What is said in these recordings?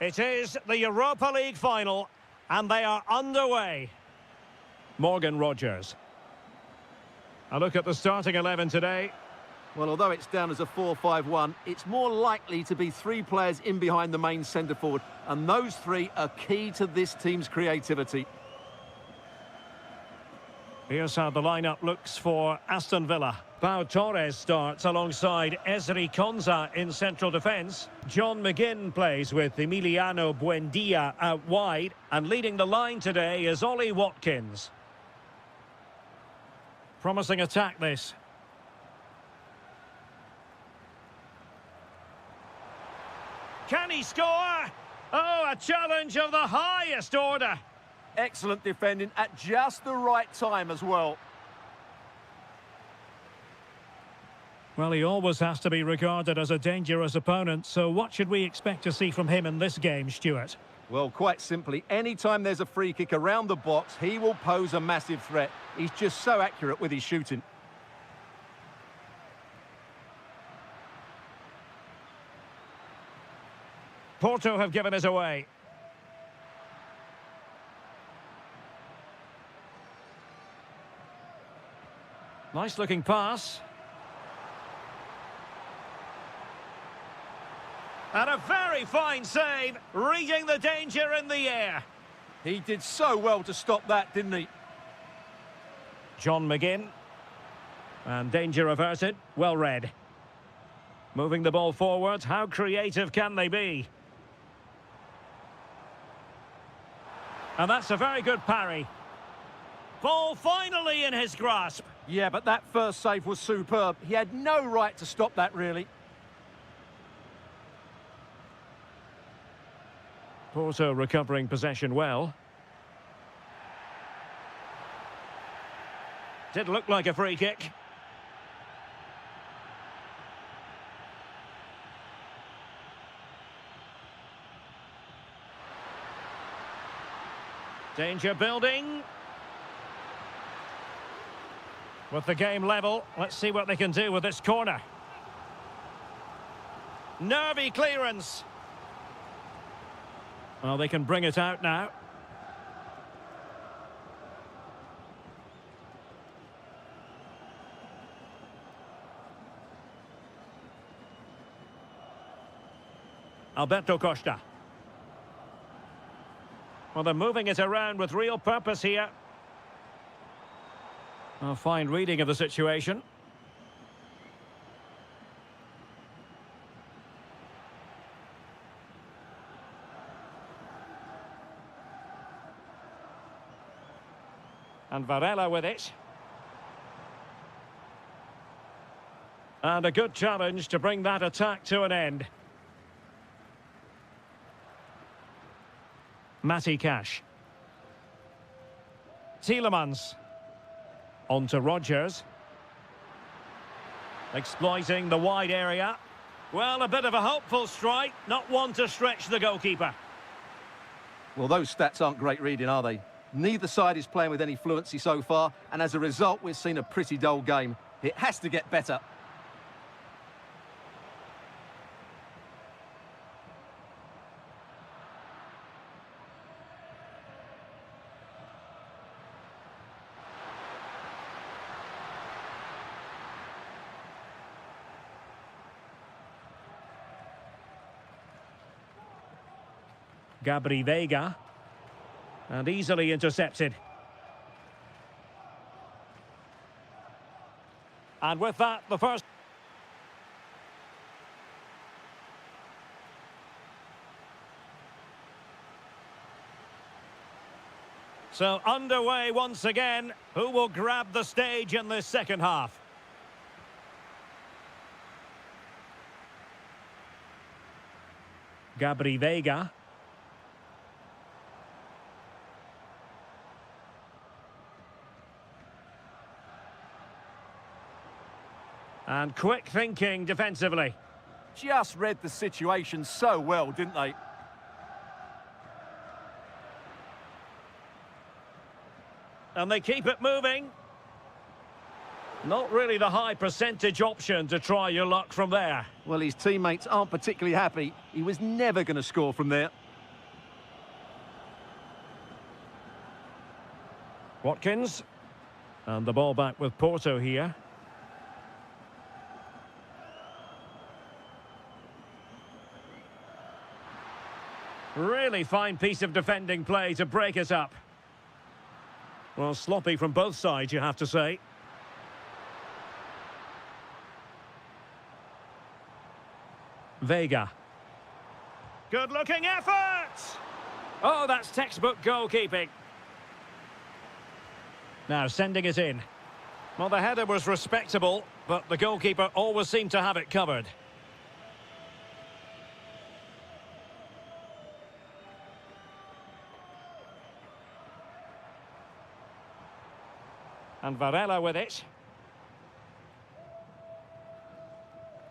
It is the Europa League final, and they are underway. Morgan Rogers. A look at the starting 11 today. Well, although it's down as a 4-5-1, it's more likely to be three players in behind the main centre-forward, and those three are key to this team's creativity. Here's how the lineup looks for Aston Villa. Pau Torres starts alongside Ezri Konsa in central defence. John McGinn plays with Emiliano Buendia out wide. And leading the line today is Ollie Watkins. Promising attack, this. Can he score? Oh, a challenge of the highest order. Excellent defending at just the right time as well. Well, he always has to be regarded as a dangerous opponent, so what should we expect to see from him in this game, Stuart? Well, quite simply, anytime there's a free kick around the box, he will pose a massive threat. He's just so accurate with his shooting. Porto have given us away. Nice looking pass. And a very fine save, reading the danger in the air. He did so well to stop that, didn't he? John McGinn. And danger averted, well read. Moving the ball forward, how creative can they be? And that's a very good parry. Ball finally in his grasp. Yeah, but that first save was superb. He had no right to stop that, really. Porto recovering possession well. Did look like a free kick. Danger building. With the game level, let's see what they can do with this corner. Nervy clearance. Well, they can bring it out now. Alberto Costa. Well, they're moving it around with real purpose here. A fine reading of the situation. And Varela with it. And a good challenge to bring that attack to an end. Matty Cash. Tielemans. On to Rogers. Exploiting the wide area. Well, a bit of a hopeful strike, not one to stretch the goalkeeper. Well, those stats aren't great reading, are they? Neither side is playing with any fluency so far, and as a result, we've seen a pretty dull game. It has to get better. Gabri Veiga. And easily intercepted. And with that, the first... So underway once again. Who will grab the stage in this second half? Gabri Veiga. And quick thinking defensively. Just read the situation so well, didn't they? And they keep it moving. Not really the high percentage option to try your luck from there. Well, his teammates aren't particularly happy. He was never going to score from there. Watkins. And the ball back with Porto here. Really fine piece of defending play to break it up. Well, sloppy from both sides, you have to say. Vega. Good-looking effort! Oh, that's textbook goalkeeping. Now sending it in. Well, the header was respectable, but the goalkeeper always seemed to have it covered. And Varela with it.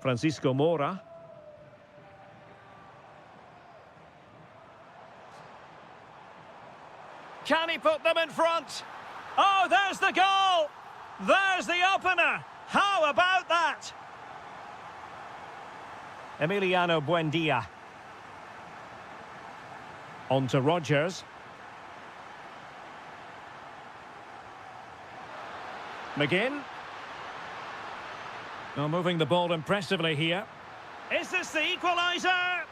Francisco Moura. Can he put them in front? Oh, there's the goal! There's the opener! How about that? Emiliano Buendia. On to Rodgers. McGinn. Now moving the ball impressively here. Is this the equaliser?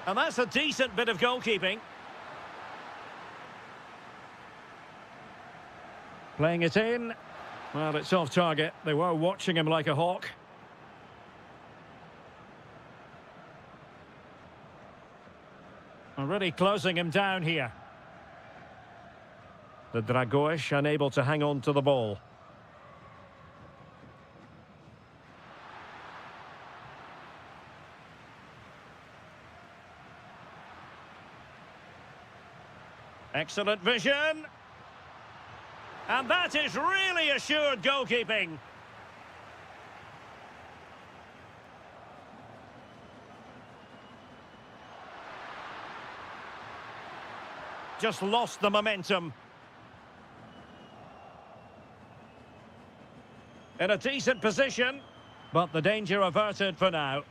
And that's a decent bit of goalkeeping. Playing it in. Well, it's off target. They were watching him like a hawk. Already closing him down here. The Dragões unable to hang on to the ball. Excellent vision. And that is really assured goalkeeping. Just lost the momentum. In a decent position, but the danger averted for now.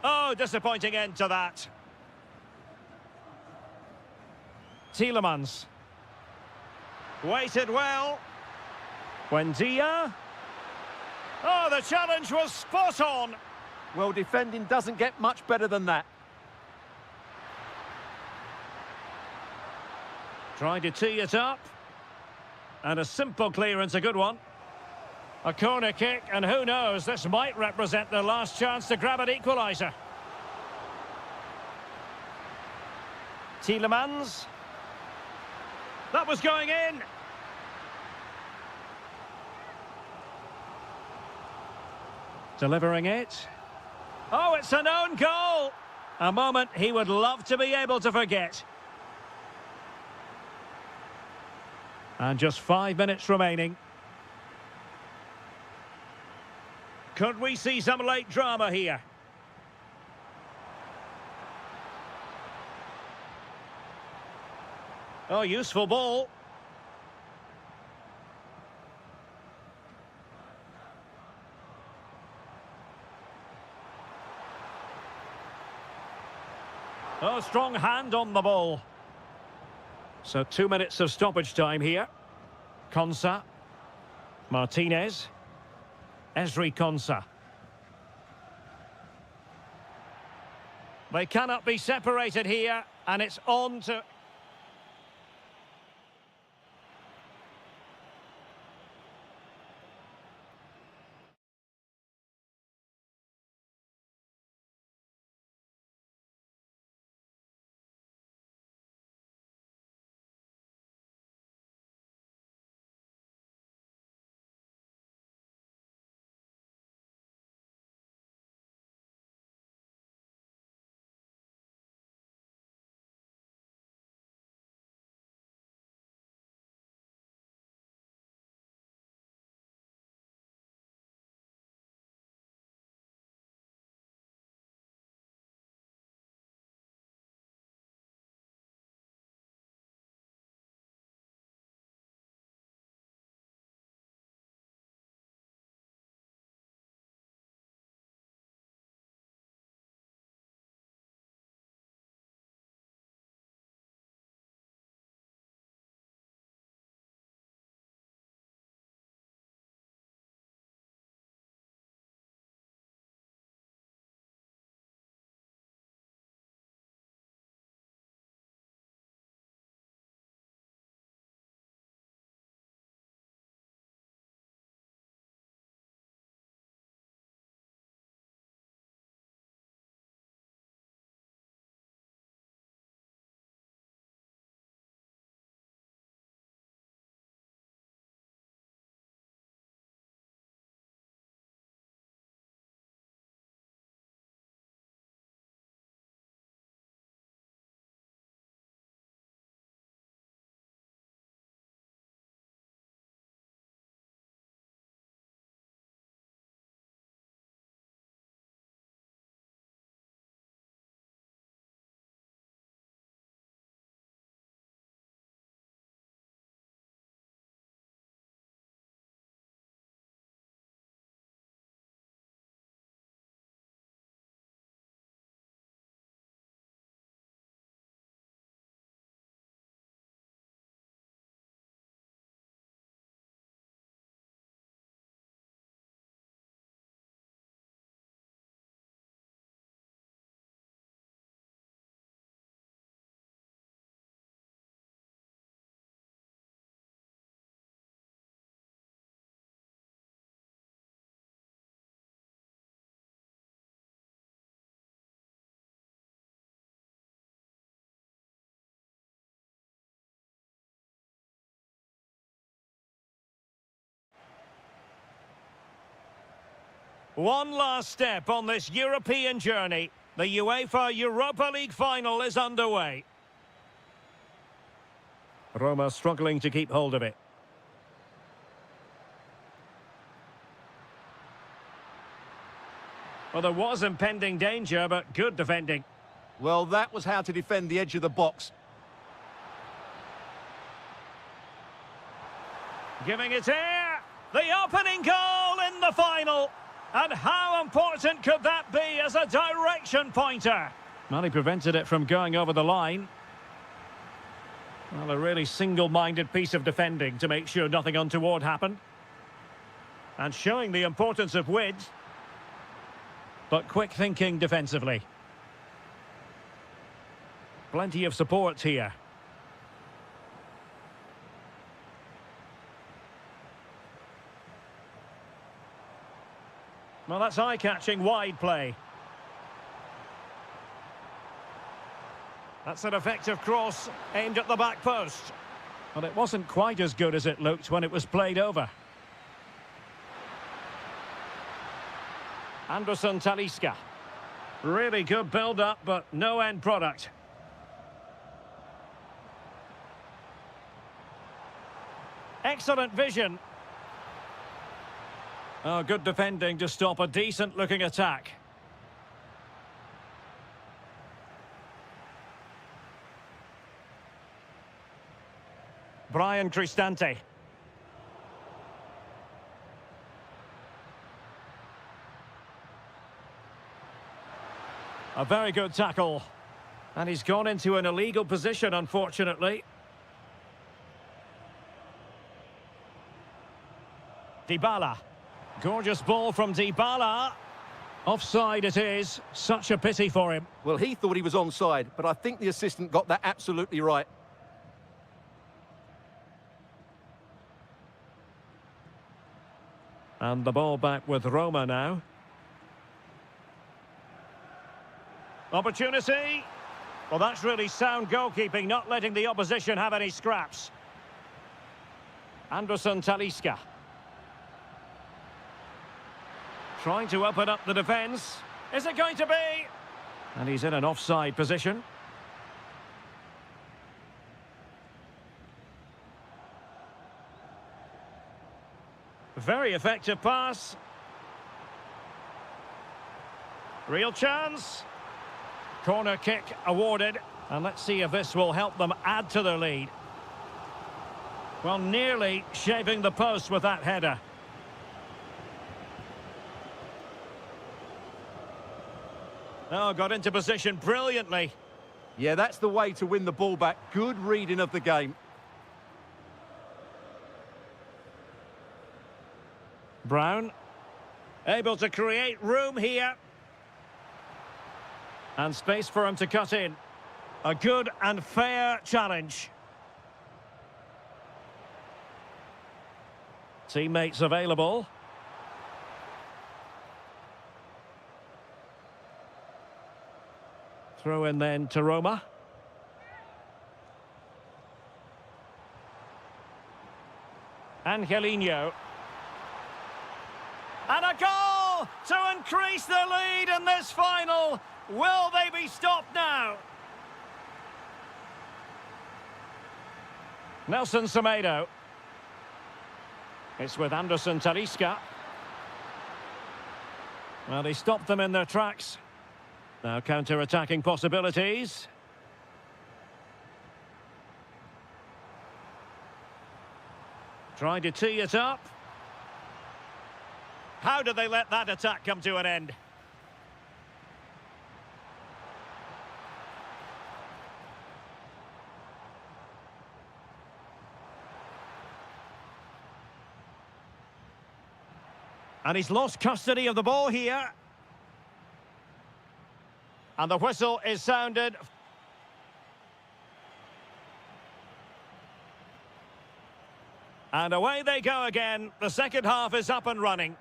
Oh, disappointing end to that. Tielemans. Waited well. Buendia. Oh, the challenge was spot on. Well, defending doesn't get much better than that. Trying to tee it up. And a simple clearance, a good one. A corner kick, and who knows, this might represent their last chance to grab an equaliser. Tielemans. That was going in. Delivering it. Oh, it's an own goal. A moment he would love to be able to forget. And just 5 minutes remaining. Could we see some late drama here? Oh, useful ball. Oh, strong hand on the ball. So 2 minutes of stoppage time here. Konsa. Martinez. Ezri Konsa. They cannot be separated here, and it's on to... One last step on this European journey. The UEFA Europa League final is underway. Roma struggling to keep hold of it. Well, there was impending danger, but good defending. Well, that was how to defend the edge of the box. Giving it here. The opening goal in the final. And how important could that be as a direction pointer? Well, he prevented it from going over the line. Well, a really single-minded piece of defending to make sure nothing untoward happened. And showing the importance of width. But quick thinking defensively. Plenty of support here. Well, that's eye-catching wide play. That's an effective cross aimed at the back post. Well, it wasn't quite as good as it looked when it was played over. Anderson Talisca. Really good build-up, but no end product. Excellent vision. Oh, good defending to stop a decent-looking attack. Brian Cristante. A very good tackle. And he's gone into an illegal position, unfortunately. Dybala. Gorgeous ball from Dybala. Offside it is. Such a pity for him. Well, he thought he was onside, but I think the assistant got that absolutely right. And the ball back with Roma now. Opportunity. Well, that's really sound goalkeeping, not letting the opposition have any scraps. Anderson Talisca. Trying to open up the defence. Is it going to be? And he's in an offside position. Very effective pass. Real chance. Corner kick awarded. And let's see if this will help them add to their lead. Well, nearly shaving the post with that header. Oh, got into position brilliantly. Yeah, that's the way to win the ball back. Good reading of the game. Brown. Able to create room here. And space for him to cut in. A good and fair challenge. Teammates available. Throw in then to Roma. Angelino. And a goal to increase the lead in this final. Will they be stopped now? Nelson Semedo. It's with Anderson Talisca. Well, they stopped them in their tracks. Now counter-attacking possibilities. Trying to tee it up. How did they let that attack come to an end? And he's lost custody of the ball here. And the whistle is sounded. And away they go again. The second half is up and running.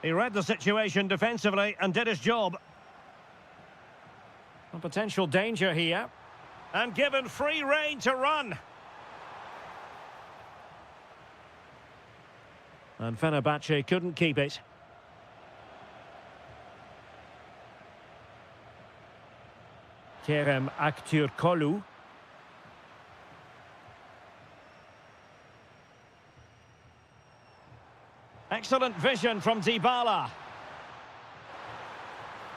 He read the situation defensively and did his job. A potential danger here. And given free rein to run. And Fenerbahce couldn't keep it. Kerem Aktürkoğlu. Excellent vision from Dybala.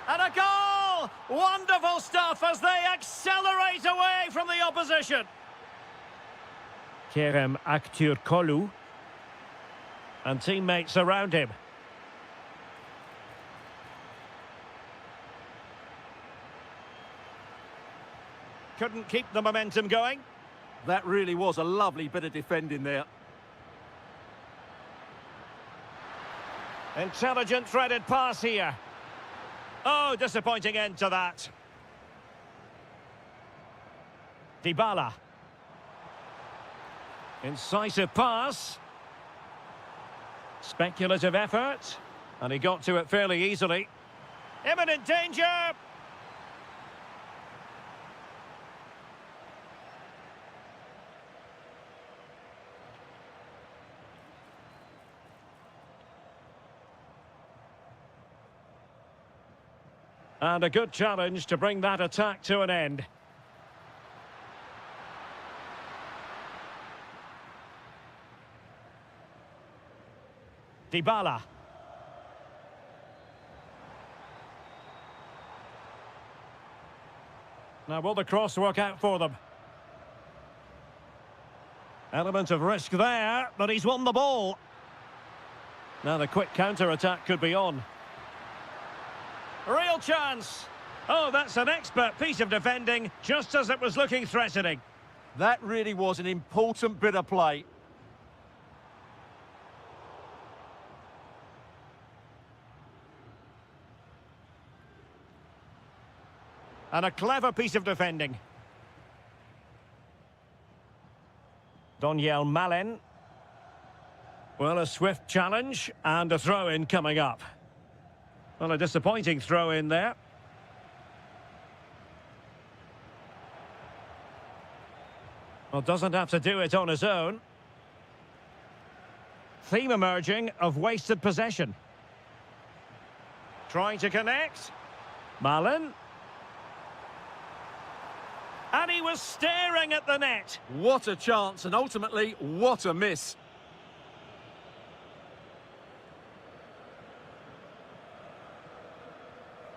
And a goal! Wonderful stuff as they accelerate away from the opposition. Kerem Aktürkoğlu. And teammates around him. Couldn't keep the momentum going. That really was a lovely bit of defending there. Intelligent threaded pass here. Oh, disappointing end to that. Dybala. Incisive pass. Speculative effort. And he got to it fairly easily. Imminent danger. And a good challenge to bring that attack to an end. Dybala. Now will the cross work out for them? Element of risk there, but he's won the ball. Now the quick counter-attack could be on. Real chance. Oh, that's an expert piece of defending, just as it was looking threatening. That really was an important bit of play. And a clever piece of defending. Donyell Malen. Well, a swift challenge and a throw-in coming up. Well, a disappointing throw-in there. Well, doesn't have to do it on his own. Theme emerging of wasted possession. Trying to connect. Malen. And he was staring at the net. What a chance, and ultimately, what a miss.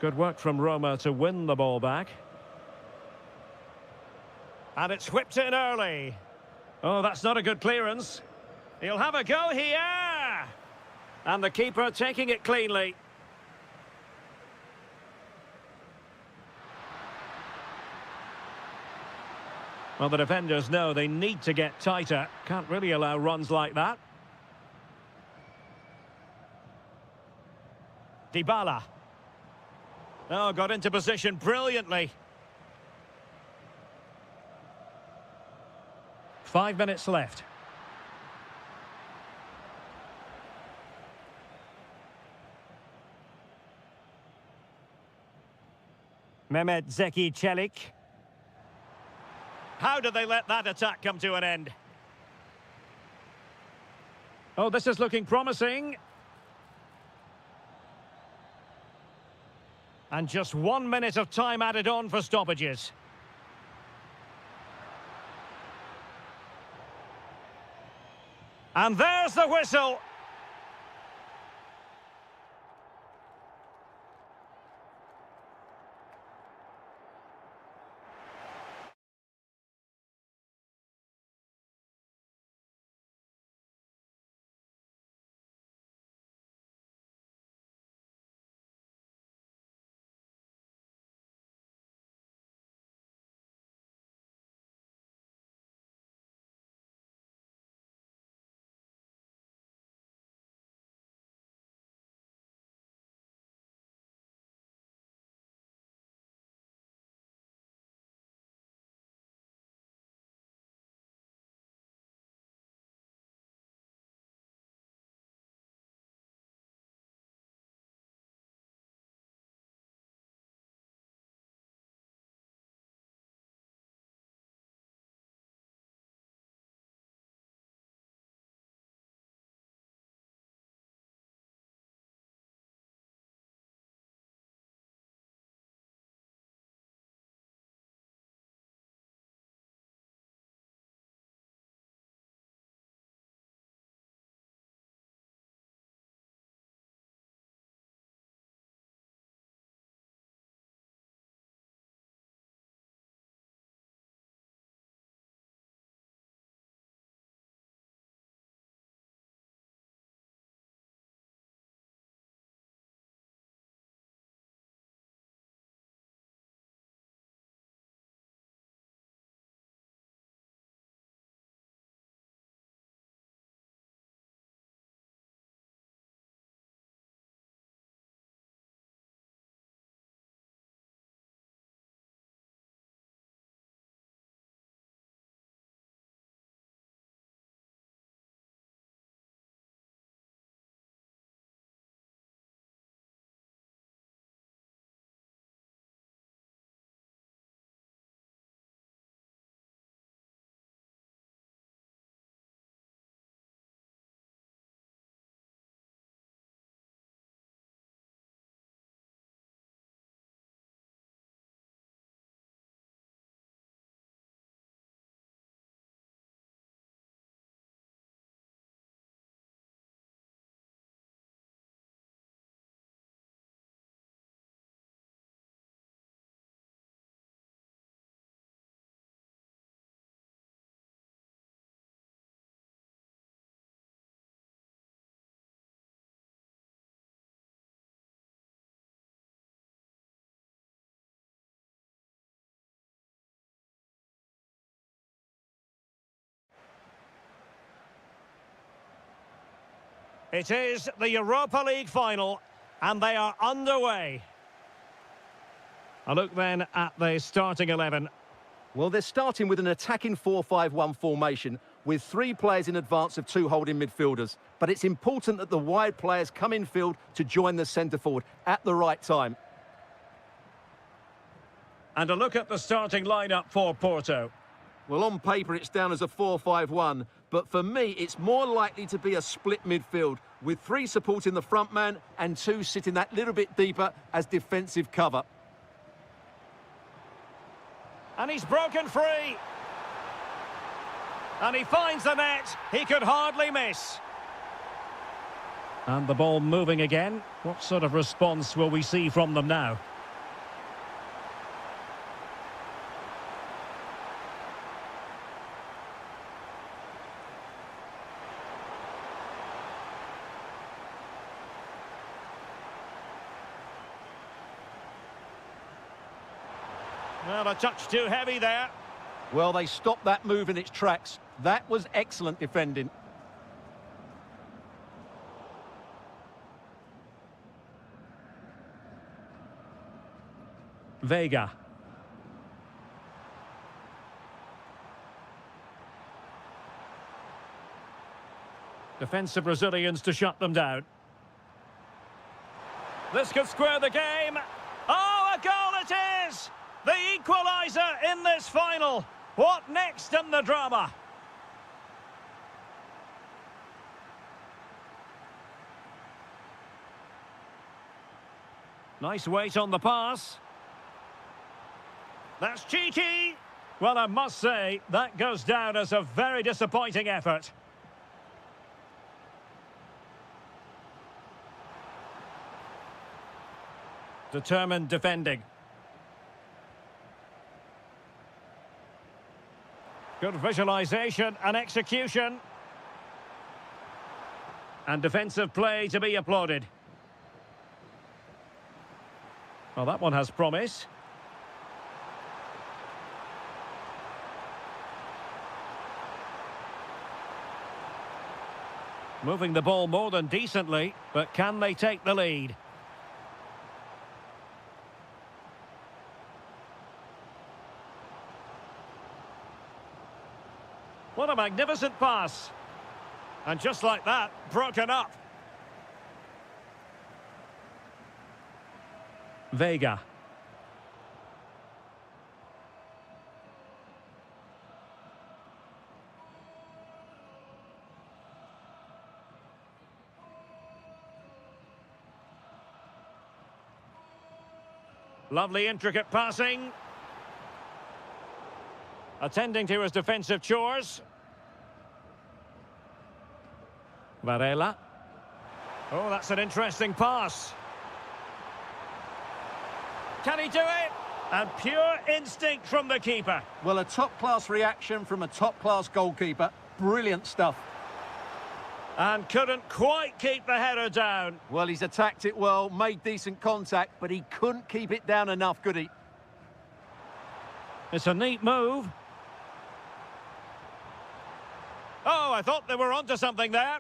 Good work from Roma to win the ball back. And it's whipped in early. Oh, that's not a good clearance. He'll have a go here. And the keeper taking it cleanly. Well, the defenders know they need to get tighter. Can't really allow runs like that. Dybala. Oh, got into position brilliantly. 5 minutes left. Mehmet Zeki Çelik. How did they let that attack come to an end? Oh, this is looking promising. And just 1 minute of time added on for stoppages. And there's the whistle. It is the Europa League final, and they are underway. A look then at the starting 11. Well, they're starting with an attacking 4-5-1 formation with 3 players in advance of 2 holding midfielders. But it's important that the wide players come in field to join the centre forward at the right time. And a look at the starting lineup for Porto. Well, on paper, it's down as a 4-5-1, but for me, it's more likely to be a split midfield with 3 supporting the front man and 2 sitting that little bit deeper as defensive cover. And he's broken free. And he finds the net. He could hardly miss. And the ball moving again. What sort of response will we see from them now? Well, a touch too heavy there. Well, they stopped that move in its tracks. That was excellent defending. Vega. Defensive Brazilians to shut them down. This could square the game. Oh, a goal it is! The equaliser in this final. What next in the drama? Nice weight on the pass. That's cheeky. Well, I must say, that goes down as a very disappointing effort. Determined defending. Good visualisation and execution. And defensive play to be applauded. Well, that one has promise. Moving the ball more than decently, but can they take the lead? What a magnificent pass. And just like that, broken up. Vega. Lovely intricate passing. Attending to his defensive chores. Varela. Oh, that's an interesting pass. Can he do it? And pure instinct from the keeper. Well, a top-class reaction from a top-class goalkeeper. Brilliant stuff. And couldn't quite keep the header down. Well, he's attacked it well, made decent contact, but he couldn't keep it down enough, could he? It's a neat move. Oh, I thought they were onto something there.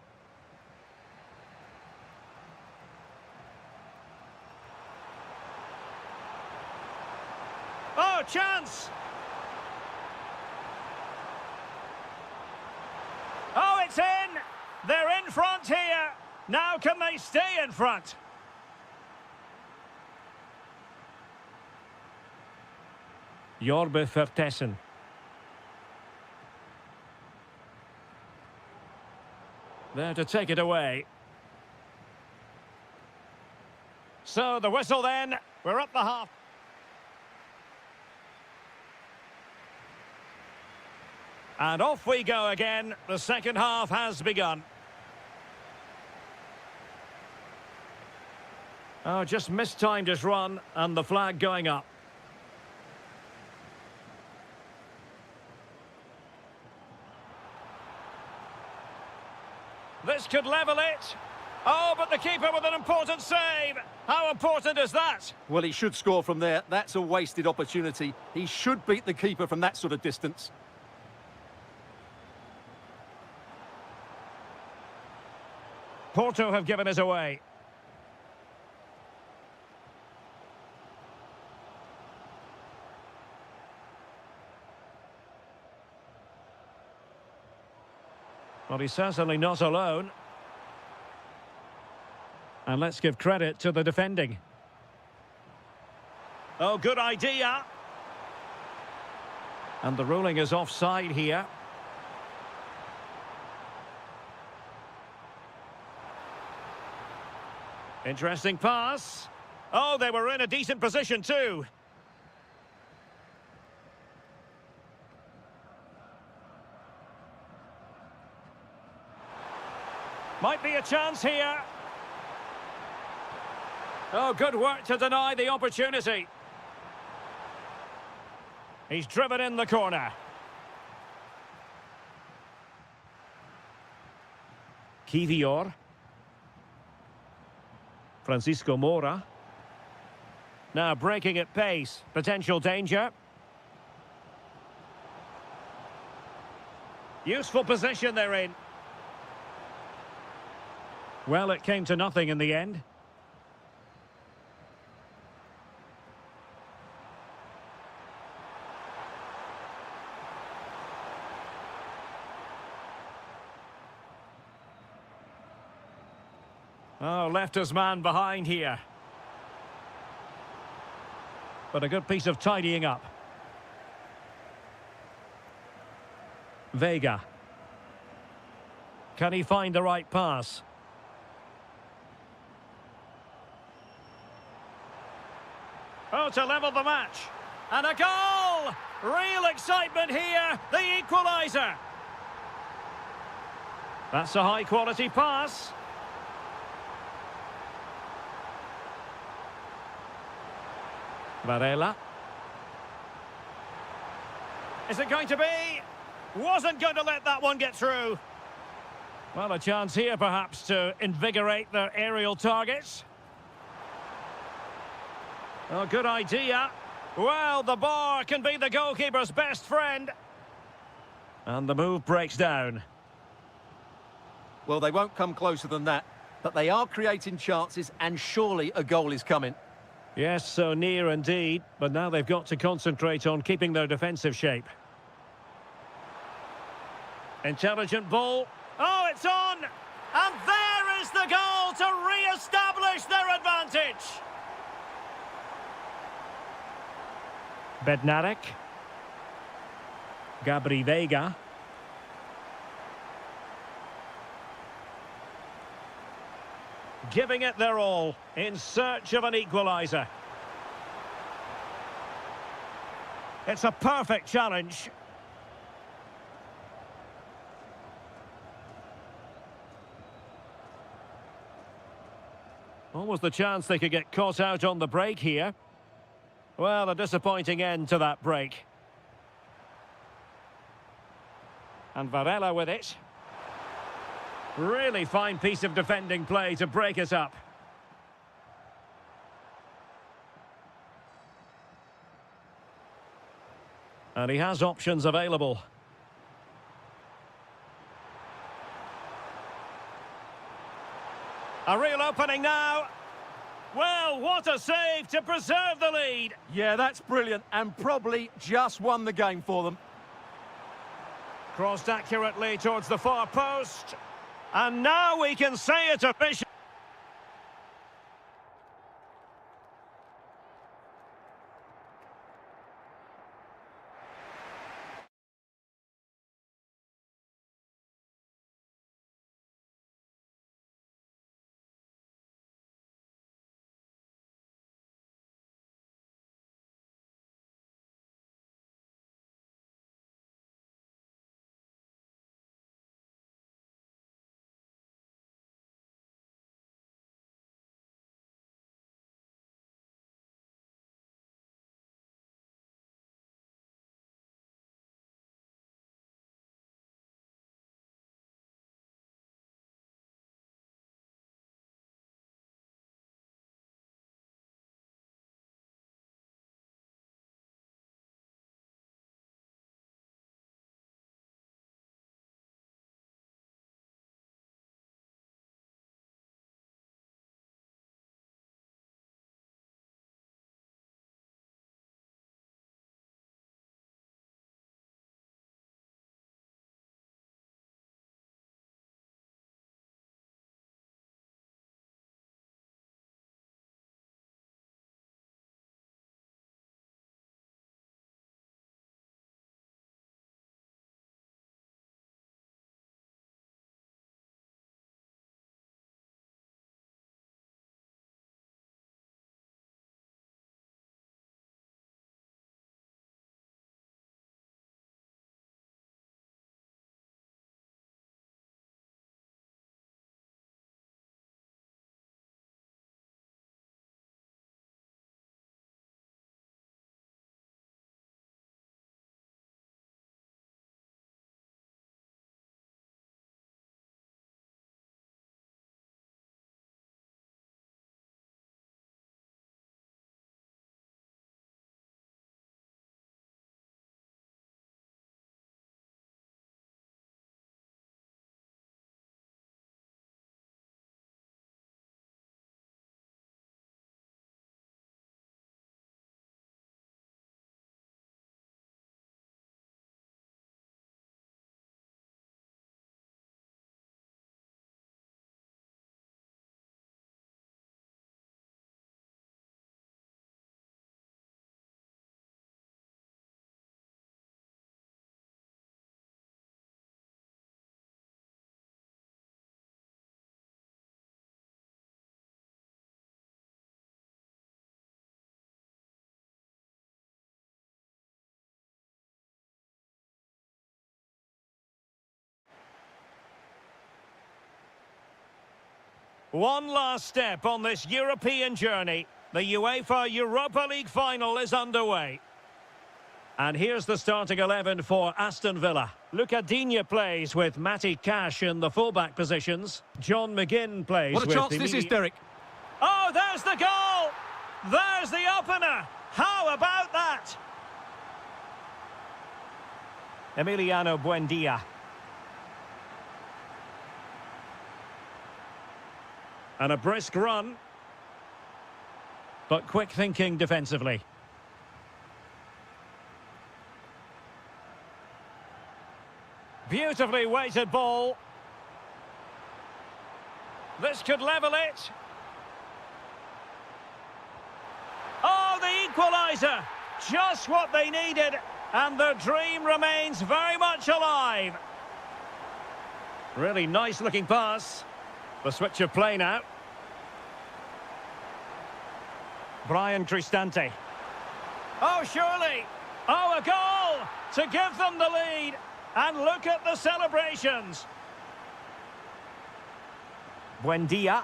Oh, chance! Oh, it's in! They're in front here! Now can they stay in front? Jorbe Vertessen. There to take it away. So the whistle then. We're up the half. And off we go again. The second half has begun. Oh, just mistimed his run and the flag going up. This could level it. Oh, but the keeper with an important save. How important is that? Well, he should score from there. That's a wasted opportunity. He should beat the keeper from that sort of distance. Porto have given us away. Well, he's certainly not alone. And let's give credit to the defending. Oh, good idea. And the ruling is offside here. Interesting pass. Oh, they were in a decent position too. Might be a chance here. Oh, good work to deny the opportunity. He's driven in the corner. Kivior. Francisco Mora. Now breaking at pace. Potential danger. Useful position they're in. Well, it came to nothing in the end. Oh, left his man behind here. But a good piece of tidying up. Vega. Can he find the right pass? Oh, to level the match. And a goal! Real excitement here. The equaliser. That's a high-quality pass. Varela. Is it going to be? Wasn't going to let that one get through. Well, a chance here perhaps to invigorate their aerial targets. Oh, good idea. Well, the bar can be the goalkeeper's best friend. And the move breaks down. Well, they won't come closer than that, but they are creating chances and surely a goal is coming. Yes, so near indeed, but now they've got to concentrate on keeping their defensive shape. Intelligent ball. Oh, it's on! And there is the goal to re-establish their advantage! Bednarek. Gabri Vega. Giving it their all in search of an equaliser. It's a perfect challenge. Almost the chance they could get caught out on the break here. Well, a disappointing end to that break. And Varela with it. Really fine piece of defending play to break it up. And he has options available. A real opening now. Well, what a save to preserve the lead. Yeah, that's brilliant and probably just won the game for them. Crossed accurately towards the far post. And now we can say it officially. One last step on this European journey. The UEFA Europa League final is underway. And here's the starting 11 for Aston Villa. Luca Digne plays with Matty Cash in the fullback positions. John McGinn plays with... What a chance this is, Derek. Oh, there's the goal! There's the opener! How about that? Emiliano Buendia. And a brisk run. But quick thinking defensively. Beautifully weighted ball. This could level it. Oh, the equaliser! Just what they needed, and their dream remains very much alive. Really nice looking pass. The switch of play now. Brian Cristante. Oh, surely. Oh, a goal to give them the lead. And look at the celebrations. Buendia.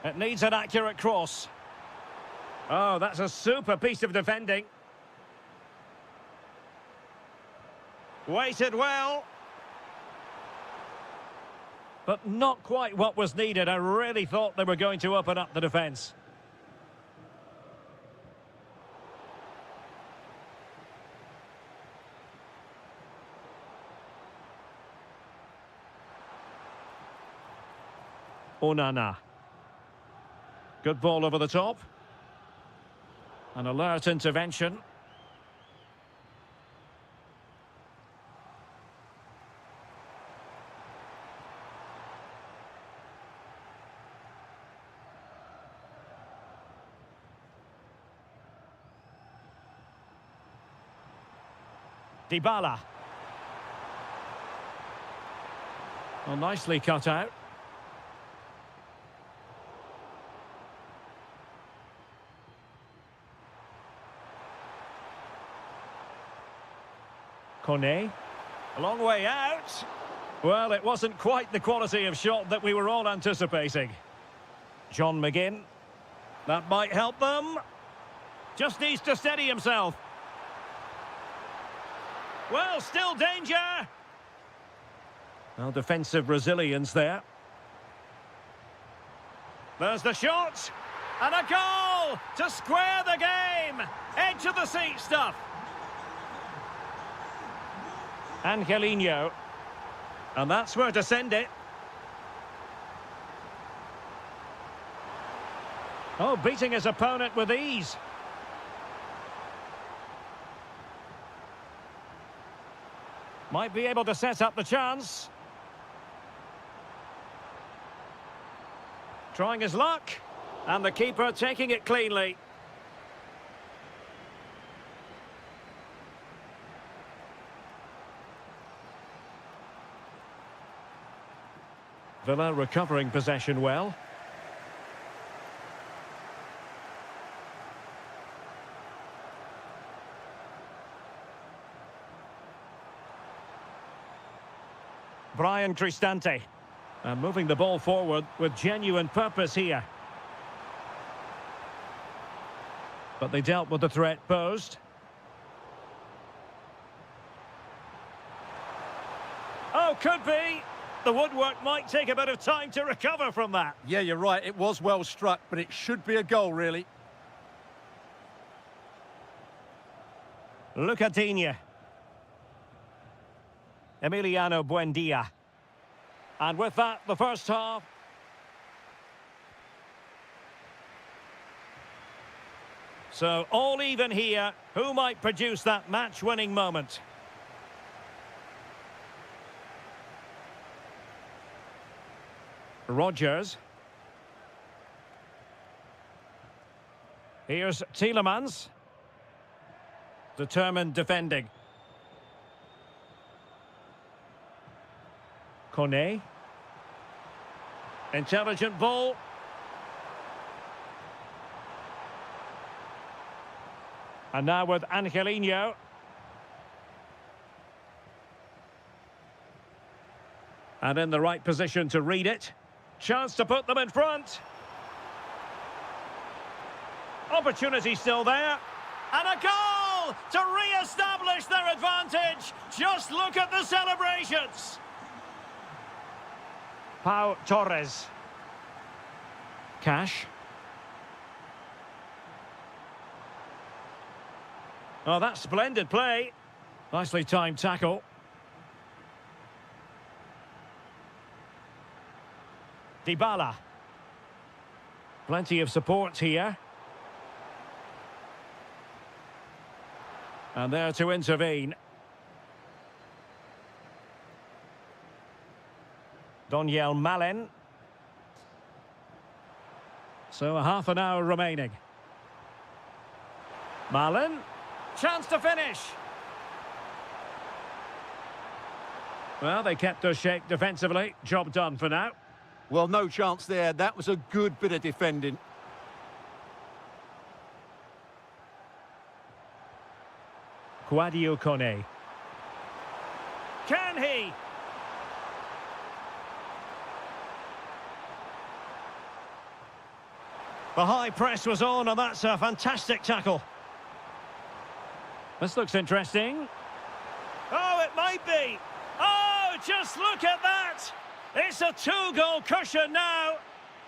It needs an accurate cross. Oh, that's a super piece of defending. Weighted well. But not quite what was needed. I really thought they were going to open up the defence. Onana. Good ball over the top. An alert intervention. Dybala. Well, nicely cut out. Kone. A long way out. Well, it wasn't quite the quality of shot that we were all anticipating. John McGinn. That might help them. Just needs to steady himself. Well, still danger. Well, defensive resilience there. There's the shot. And a goal to square the game. Edge of the seat stuff. Angelino. And that's where to send it. Oh, beating his opponent with ease. Might be able to set up the chance. Trying his luck. And the keeper taking it cleanly. Villa recovering possession well. Brian Cristante. And moving the ball forward with genuine purpose here. But they dealt with the threat posed. Oh, could be. The woodwork might take a bit of time to recover from that. Yeah, you're right. It was well struck, but it should be a goal, really. Luca Digne. Emiliano Buendia. And with that, the first half. So, all even here. Who might produce that match-winning moment? Rodgers. Here's Tielemans. Determined defending. Kone. Intelligent ball. And now with Angelino. And in the right position to read it. Chance to put them in front. Opportunity still there. And a goal to re-establish their advantage. Just look at the celebrations. Pau Torres. Cash. Oh, that's splendid play. Nicely timed tackle. Dybala. Plenty of support here. And there to intervene. Donyell Malen. So a half an hour remaining. Malen. Chance to finish. Well, they kept their shape defensively. Job done for now. Well, no chance there. That was a good bit of defending. Kwadwo Kone. Can he? The high press was on, and that's a fantastic tackle. This looks interesting. Oh, it might be. Oh, just look at that. It's a two-goal cushion now,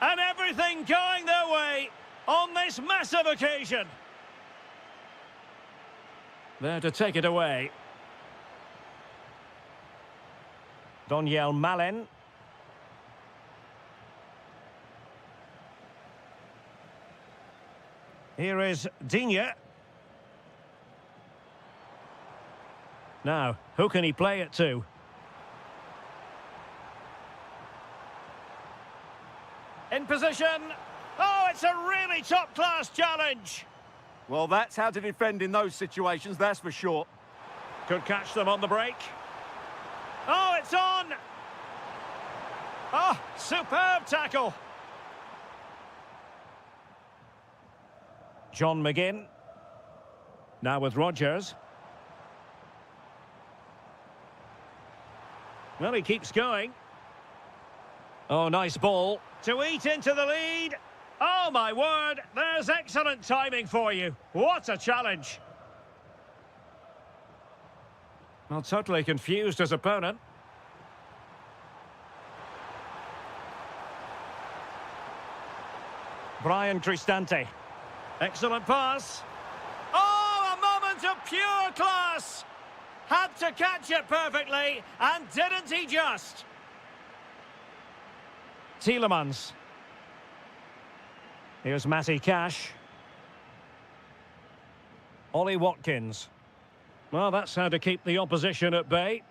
and everything going their way on this massive occasion. There to take it away. Donyell Malen. Here is Digne. Now, who can he play it to? In position. Oh, it's a really top-class challenge. Well, that's how to defend in those situations, that's for sure. Could catch them on the break. Oh, it's on! Oh, superb tackle. John McGinn. Now with Rodgers. Well, he keeps going. Oh, nice ball. To eat into the lead. Oh, my word. There's excellent timing for you. What a challenge. Well, totally confused his opponent. Brian Cristante. Excellent pass. Oh, a moment of pure class. Had to catch it perfectly, and didn't he just? Tielemans. Here's Matty Cash. Ollie Watkins. Well, that's how to keep the opposition at bay.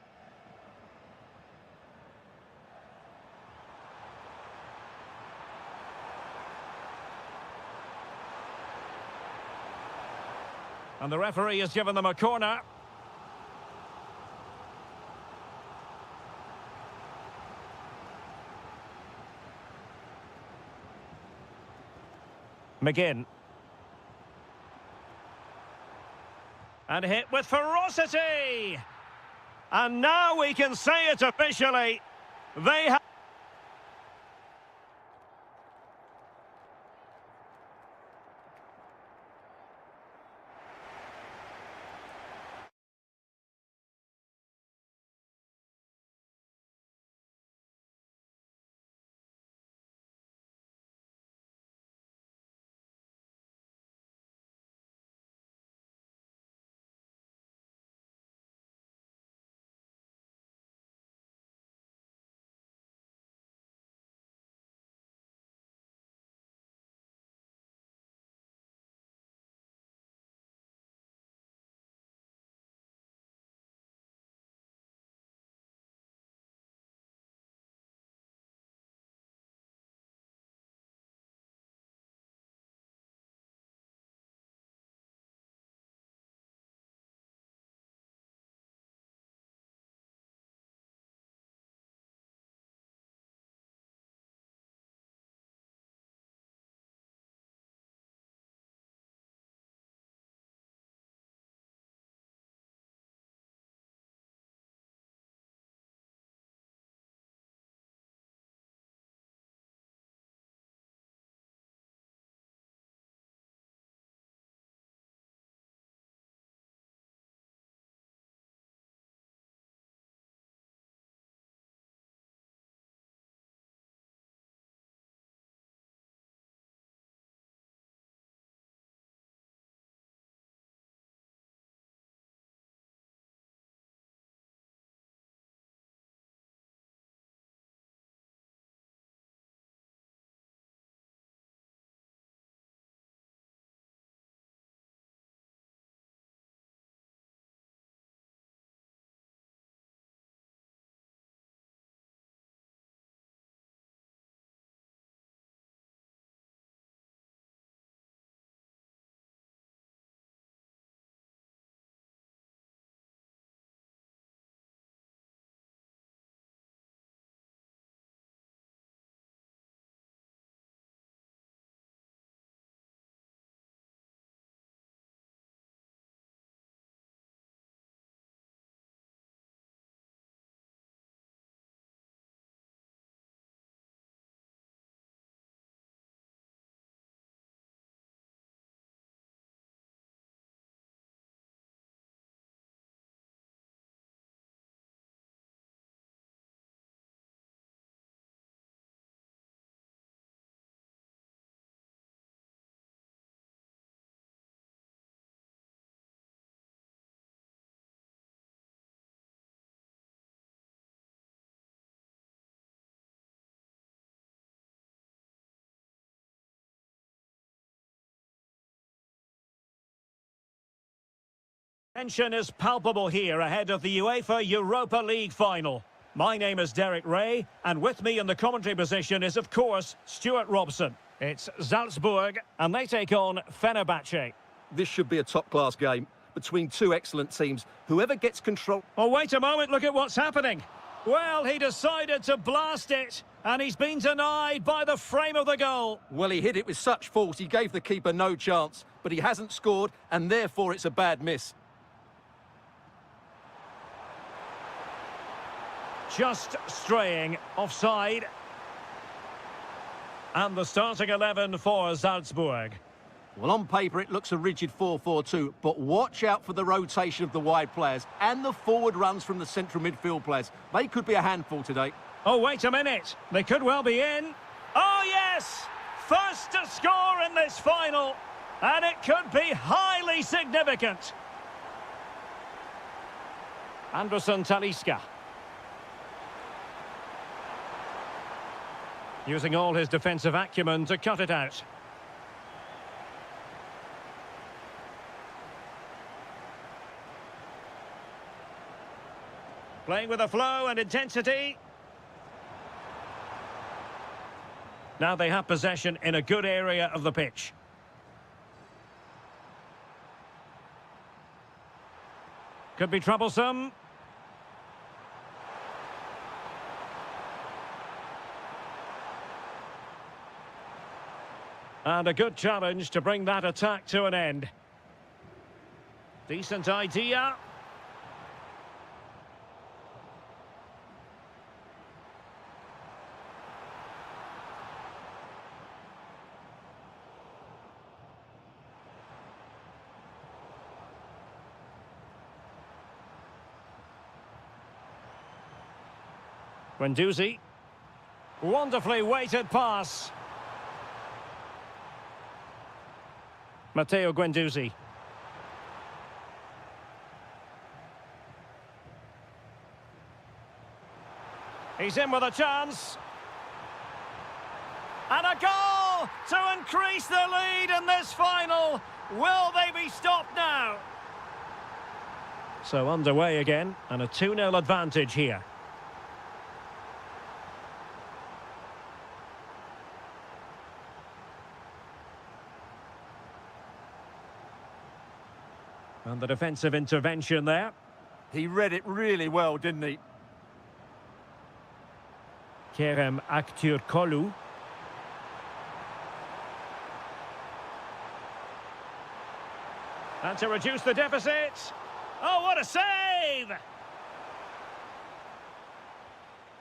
And the referee has given them a corner. McGinn. And hit with ferocity. And now we can say it officially. They have... Tension is palpable here ahead of the UEFA Europa League final. My name is Derek Ray, and with me in the commentary position is, of course, Stuart Robson. It's Salzburg, and they take on Fenerbahce. This should be a top-class game between two excellent teams. Whoever gets control... Oh, wait a moment, look at what's happening. Well, he decided to blast it, and he's been denied by the frame of the goal. Well, he hit it with such force, he gave the keeper no chance, but he hasn't scored, and therefore it's a bad miss. Just straying offside. And the starting 11 for Salzburg. Well, on paper, it looks a rigid 4-4-2, but watch out for the rotation of the wide players and the forward runs from the central midfield players. They could be a handful today. Oh, wait a minute. They could well be in. Oh, yes! First to score in this final. And it could be highly significant. Anderson Talisca. Using all his defensive acumen to cut it out. Playing with a flow and intensity. Now they have possession in a good area of the pitch. Could be troublesome. And a good challenge to bring that attack to an end. Decent idea. Guendouzi. Wonderfully weighted pass. Matteo Guendouzi. He's in with a chance. And a goal to increase the lead in this final. Will they be stopped now? So underway again, and a 2-0 advantage here. And the defensive intervention there. He read it really well, didn't he? Kerem Aktürkoğlu. And to reduce the deficit. Oh, what a save!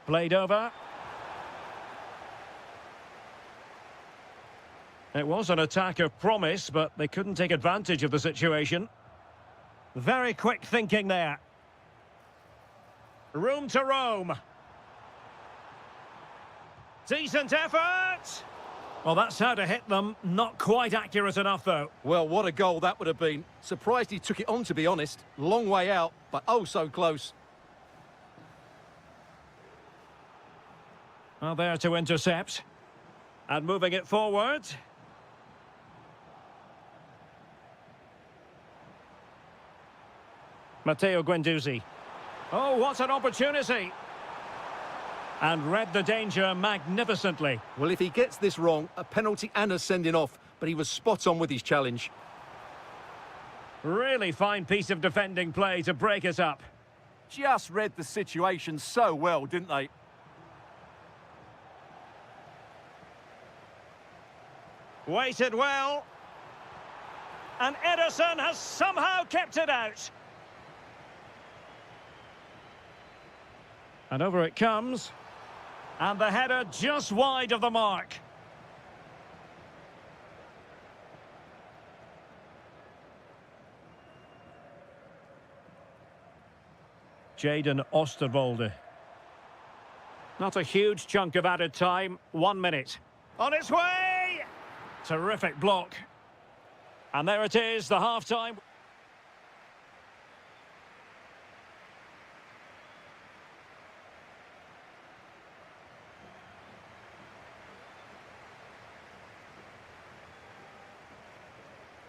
Played over. It was an attack of promise, but they couldn't take advantage of the situation. Very quick thinking there. Room to roam. Decent effort. Well, that's how to hit them. Not quite accurate enough, though. Well, what a goal that would have been. Surprised he took it on, to be honest. Long way out, but oh so close. Well, there to intercept. And moving it forward. Matteo Guendouzi. Oh, what an opportunity. And read the danger magnificently. Well, if he gets this wrong, a penalty and a sending off, but he was spot on with his challenge. Really fine piece of defending play to break it up. Just read the situation so well, didn't they? Waited well. And Ederson has somehow kept it out. And over it comes. And the header just wide of the mark. Jaden Osterwolde. Not a huge chunk of added time. 1 minute. On its way! Terrific block. And there it is, the half-time.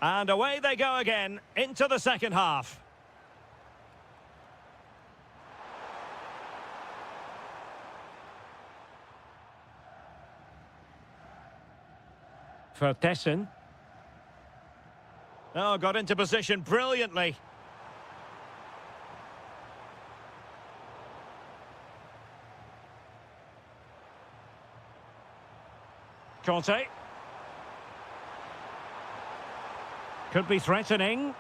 And away they go again into the second half. For Tessen. Oh, got into position brilliantly. Conte. Could be threatening.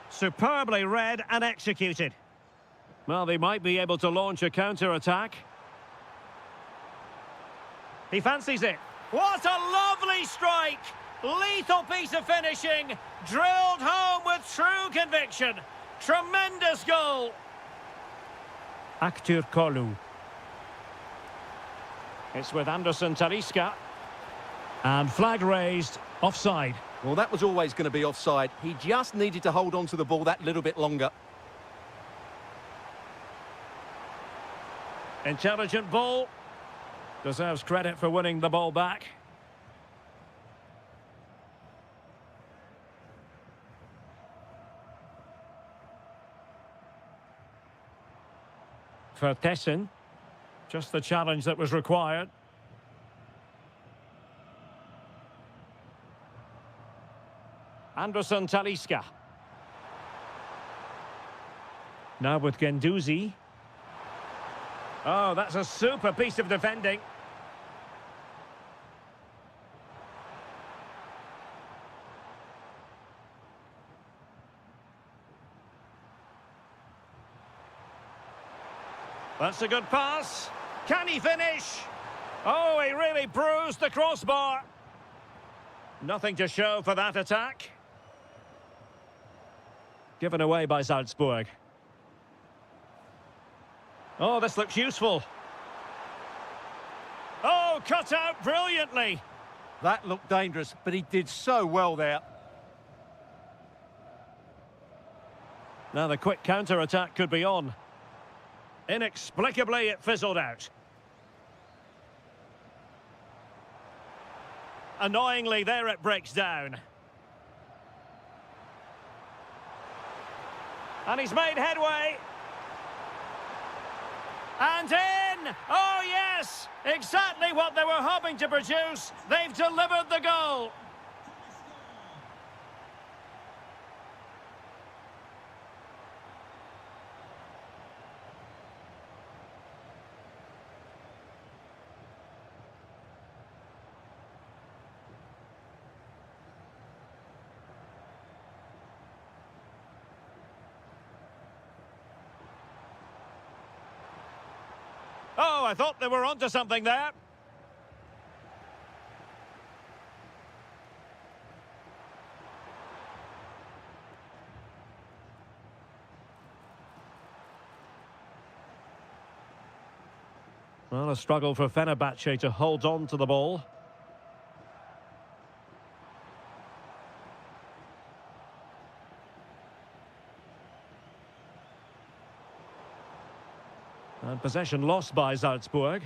Superbly read and executed. Well, they might be able to launch a counter-attack. He fancies it. What a lovely strike! Lethal piece of finishing. Drilled home with true conviction. Tremendous goal. Aktur Kolu. It's with Anderson Talisca. And flag raised, offside. Well, that was always going to be offside. He just needed to hold on to the ball that little bit longer. Intelligent ball. Deserves credit for winning the ball back. For Tessen. Just the challenge that was required. Anderson Talisca. Now with Guendouzi. Oh, that's a super piece of defending. That's a good pass. Can he finish? Oh, he really bruised the crossbar. Nothing to show for that attack. Given away by Salzburg. Oh, this looks useful. Oh, cut out brilliantly. That looked dangerous, but he did so well there. Now the quick counter-attack could be on. Inexplicably, it fizzled out. Annoyingly, there it breaks down. And he's made headway. And in! Oh, yes! Exactly what they were hoping to produce. They've delivered the goal. Oh, I thought they were onto something there. Well, a struggle for Fenerbahce to hold on to the ball. And possession lost by Salzburg.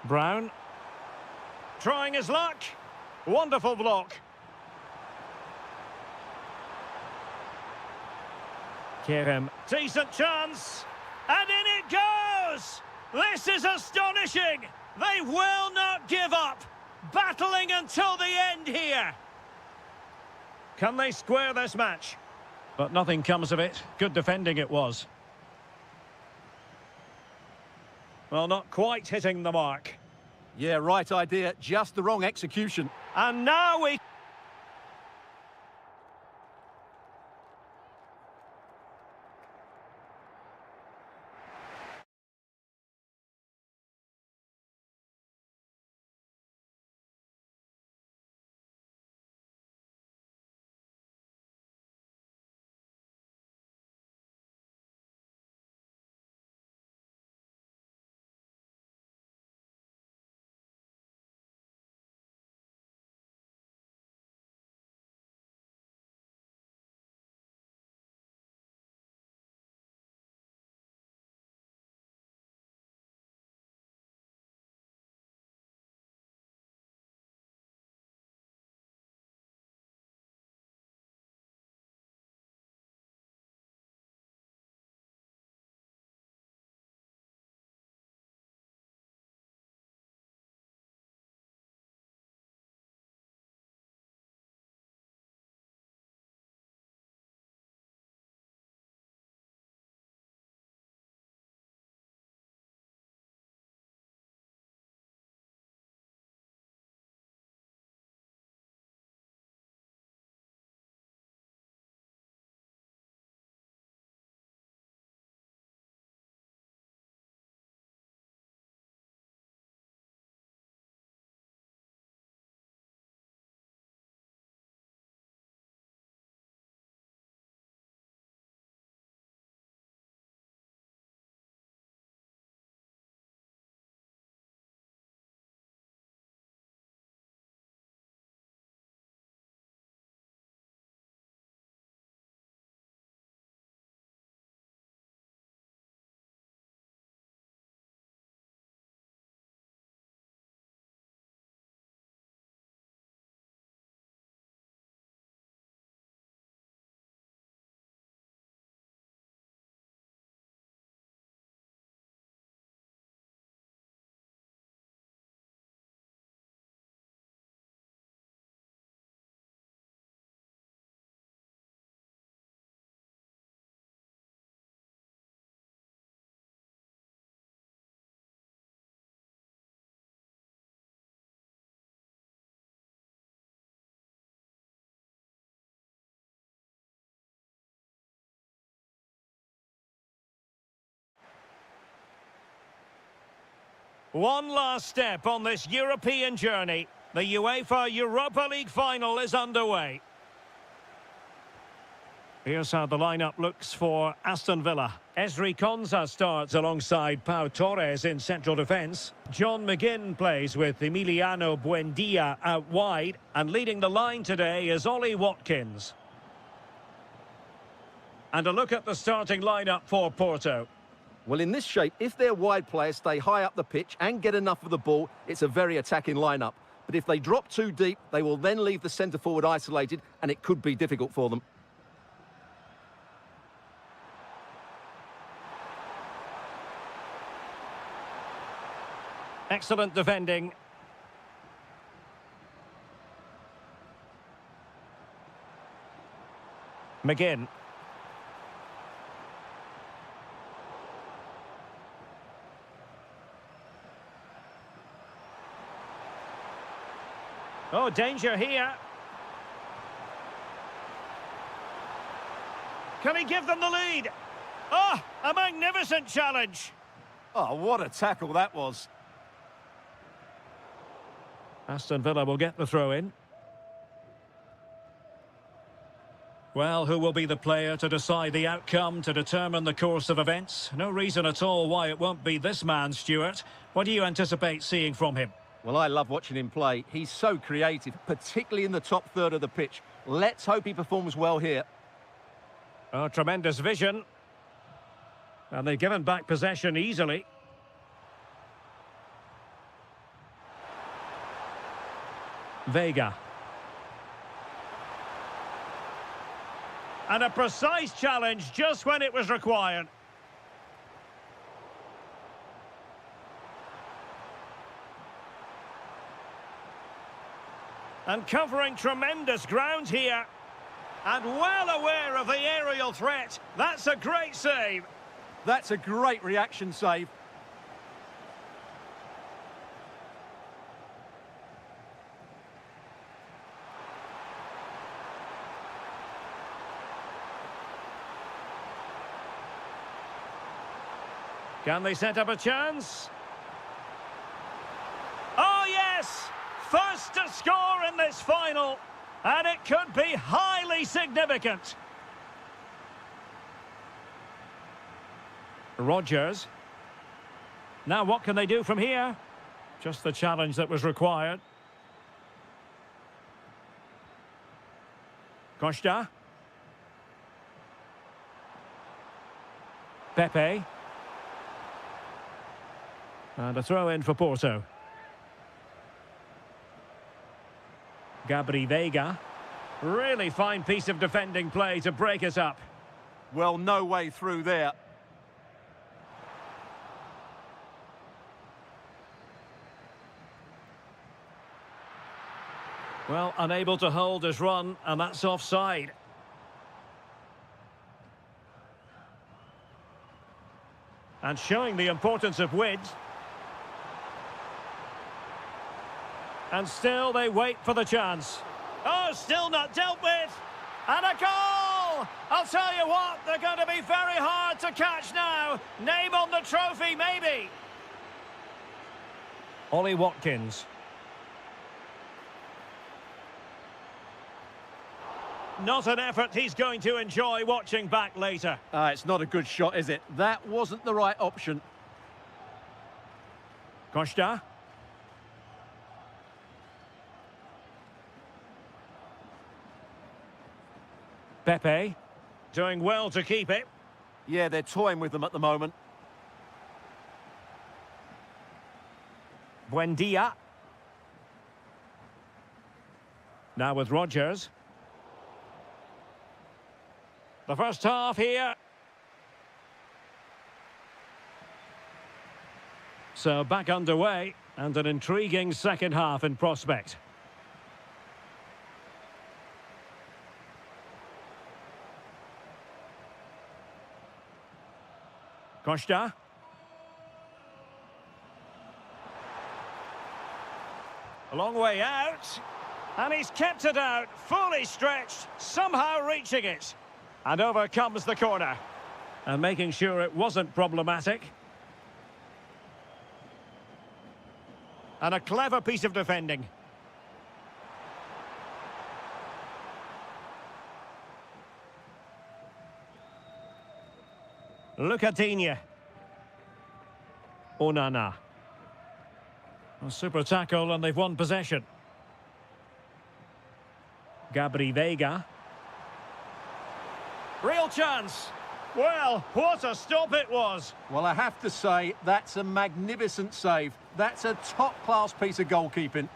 Brown. Trying his luck. Wonderful block. Kerem. Decent chance. And in it goes! This is astonishing! They will not give up! Battling until the end here! Can they square this match? But nothing comes of it. Good defending it was. Well, not quite hitting the mark. Yeah, right idea, just the wrong execution. And now we... One last step on this European journey. The UEFA Europa League final is underway. Here's how the lineup looks for Aston Villa. Ezri Konsa starts alongside Pau Torres in central defence. John McGinn plays with Emiliano Buendia out wide. And leading the line today is Ollie Watkins. And a look at the starting lineup for Porto. Well, in this shape, if their wide players stay high up the pitch and get enough of the ball, it's a very attacking lineup. But if they drop too deep, they will then leave the centre-forward isolated, and it could be difficult for them. Excellent defending. McGinn. Oh, danger here. Can he give them the lead? Oh, a magnificent challenge. Oh, what a tackle that was. Aston Villa will get the throw in. Well, who will be the player to decide the outcome, to determine the course of events? No reason at all why it won't be this man, Stuart. What do you anticipate seeing from him? Well, I love watching him play. He's so creative, particularly in the top third of the pitch. Let's hope he performs well here. Oh, tremendous vision. And they've given back possession easily. Vega. And a precise challenge just when it was required. And covering tremendous ground here. And well aware of the aerial threat. That's a great save. That's a great reaction save. Can they set up a chance? Oh, yes! First to score in this final. And it could be highly significant. Rodgers. Now what can they do from here? Just the challenge that was required. Costa. Pepe. And a throw in for Porto. Gabri Vega. Really fine piece of defending play to break us up. Well, no way through there. Well, unable to hold his run, and that's offside. And showing the importance of width. And still they wait for the chance. Oh, still not dealt with. And a goal! I'll tell you what, they're going to be very hard to catch now. Name on the trophy, maybe. Ollie Watkins. Not an effort he's going to enjoy watching back later. It's not a good shot, is it? That wasn't the right option. Costa. Pepe. Doing well to keep it. Yeah, they're toying with them at the moment. Buendia. Now with Rodgers. The first half here. So back underway, and an intriguing second half in prospect. Costa. A long way out. And he's kept it out, fully stretched, somehow reaching it. And over comes the corner. And making sure it wasn't problematic. And a clever piece of defending. Lucadinha. Onana. A super tackle and they've won possession. Gabri Veiga. Real chance. Well, what a stop it was. Well, I have to say, that's a magnificent save. That's a top-class piece of goalkeeping.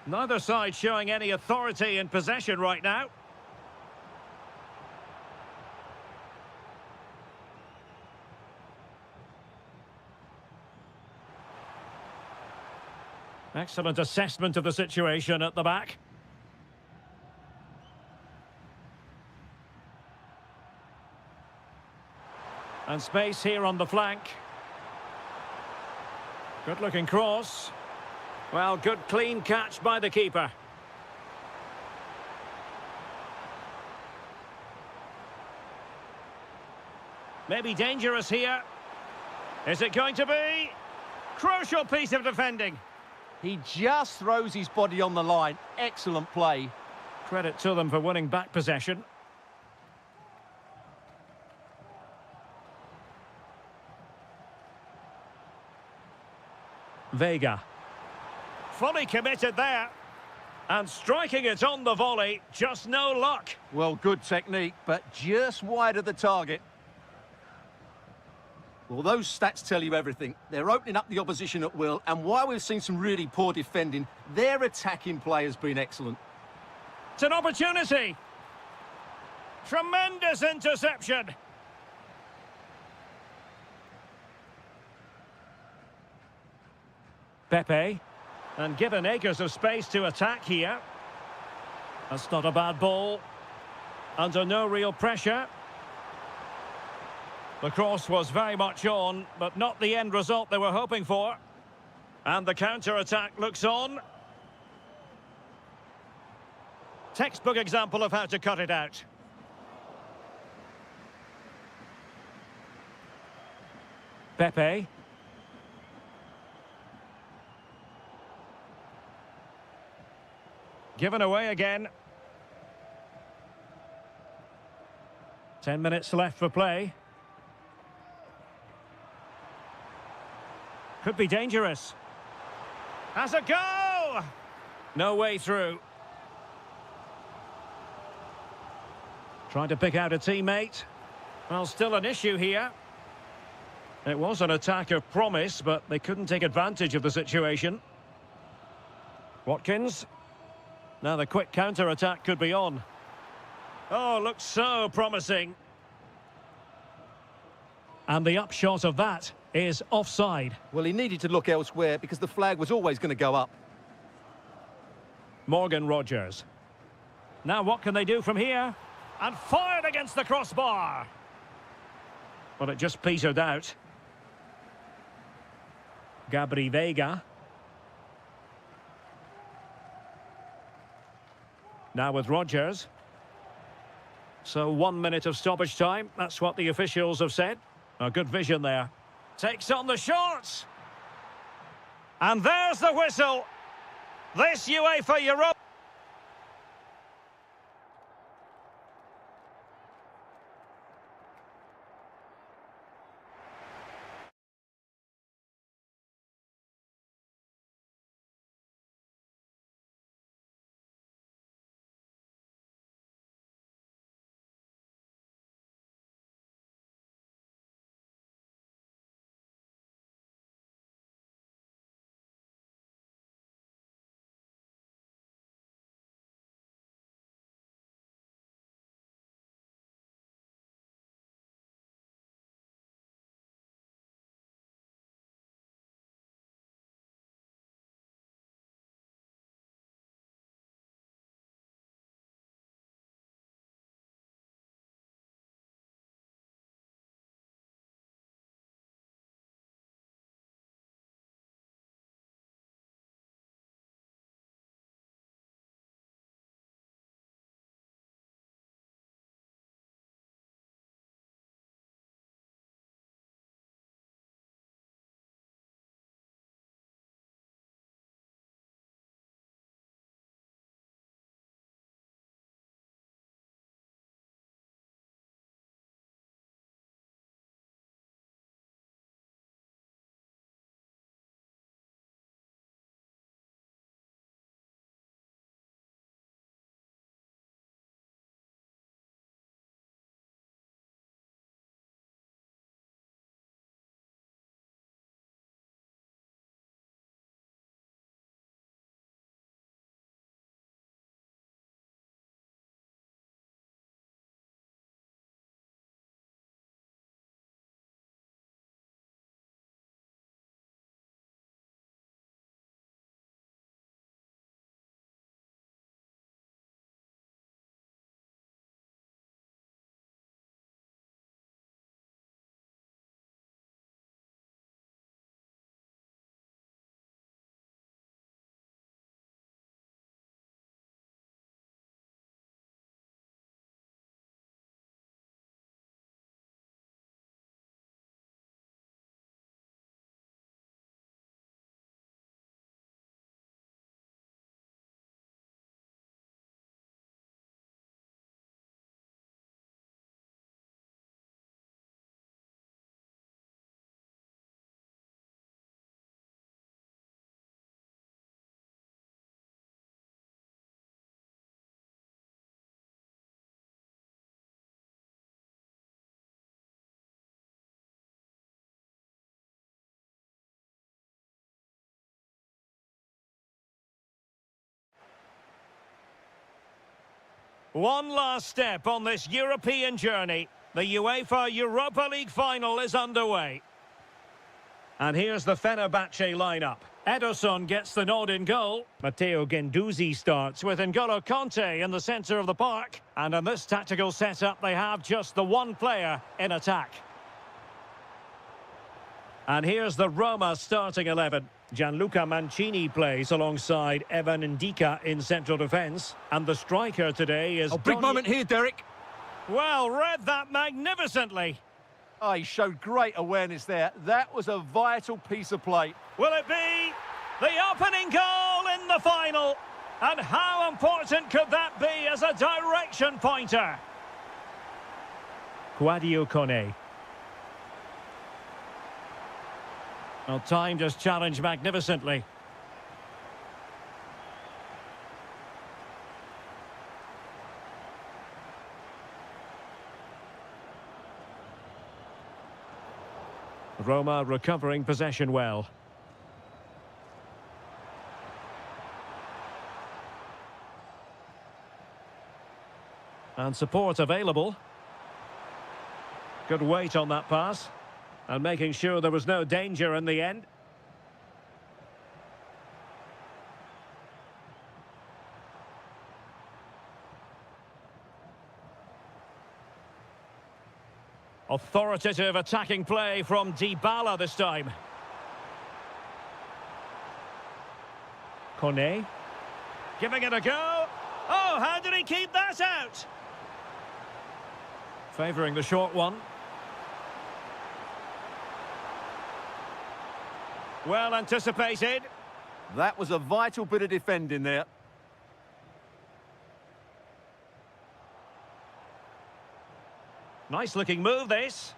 Neither side showing any authority in possession right now. Excellent assessment of the situation at the back. And space here on the flank. Good-looking cross. Well, good clean catch by the keeper. Maybe dangerous here. Is it going to be? Crucial piece of defending. He just throws his body on the line. Excellent play. Credit to them for winning back possession. Veiga. Fully committed there. And striking it on the volley, just no luck. Well, good technique, but just wide of the target. Well, those stats tell you everything. They're opening up the opposition at will, and while we've seen some really poor defending, their attacking play has been excellent. It's an opportunity. Tremendous interception. Pepe. And given acres of space to attack here. That's not a bad ball. Under no real pressure. The cross was very much on, but not the end result they were hoping for. And the counter-attack looks on. Textbook example of how to cut it out. Pepe. Given away again. 10 minutes left for play. Could be dangerous. Has a go! No way through. Trying to pick out a teammate. Well, still an issue here. It was an attack of promise, but they couldn't take advantage of the situation. Watkins. Now the quick counter-attack could be on. Oh, looks so promising. And the upshot of that is offside. Well, he needed to look elsewhere because the flag was always going to go up. Morgan Rogers. Now what can they do from here? And fired against the crossbar. Well, it just petered out. Gabri Veiga. Now with Rogers. So 1 minute of stoppage time. That's what the officials have said. A good vision there. Takes on the shots. And there's the whistle. This UEFA Europa. One last step on this European journey. The UEFA Europa League final is underway. And here's the Fenerbahce lineup. Ederson gets the nod in goal. Matteo Guendouzi starts with N'Golo Kanté in the centre of the park. And in this tactical setup, they have just the one player in attack. And here's the Roma starting 11. Gianluca Mancini plays alongside Evan Ndika in central defence. And the striker today is... Big moment here, Derek. Well, read that magnificently. Oh, he showed great awareness there. That was a vital piece of play. Will it be the opening goal in the final? And how important could that be as a direction pointer? Quadio Kone. Well, timed his challenge magnificently. Roma recovering possession well. And support available. Good weight on that pass. And making sure there was no danger in the end. Authoritative attacking play from Dybala this time. Kone. Giving it a go. Oh, how did he keep that out? Favouring the short one. Well anticipated. That was a vital bit of defending there. Nice looking move, this.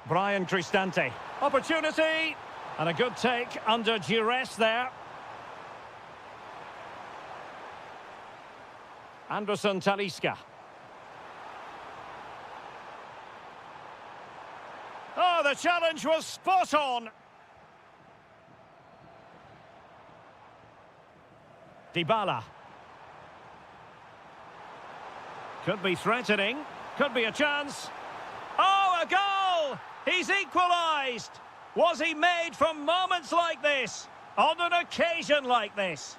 Brian Cristante. Opportunity. And a good take under duress there. Anderson Talisca. Oh, the challenge was spot on. Dybala. Could be threatening. Could be a chance. Oh, a goal! He's equalised. Was he made from moments like this? On an occasion like this?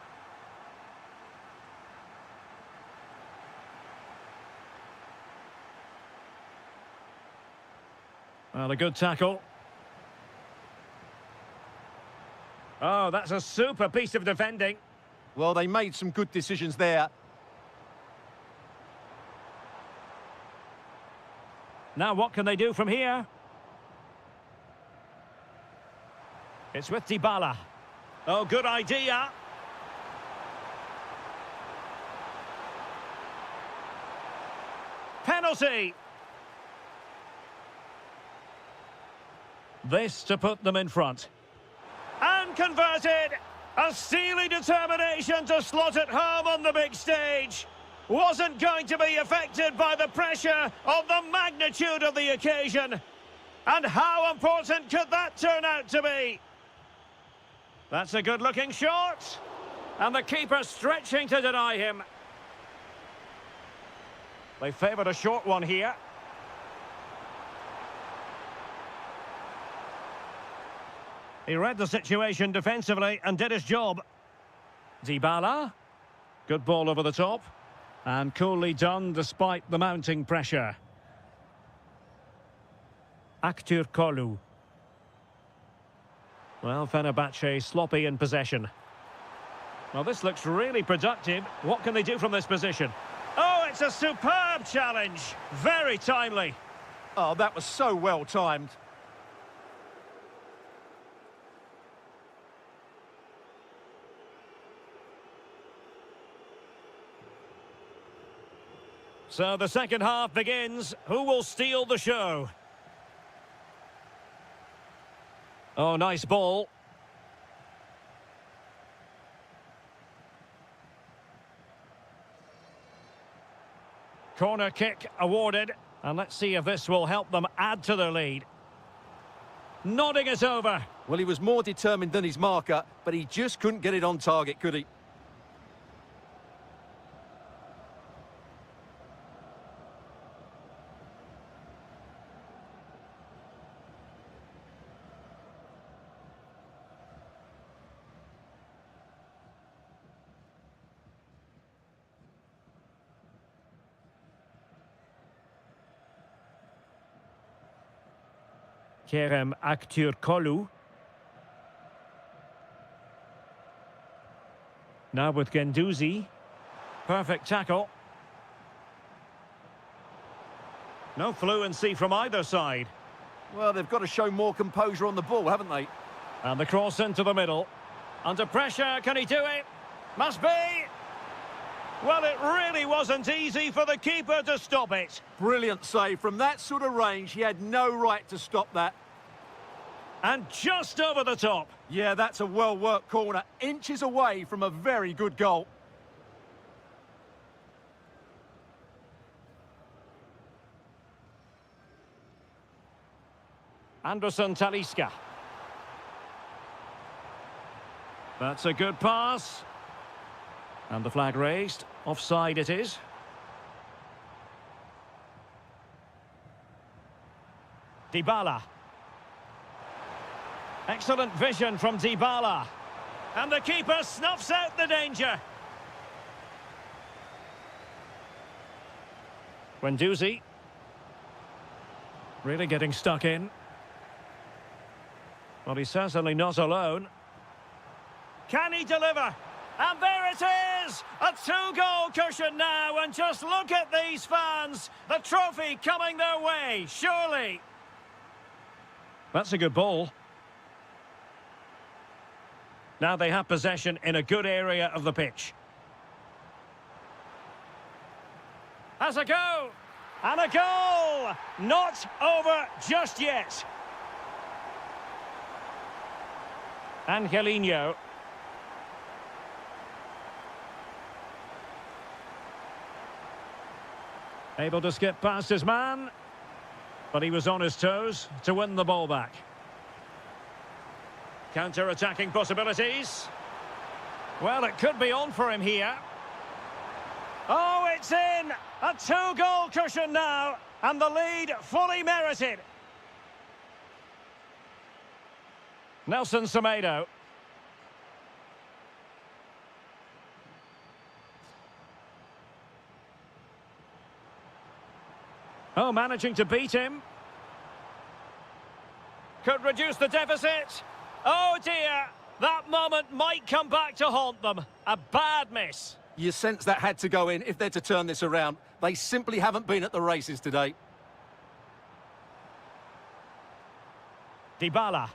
Well, a good tackle. Oh, that's a super piece of defending. Well, they made some good decisions there. Now, what can they do from here? It's with Dybala. Oh, good idea. Penalty. This to put them in front. And converted. A steely determination to slot it home on the big stage. Wasn't going to be affected by the pressure of the magnitude of the occasion. And how important could that turn out to be? That's a good-looking shot. And the keeper stretching to deny him. They favoured a short one here. He read the situation defensively and did his job. Dybala. Good ball over the top. And coolly done despite the mounting pressure. Aktur Kolu. Well, Fenerbahce sloppy in possession. Well, this looks really productive. What can they do from this position? Oh, it's a superb challenge. Very timely. Oh, that was so well timed. So the second half begins. Who will steal the show? Oh, nice ball. Corner kick awarded. And let's see if this will help them add to their lead. Nodding it over. Well, he was more determined than his marker, but he just couldn't get it on target, could he? Kerem Aktürkoğlu. Now with Guendouzi. Perfect tackle. No fluency from either side. Well, they've got to show more composure on the ball, haven't they? And the cross into the middle. Under pressure, can he do it? Must be! Well, it really wasn't easy for the keeper to stop it. Brilliant save. From that sort of range, he had no right to stop that. And just over the top. Yeah, that's a well-worked corner. Inches away from a very good goal. Anderson Talisca. That's a good pass. And the flag raised. Offside it is. Dybala. Excellent vision from Dybala. And the keeper snuffs out the danger. Guendouzi. Really getting stuck in. Well, he's certainly not alone. Can he deliver? And there it is! A two-goal cushion now, and just look at these fans. The trophy coming their way, surely. That's a good ball. Now they have possession in a good area of the pitch. Has a go! And a goal! Not over just yet. Angelino. Able to skip past his man. But he was on his toes to win the ball back. Counter-attacking possibilities. Well, it could be on for him here. Oh, it's in! A two-goal cushion now, and the lead fully merited. Nelson Semedo. Oh, managing to beat him. Could reduce the deficit. Oh dear, that moment might come back to haunt them. A bad miss. You sense that had to go in if they're to turn this around. They simply haven't been at the races today. Dybala.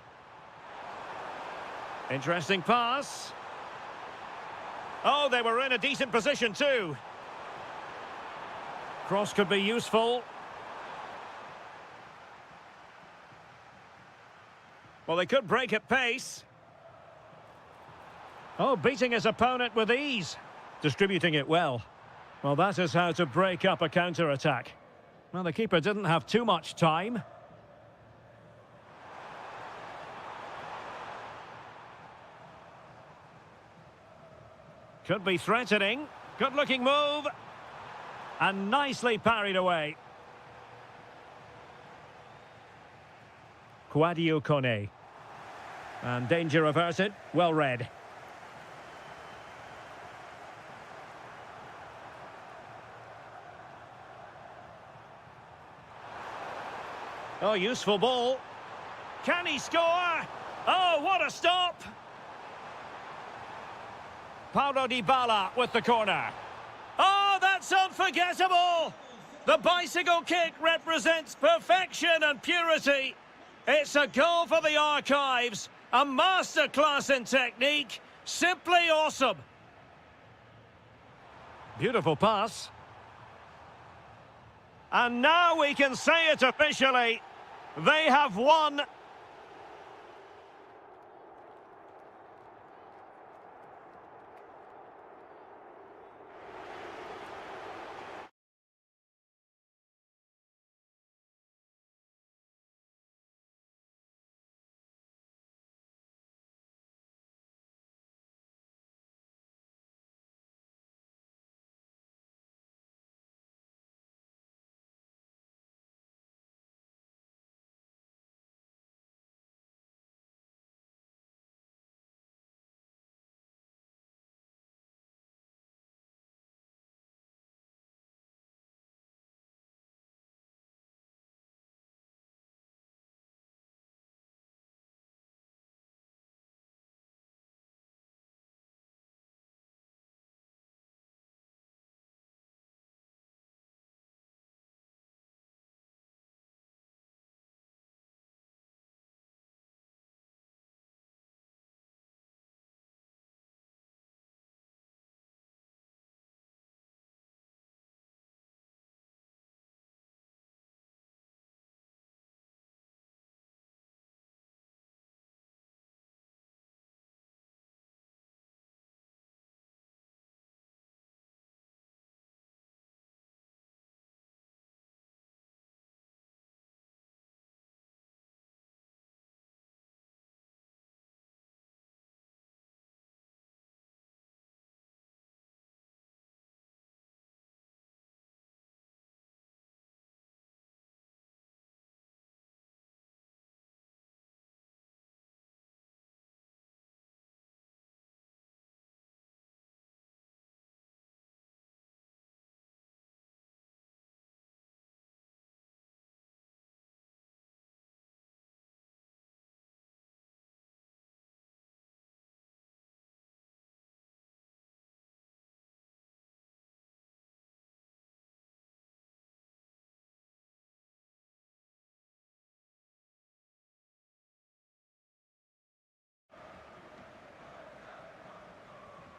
Interesting pass. Oh, they were in a decent position too. Cross could be useful. Well, they could break at pace. Oh, beating his opponent with ease. Distributing it well. Well, that is how to break up a counter-attack. Well, the keeper didn't have too much time. Could be threatening. Good-looking move. And nicely parried away. Quadio Kone. And danger averted. Well read. Oh, useful ball. Can he score? Oh, what a stop! Paulo Dybala with the corner. Oh, that's unforgettable! The bicycle kick represents perfection and purity. It's a goal for the archives. A masterclass in technique. Simply awesome. Beautiful pass. And now we can say it officially. They have won.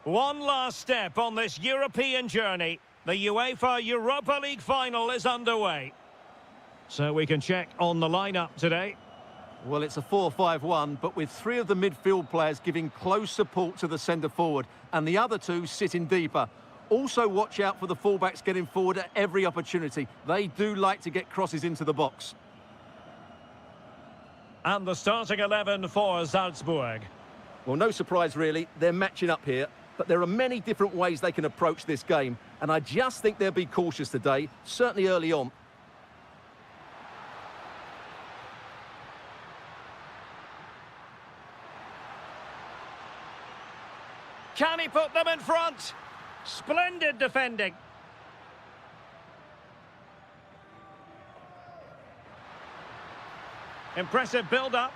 One last step on this European journey. The UEFA Europa League final is underway. So we can check on the lineup today. Well, it's a 4-5-1, but with three of the midfield players giving close support to the centre-forward, and the other two sitting deeper. Also watch out for the fullbacks getting forward at every opportunity. They do like to get crosses into the box. And the starting 11 for Salzburg. Well, no surprise really, they're matching up here, but there are many different ways they can approach this game, and I just think they'll be cautious today, certainly early on. Can he put them in front? Splendid defending. Impressive build-up.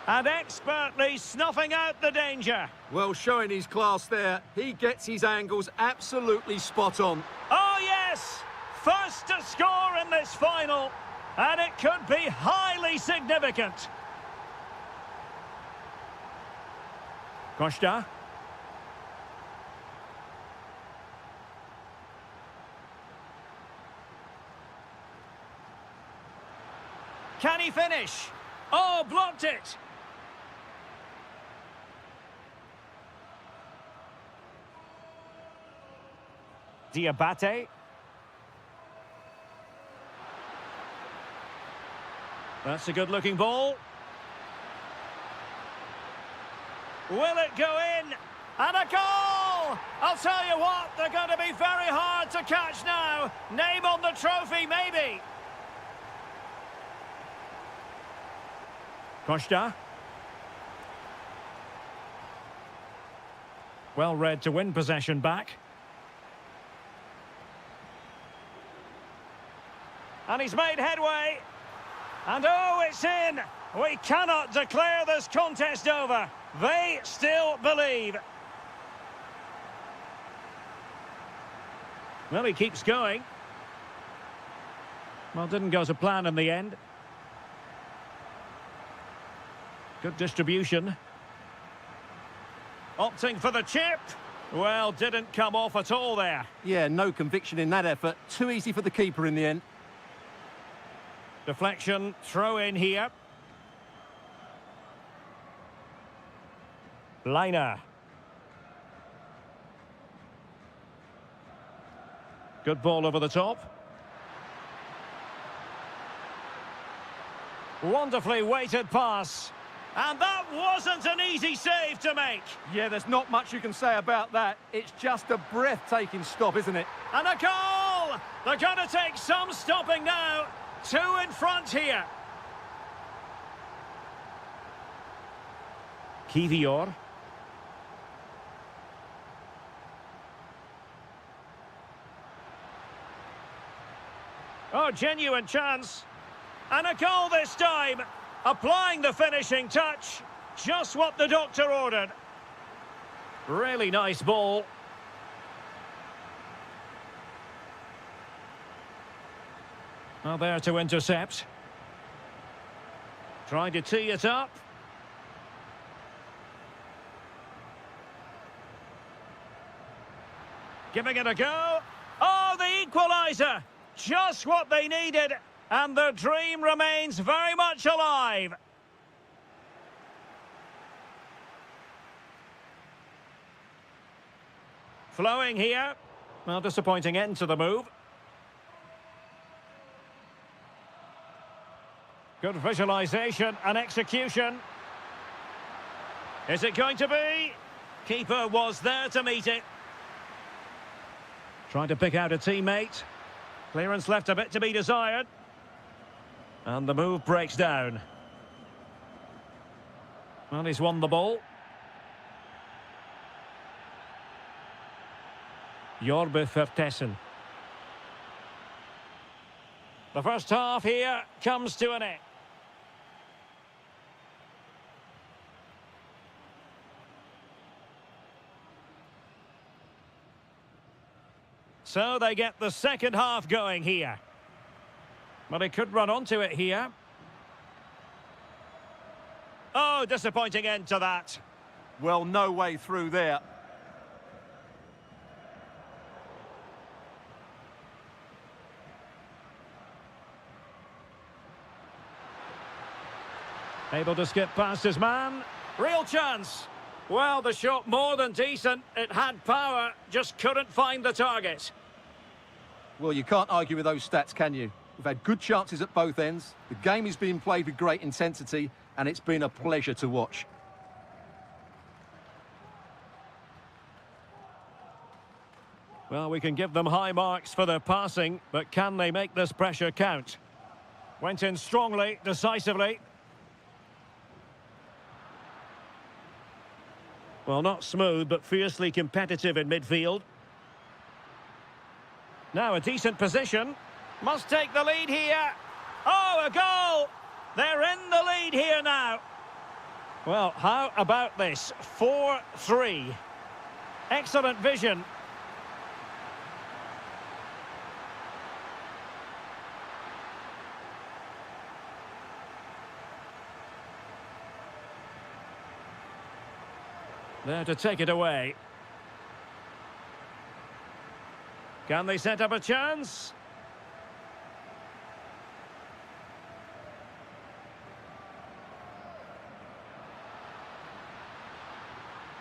And expertly snuffing out the danger. Well, showing his class there. He gets his angles absolutely spot on. Oh, yes! First to score in this final. And it could be highly significant. Costa. Can he finish? Oh, blocked it. Diabate. That's a good-looking ball. Will it go in? And a goal! I'll tell you what, they're going to be very hard to catch now. Name on the trophy, maybe. Costa. Well read to win possession back. And he's made headway. And oh, it's in! We cannot declare this contest over. They still believe. Well, he keeps going. Well, didn't go to plan in the end. Good distribution. Opting for the chip. Well, didn't come off at all there. Yeah, no conviction in that effort. Too easy for the keeper in the end. Deflection, throw in here. Liner. Good ball over the top. Wonderfully weighted pass. And that wasn't an easy save to make. Yeah, there's not much you can say about that. It's just a breathtaking stop, isn't it? And a goal! They're going to take some stopping now. Two in front here. Kivior. Oh, genuine chance. And a goal this time. Applying the finishing touch. Just what the doctor ordered. Really nice ball. Well, there to intercept. Trying to tee it up. Giving it a go. Oh, the equaliser. Just what they needed. And their dream remains very much alive. Flowing here. Well, disappointing end to the move. Good visualisation and execution. Is it going to be? Keeper was there to meet it. Trying to pick out a teammate. Clearance left a bit to be desired. And the move breaks down. Well, he's won the ball. Jorbe Vertessen. The first half here comes to an end. So they get the second half going here. Well, he could run onto it here. Oh, disappointing end to that. Well, no way through there. Able to skip past his man. Real chance. Well, the shot more than decent. It had power, just couldn't find the target. Well, you can't argue with those stats, can you? We've had good chances at both ends. The game is being played with great intensity, and it's been a pleasure to watch. Well, we can give them high marks for their passing, but can they make this pressure count? Went in strongly, decisively. Well, not smooth, but fiercely competitive in midfield. Now a decent position. Must take the lead here. Oh, a goal! They're in the lead here now. Well, how about this? 4-3. Excellent vision. There to take it away. Can they set up a chance?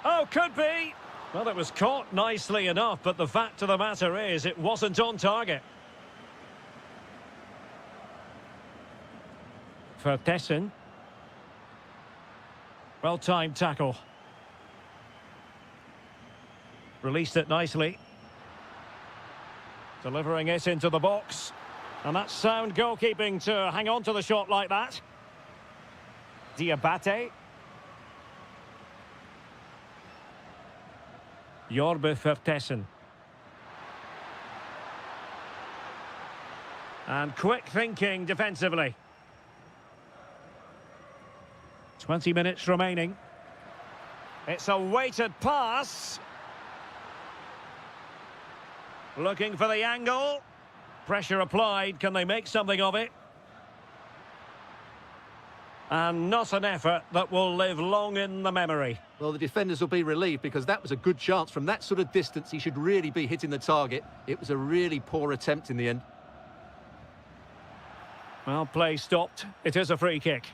Oh, could be. Well, it was caught nicely enough, but the fact of the matter is it wasn't on target. Vertessen. Well-timed tackle. Released it nicely. Delivering it into the box. And that's sound goalkeeping to hang on to the shot like that. Diabate. Jorbe Vertessen. And quick thinking defensively. 20 minutes remaining. It's a weighted pass. Looking for the angle. Pressure applied. Can they make something of it? And not an effort that will live long in the memory. Well, the defenders will be relieved because that was a good chance. From that sort of distance, he should really be hitting the target. It was a really poor attempt in the end. Well, play stopped. It is a free kick.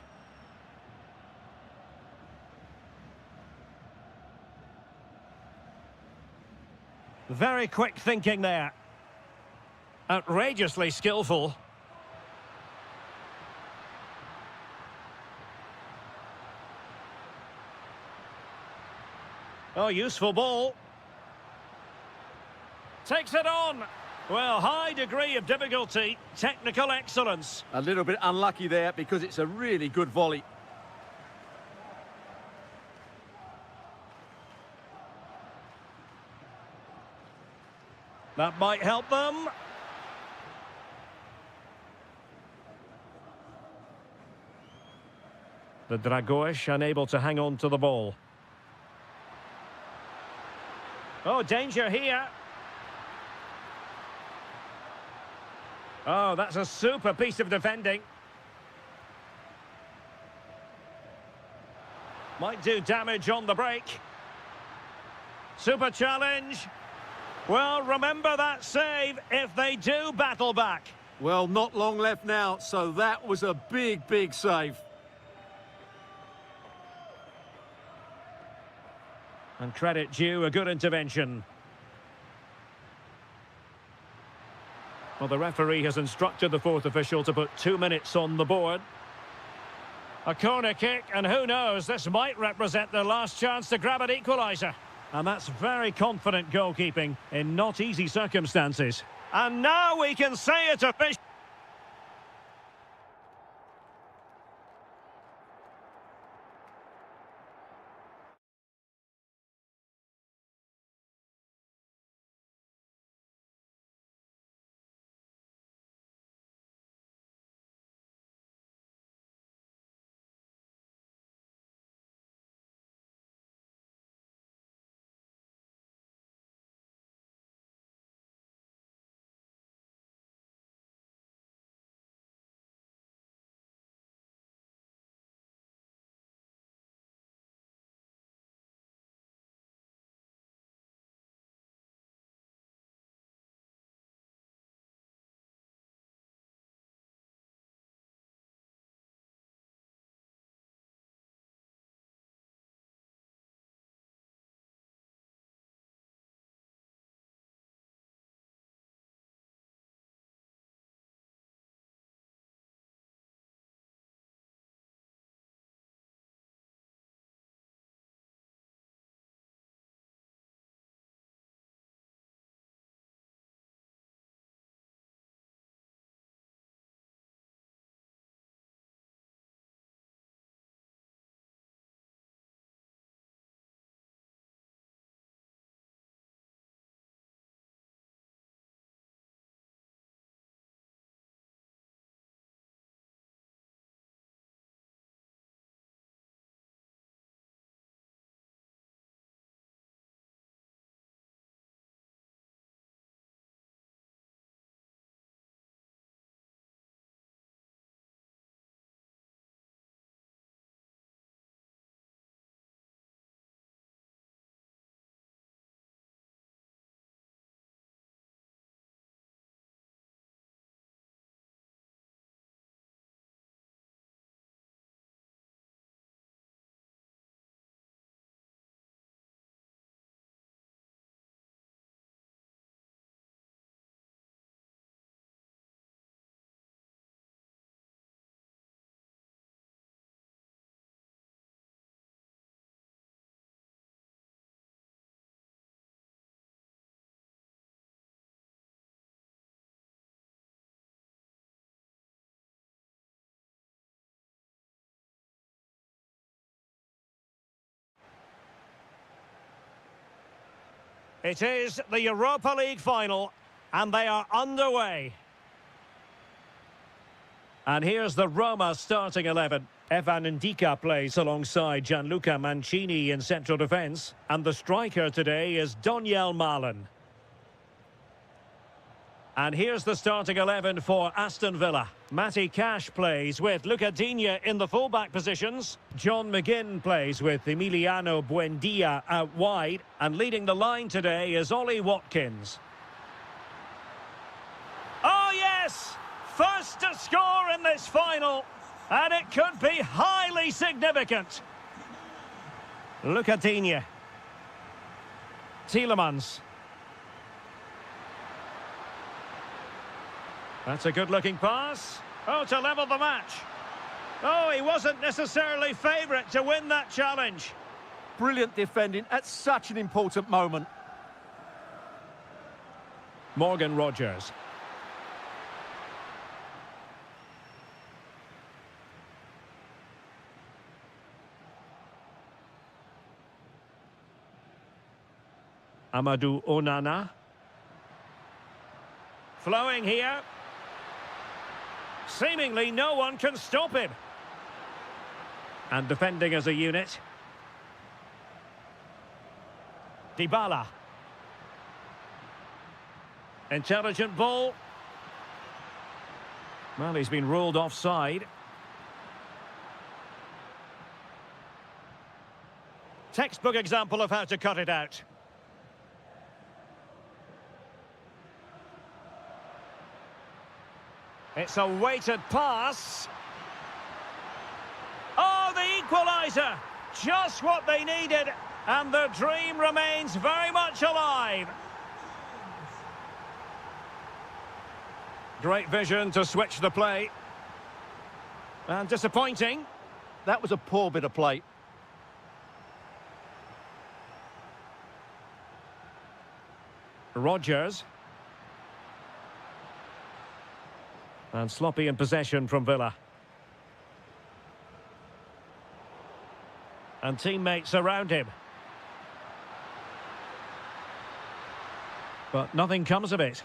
Very quick thinking there. Outrageously skillful. Oh, useful ball. Takes it on. Well, high degree of difficulty, technical excellence. A little bit unlucky there because it's a really good volley. That might help them. The Dragoish unable to hang on to the ball. Oh, danger here. Oh, that's a super piece of defending. Might do damage on the break. Super challenge. Well, remember that save if they do battle back. Well, not long left now, so that was a big, big save. And credit due, a good intervention. Well, the referee has instructed the fourth official to put 2 minutes on the board. A corner kick, and who knows, this might represent their last chance to grab an equaliser. And that's very confident goalkeeping in not easy circumstances. And now we can say it officially. It is the Europa League final, and they are underway. And here's the Roma starting 11. Evan Ndika plays alongside Gianluca Mancini in central defence. And the striker today is Doniel Malen. And here's the starting 11 for Aston Villa. Matty Cash plays with Luca Digne in the fullback positions. John McGinn plays with Emiliano Buendia out wide. And leading the line today is Ollie Watkins. Oh yes! First to score in this final. And it could be highly significant. Luca Digne. Tielemans. That's a good-looking pass. Oh, to level the match. Oh, he wasn't necessarily favourite to win that challenge. Brilliant defending at such an important moment. Morgan Rogers. Amadou Onana. Flowing here. Seemingly no one can stop him. And defending as a unit. Dybala. Intelligent ball. Well, he's been ruled offside. Textbook example of how to cut it out. It's a weighted pass. Oh, the equaliser! Just what they needed, and the dream remains very much alive. Great vision to switch the play. And disappointing. That was a poor bit of play. Rogers. And sloppy in possession from Villa. And teammates around him. But nothing comes of it.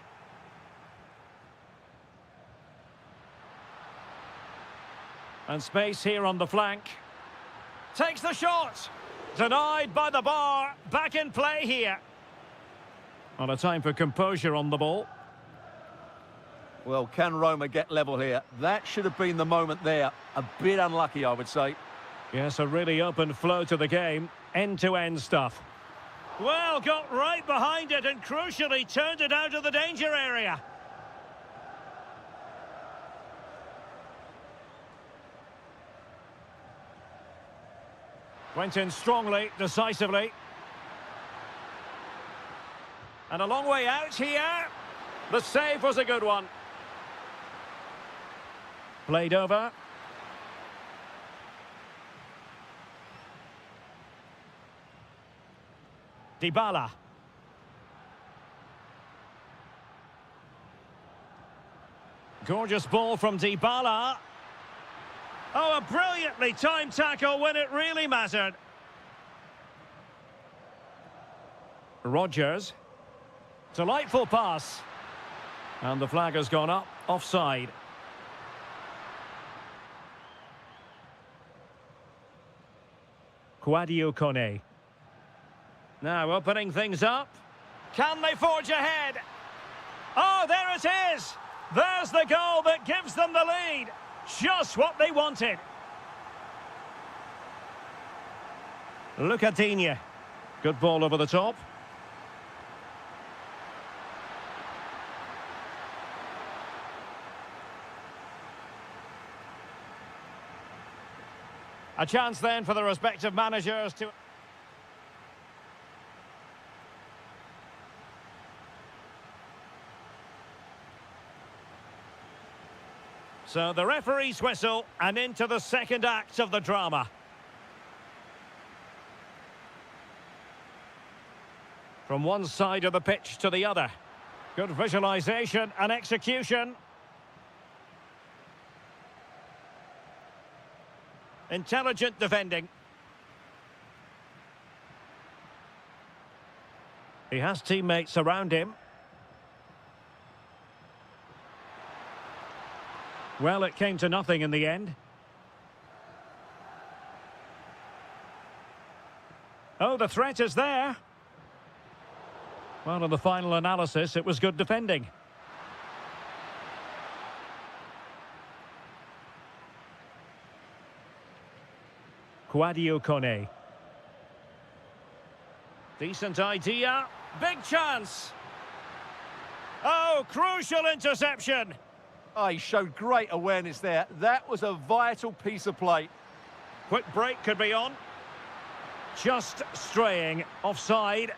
And space here on the flank. Takes the shot. Denied by the bar. Back in play here. On a time for composure on the ball. Well, can Roma get level here? That should have been the moment there. A bit unlucky, I would say. Yes, a really open flow to the game. End-to-end stuff. Well, got right behind it and crucially turned it out of the danger area. Went in strongly, decisively. And a long way out here. The save was a good one. Played over. Dybala. Gorgeous ball from Dybala. Oh, a brilliantly timed tackle when it really mattered. Rogers. Delightful pass. And the flag has gone up. Offside. Kouadio Kone. Now opening things up. Can they forge ahead? Oh, there it is! There's the goal that gives them the lead. Just what they wanted. Luca Digne. Good ball over the top. A chance then for the respective managers to... So the referee's whistle and into the second act of the drama. From one side of the pitch to the other. Good visualisation and execution. Intelligent defending. He has teammates around him. Well, it came to nothing in the end. Oh, the threat is there. Well, in the final analysis, it was good defending. Quadio Kone. Decent idea. Big chance. Oh, crucial interception. Oh, he showed great awareness there. That was a vital piece of play. Quick break could be on. Just straying offside.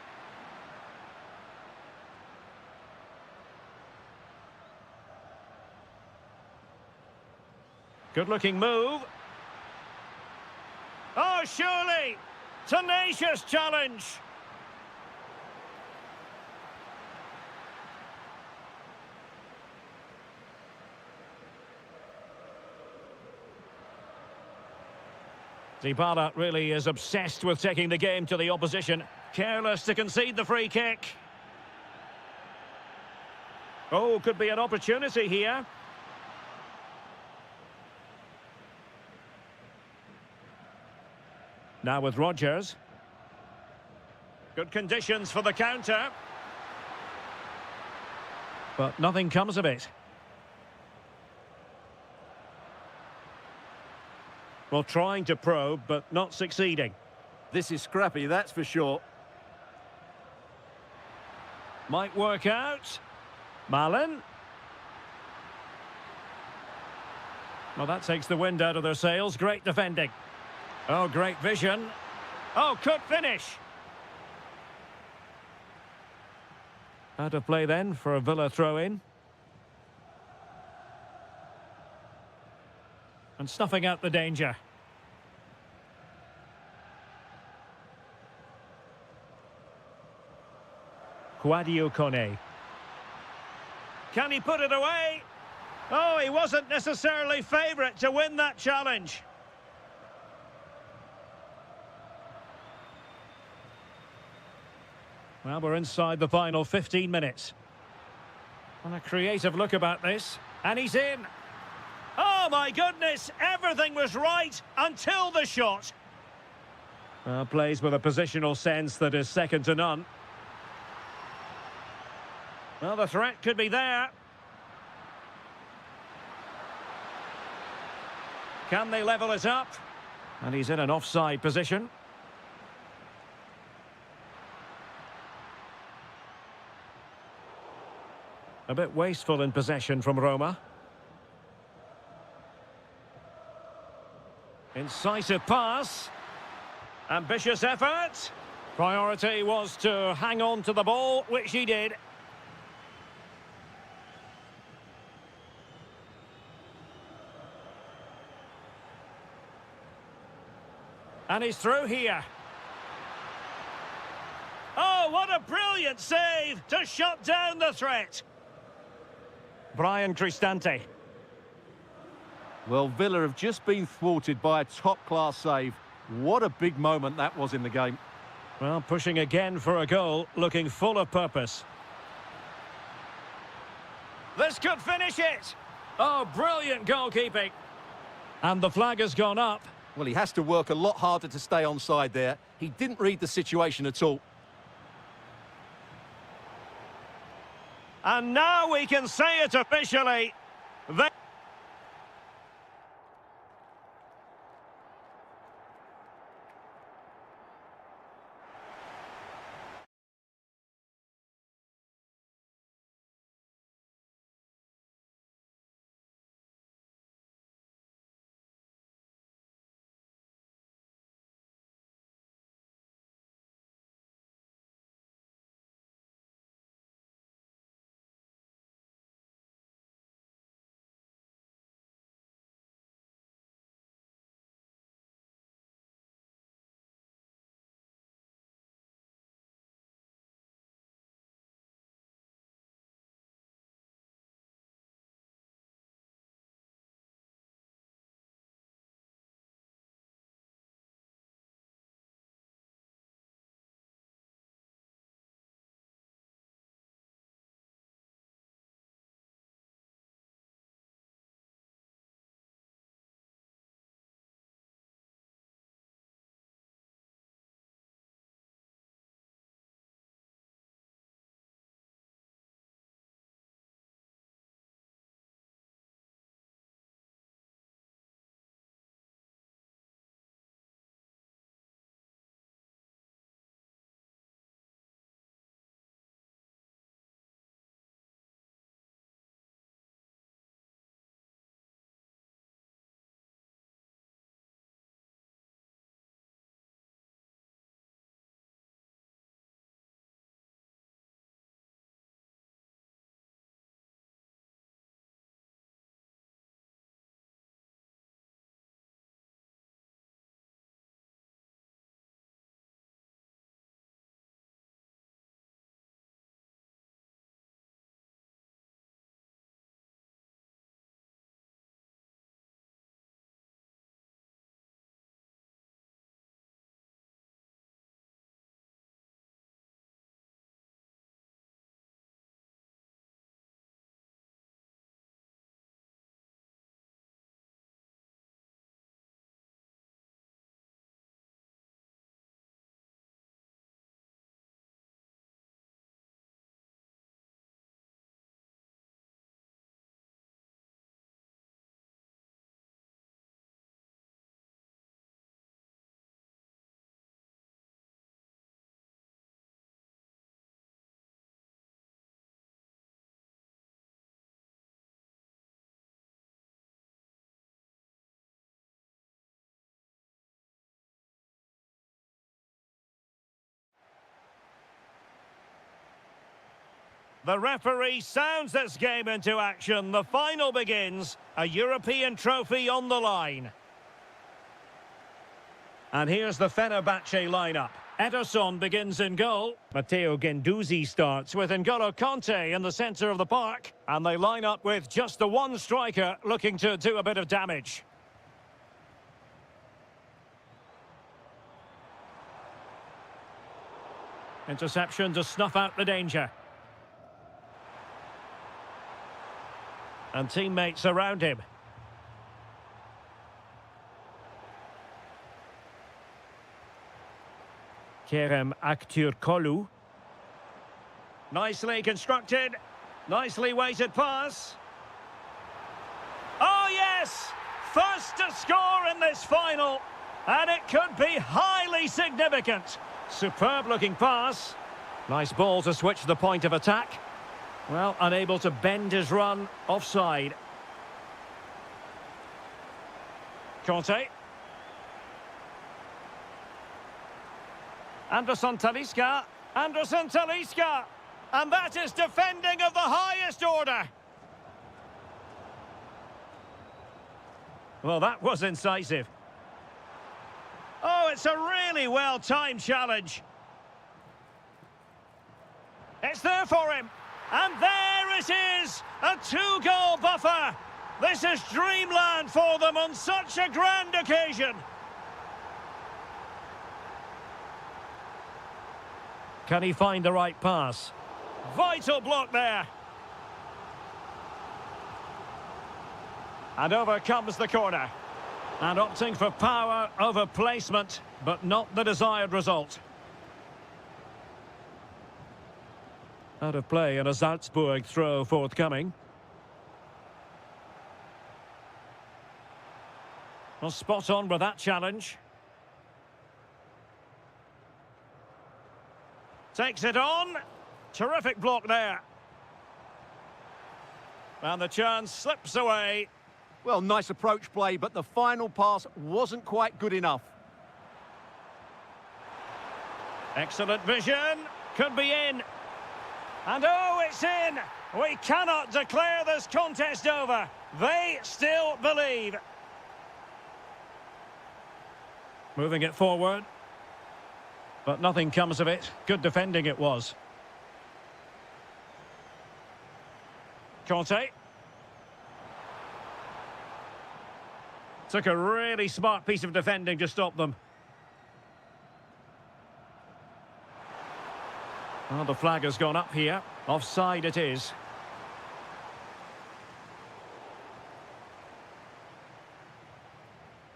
Good-looking move. Oh, surely! Tenacious challenge! Dybala really is obsessed with taking the game to the opposition. Careless to concede the free kick. Oh, could be an opportunity here. Now with Rodgers. Good conditions for the counter. But nothing comes of it. Well, trying to probe, but not succeeding. This is scrappy, that's for sure. Might work out. Malin. Well, that takes the wind out of their sails. Great defending. Oh, great vision. Oh, could finish. Out of play then for a Villa throw-in. And snuffing out the danger. Quadio Kone. Can he put it away? Oh, he wasn't necessarily favourite to win that challenge. Well, we're inside the final 15 minutes. And a creative look about this. And he's in. Oh, my goodness. Everything was right until the shot. Well, plays with a positional sense that is second to none. Well, the threat could be there. Can they level it up? And he's in an offside position. A bit wasteful in possession from Roma. Incisive pass. Ambitious effort. Priority was to hang on to the ball, which he did. And he's through here. Oh, what a brilliant save to shut down the threat. Brian Cristante. Well, Villa have just been thwarted by a top-class save. What a big moment that was in the game. Well, pushing again for a goal, looking full of purpose. This could finish it. Oh, brilliant goalkeeping. And the flag has gone up. Well, he has to work a lot harder to stay onside there. He didn't read the situation at all. And now we can say it officially. The referee sounds this game into action. The final begins. A European trophy on the line. And here's the Fenerbahce lineup. Ederson begins in goal. Matteo Guendouzi starts with N'Golo Kanté in the centre of the park. And they line up with just the one striker looking to do a bit of damage. Interception to snuff out the danger. And teammates around him. Kerem Aktürkoğlu. Nicely constructed. Nicely weighted pass. Oh yes! First to score in this final. And it could be highly significant. Superb looking pass. Nice ball to switch the point of attack. Well, unable to bend his run, offside. Kanté. Anderson Talisca. Anderson Talisca. And that is defending of the highest order. Well, that was incisive. Oh, it's a really well-timed challenge. It's there for him. And there it is, a two-goal buffer. This is dreamland for them on such a grand occasion. Can he find the right pass? Vital block there. And over comes the corner. And opting for power over placement, but not the desired result. Out of play and a Salzburg throw forthcoming. Well, spot on with that challenge. Takes it on. Terrific block there. And the chance slips away. Well, nice approach play, but the final pass wasn't quite good enough. Excellent vision. Could be in. And oh, it's in! We cannot declare this contest over. They still believe. Moving it forward. But nothing comes of it. Good defending it was. Kanté. Took a really smart piece of defending to stop them. Well, the flag has gone up here. Offside it is.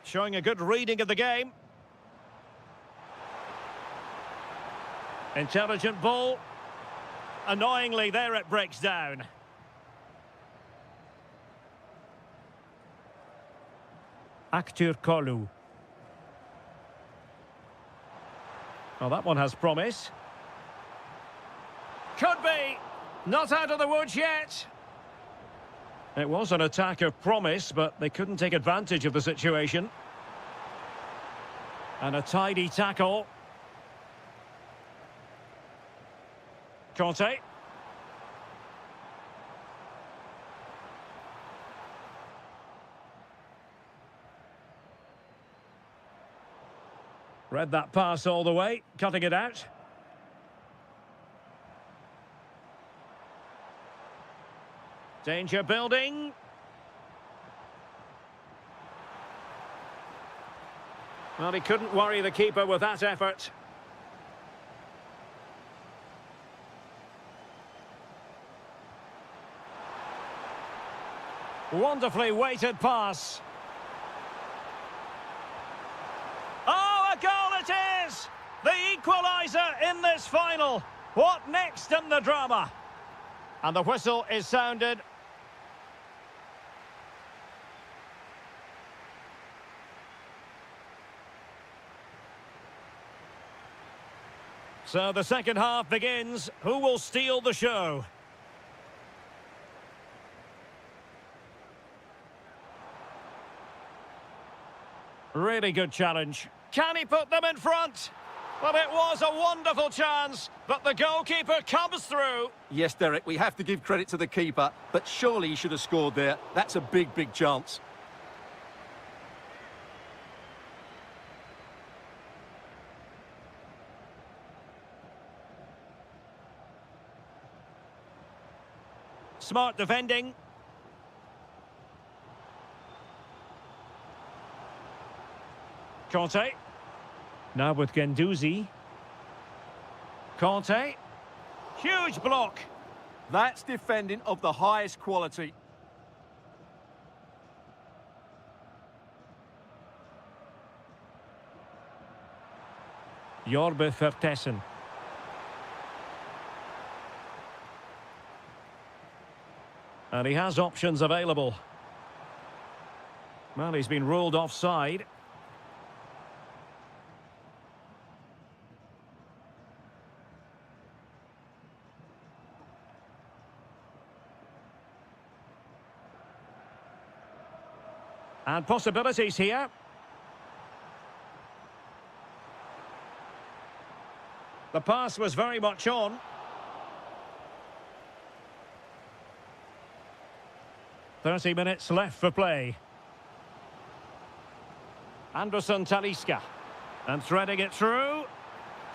Showing a good reading of the game. Intelligent ball. Annoyingly, there it breaks down. Aktürkoğlu. Well, that one has promise. Could be. Not out of the woods yet. It was an attack of promise, but they couldn't take advantage of the situation. And a tidy tackle. Kanté. Read that pass all the way, cutting it out. Danger building. Well, he couldn't worry the keeper with that effort. Wonderfully weighted pass. Oh, a goal it is! The equaliser in this final. What next in the drama? And the whistle is sounded. So the second half begins. Who will steal the show? Really good challenge. Can he put them in front? Well, it was a wonderful chance, but the goalkeeper comes through. Yes, Derek, we have to give credit to the keeper, but surely he should have scored there. That's a big, big chance. Smart defending. Conte. Now with Guendouzi. Conte. Huge block. That's defending of the highest quality. Jorbe Vertessen. And he has options available. Well, he's been ruled offside. And possibilities here. The pass was very much on. "30 minutes left for play. Anderson Talisca. And threading it through.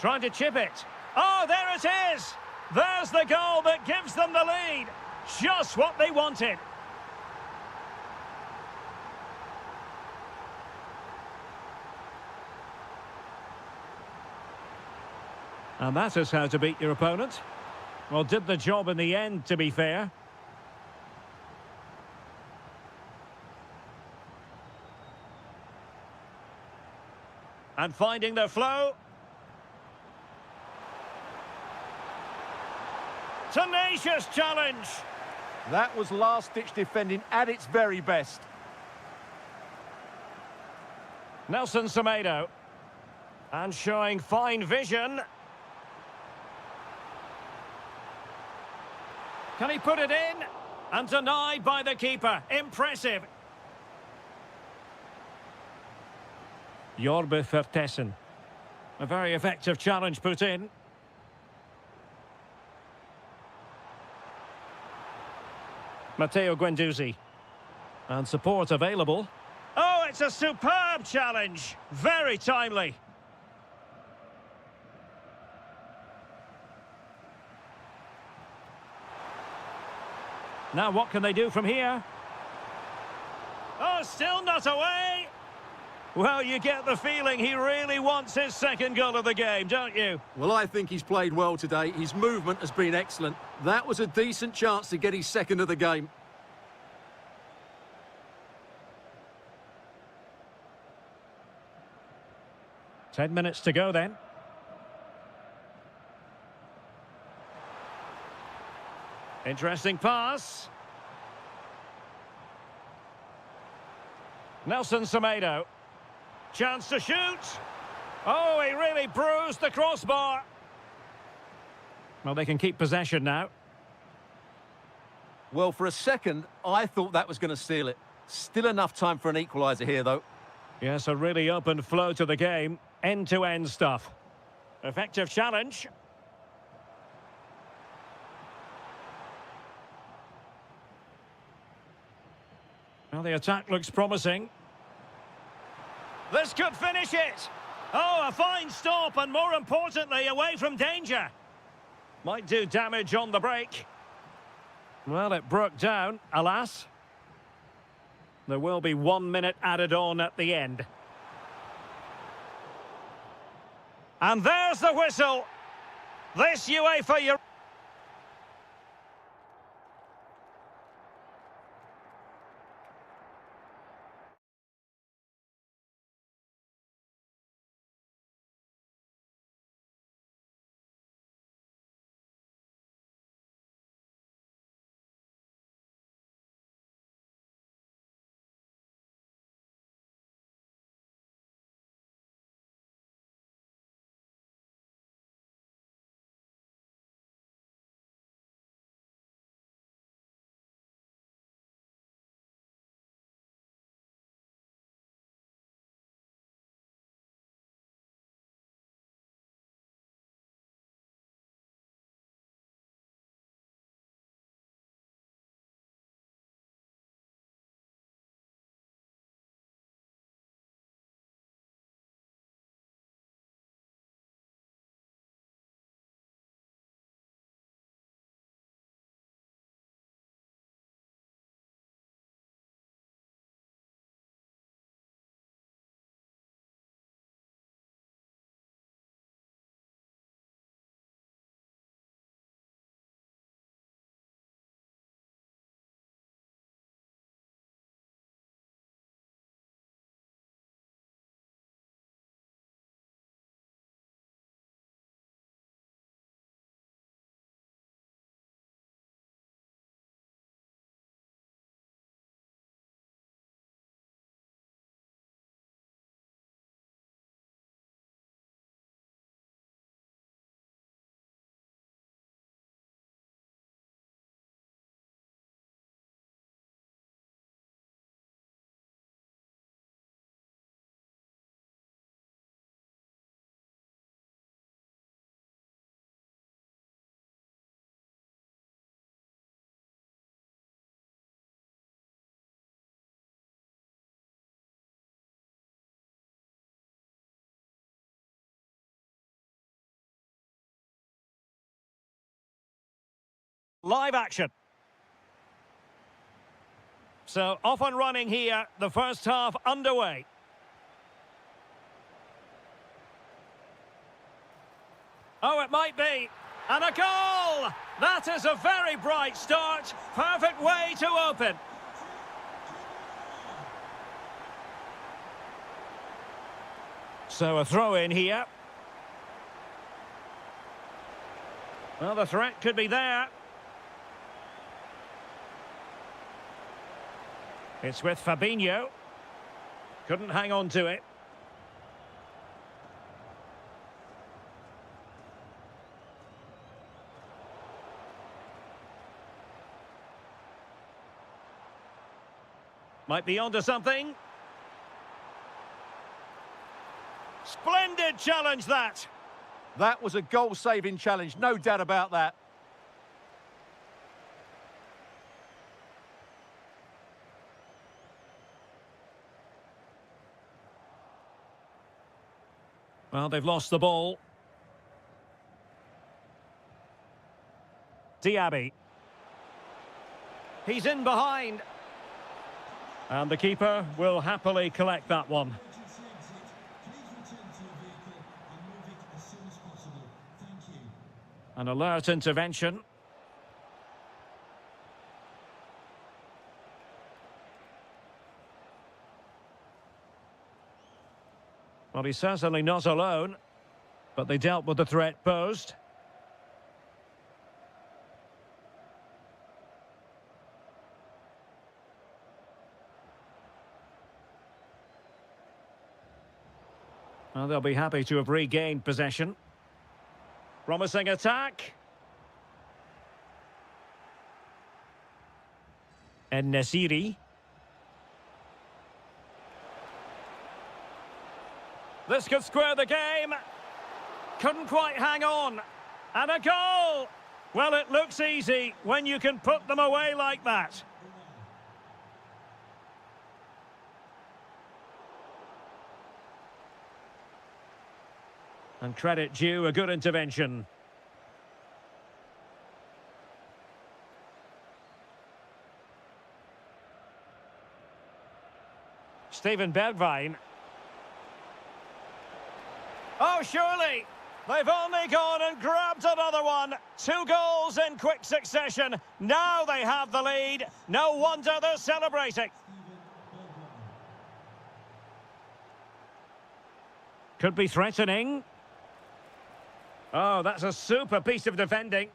Trying to chip it. Oh, there it is! There's the goal that gives them the lead. Just what they wanted. And that is how to beat your opponent. Well, did the job in the end, to be fair. And finding their flow. Tenacious challenge. That was last-ditch defending at its very best. Nelson Semedo. And showing fine vision. Can he put it in? And denied by the keeper. Impressive. Jorbe Vertessen. A very effective challenge put in. Matteo Guendouzi. And support available. Oh, it's a superb challenge. Very timely. Now what can they do from here? Oh, still not away. Well, you get the feeling he really wants his second goal of the game, don't you? Well, I think he's played well today. His movement has been excellent. That was a decent chance to get his second of the game. Ten minutes to go then. Interesting pass. Nelson Semedo. Chance to shoot. Oh, he really bruised the crossbar. Well, they can keep possession now. Well, for a second, I thought that was going to seal it. Still enough time for an equaliser here, though. Yes, a really open flow to the game. End-to-end stuff. Effective challenge. Well, the attack looks promising. This could finish it. Oh, a fine stop, and more importantly, away from danger. Might do damage on the break. Well, it broke down, alas. There will be 1 minute added on at the end. And there's the whistle. This UEFA Europa live action. So, off and running here, the first half underway. Oh, it might be. And a goal! That is a very bright start. Perfect way to open. So, a throw in here. Well, the threat could be there. It's with Fabinho. Couldn't hang on to it. Might be onto something. Splendid challenge, that. That was a goal-saving challenge, no doubt about that. Well, they've lost the ball. Diaby. He's in behind. And the keeper will happily collect that one. An alert intervention. Well, he's certainly not alone, but they dealt with the threat posed. Well, they'll be happy to have regained possession. Promising attack. And Nasiri. This could square the game. Couldn't quite hang on. And a goal! Well, it looks easy when you can put them away like that. And credit due, a good intervention. Steven Bergwijn. Oh, surely! They've only gone and grabbed another one. 2 goals in quick succession. Now they have the lead. No wonder they're celebrating. Could be threatening. Oh, that's a super piece of defending.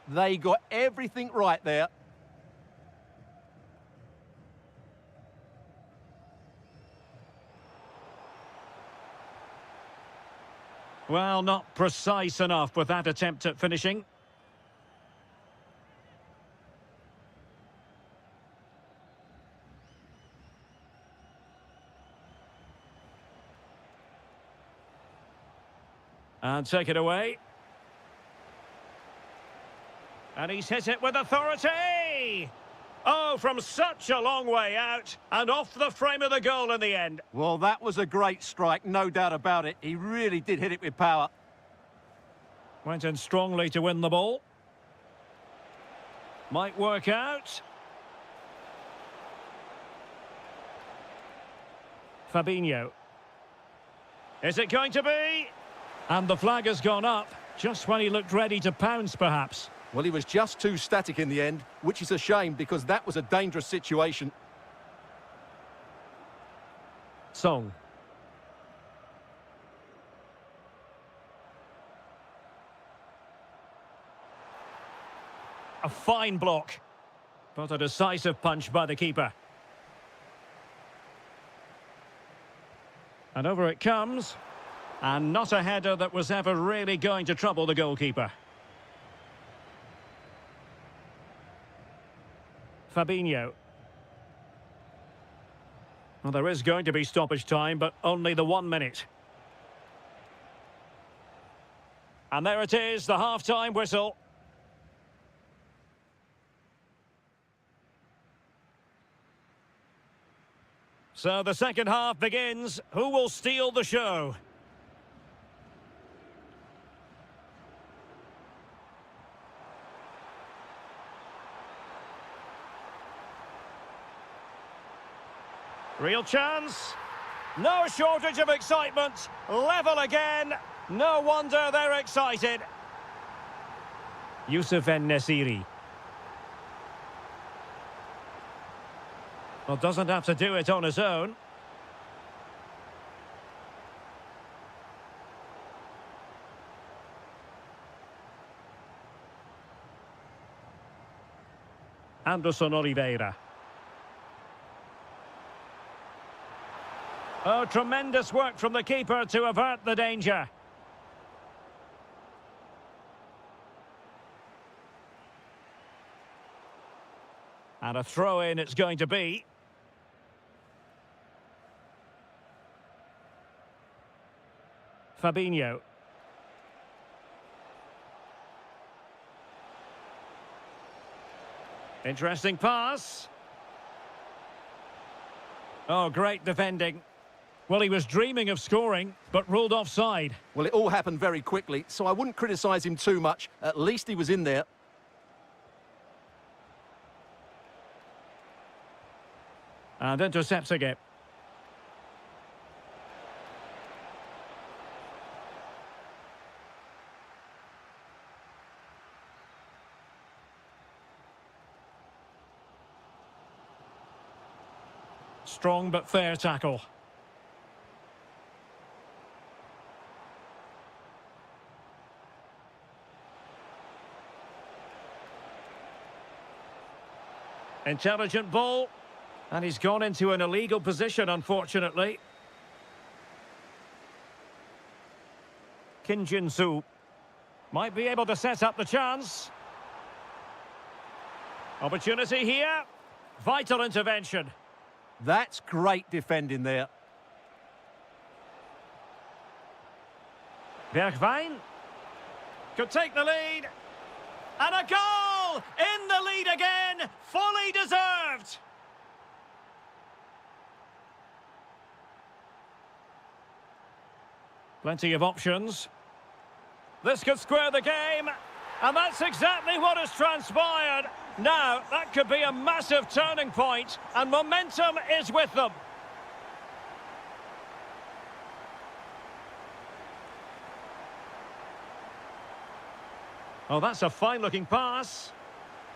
They got everything right there. Well, not precise enough with that attempt at finishing. And take it away. And he's hit it with authority! Oh, from such a long way out, and off the frame of the goal in the end. Well, that was a great strike, no doubt about it. He really did hit it with power. Went in strongly to win the ball. Might work out. Fabinho. Is it going to be? And the flag has gone up, just when he looked ready to pounce, perhaps. Well, he was just too static in the end, which is a shame because that was a dangerous situation. Song. A fine block, but a decisive punch by the keeper. And over it comes, and not a header that was ever really going to trouble the goalkeeper. Fabinho. Well, there is going to be stoppage time, but only the 1 minute. And there it is, the half-time whistle. So the second half begins. Who will steal the show? Real chance. No shortage of excitement. Level again. No wonder they're excited. Yusuf En-Nesyri. Well, doesn't have to do it on his own. Anderson Oliveira. Oh, tremendous work from the keeper to avert the danger. And a throw-in it's going to be. Fabinho. Interesting pass. Oh, great defending. Well, he was dreaming of scoring, but ruled offside. Well, it all happened very quickly, so I wouldn't criticise him too much. At least he was in there. And intercepting it. Strong but fair tackle. Intelligent ball. And he's gone into an illegal position, unfortunately. Kim Jin-soo might be able to set up the chance. Opportunity here. Vital intervention. That's great defending there. Bergwijn could take the lead. And a goal! In the lead again! Fully deserved! Plenty of options. This could square the game. And that's exactly what has transpired. Now, that could be a massive turning point, and momentum is with them. Oh, that's a fine-looking pass.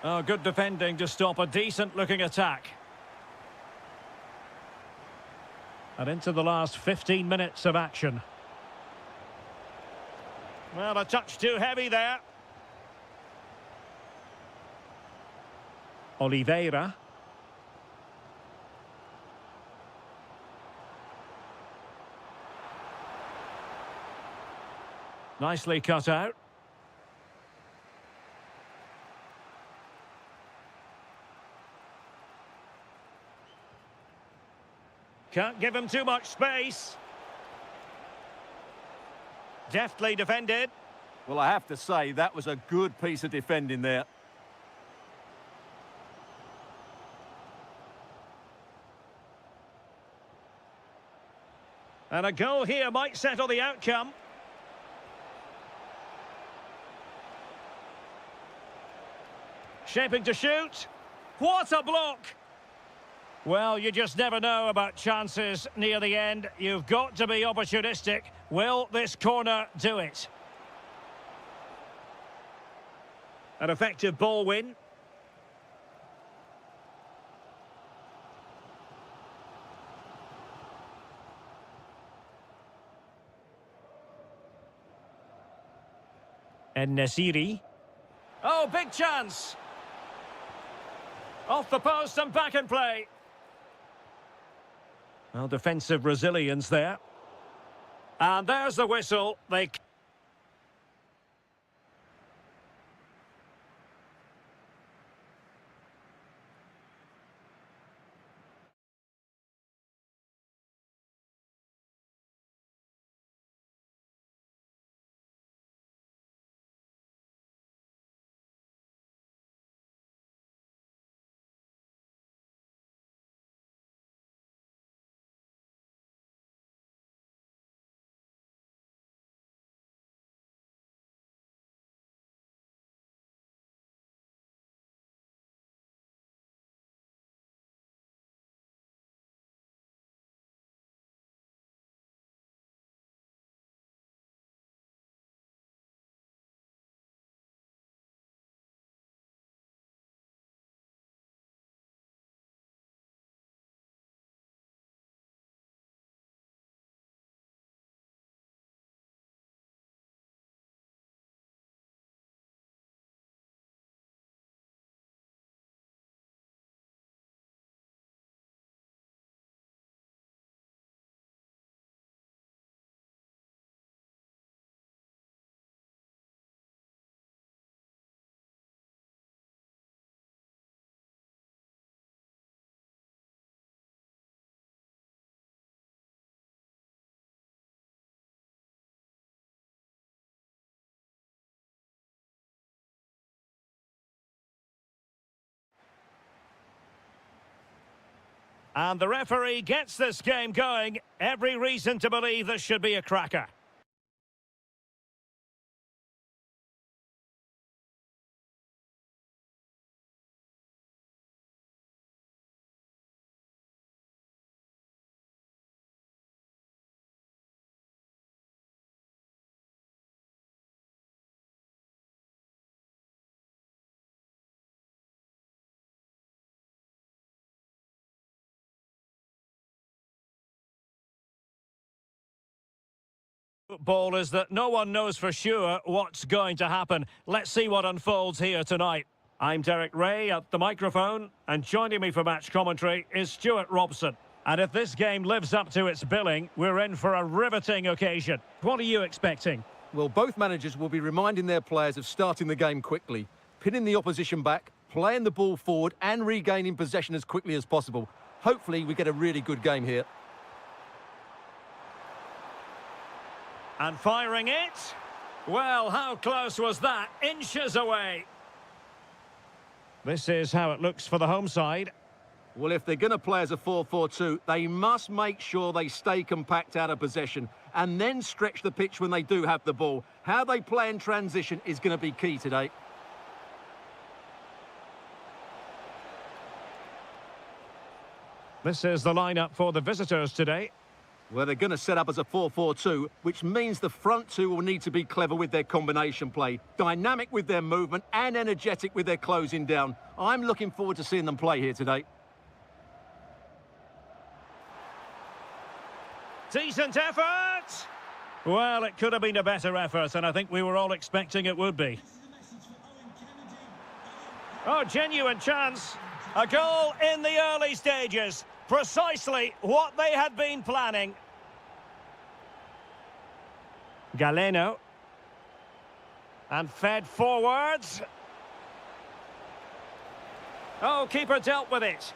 Oh, good defending to stop a decent-looking attack. And into the last 15 minutes of action. Well, a touch too heavy there. Oliveira. Nicely cut out. Can't give him too much space. Deftly defended. Well, I have to say, that was a good piece of defending there. And a goal here might settle the outcome. Shaping to shoot. What a block! Well, you just never know about chances near the end. You've got to be opportunistic. Will this corner do it? An effective ball win. En-Nesyri. Oh, big chance! Off the post and back in play. Well, defensive resilience there. And there's the whistle. They And the referee gets this game going. Every reason to believe this should be a cracker. Football is that no one knows for sure what's going to happen. Let's see what unfolds here tonight. I'm Derek Ray at the microphone, and joining me for match commentary is Stuart Robson. And if this game lives up to its billing, we're in for a riveting occasion. What are you expecting? Well, both managers will be reminding their players of starting the game quickly, pinning the opposition back, playing the ball forward and regaining possession as quickly as possible. Hopefully we get a really good game here. And firing it. Well, how close was that? Inches away. This is how it looks for the home side. Well, if they're going to play as a 4-4-2, they must make sure they stay compact out of possession and then stretch the pitch when they do have the ball. How they play in transition is going to be key today. This is the lineup for the visitors today. Well, they're going to set up as a 4-4-2, which means the front two will need to be clever with their combination play, dynamic with their movement and energetic with their closing down. I'm looking forward to seeing them play here today. Decent effort! Well, it could have been a better effort, and I think we were all expecting it would be. Oh, genuine chance. A goal in the early stages. Precisely what they had been planning. Galeno. And fed forwards. Oh, keeper dealt with it.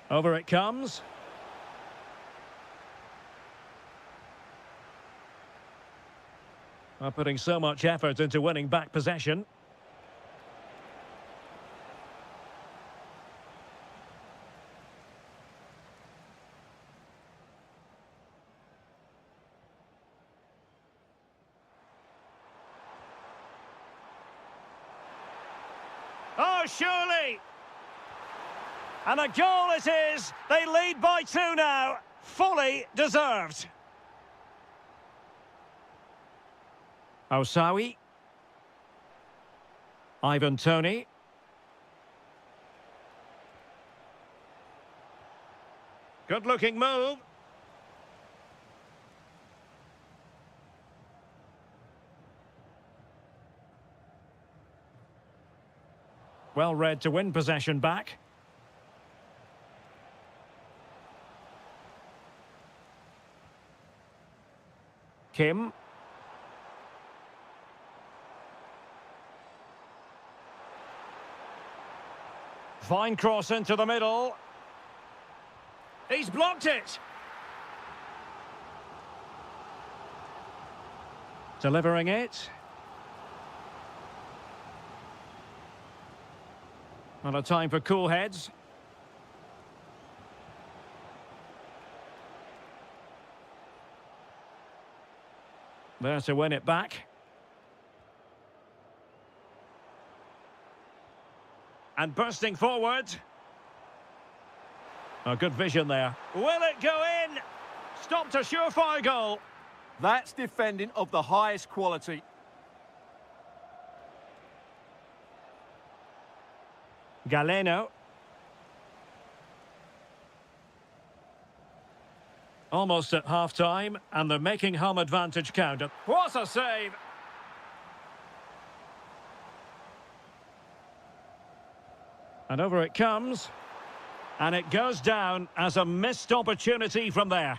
Over it comes. Well, putting so much effort into winning back possession. Oh, surely! And a goal it is. They lead by 2 now. Fully deserved. Osawi. Ivan Toney. Good-looking move. Well read to win possession back. Kim. Fine cross into the middle. He's blocked it. Delivering it. Not a time for cool heads. There to win it back. And bursting forward. A good vision there. Will it go in? Stopped a surefire goal. That's defending of the highest quality. Galeno. Almost at half-time, and they're making home advantage count. What a save! And over it comes. And it goes down as a missed opportunity from there.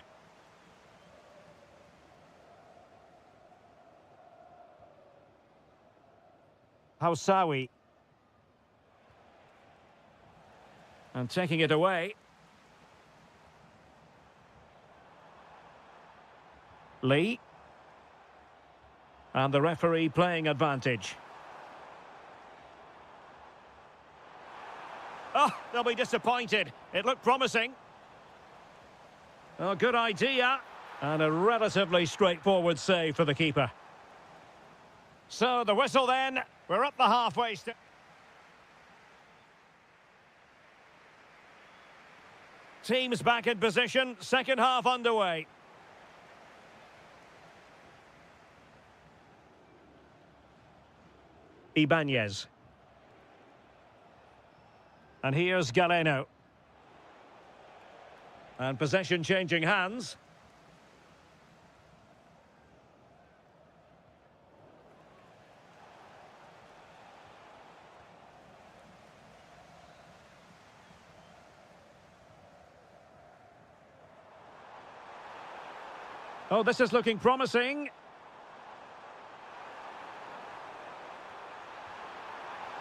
Hausawi. And taking it away. Lee. And the referee playing advantage. they'll be disappointed. It looked promising. Oh, good idea. And a relatively straightforward save for the keeper. So, the whistle then. We're up the halfway stage. Teams back in position. Second half underway. Ibanez. And here's Galeno. And possession changing hands. Oh, this is looking promising.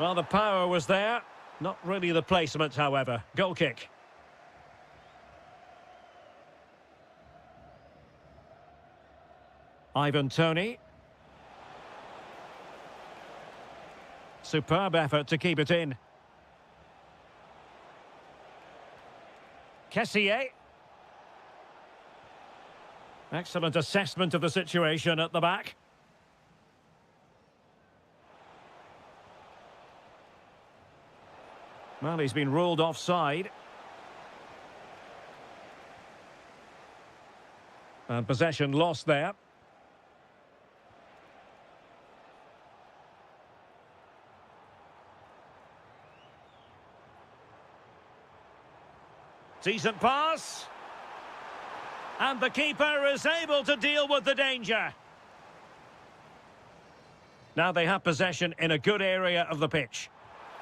Well, the power was there. Not really the placement, however. Goal kick. Ivan Toney. Superb effort to keep it in. Kessié. Excellent assessment of the situation at the back. Well, he's been ruled offside. And possession lost there. Decent pass. And the keeper is able to deal with the danger. Now they have possession in a good area of the pitch.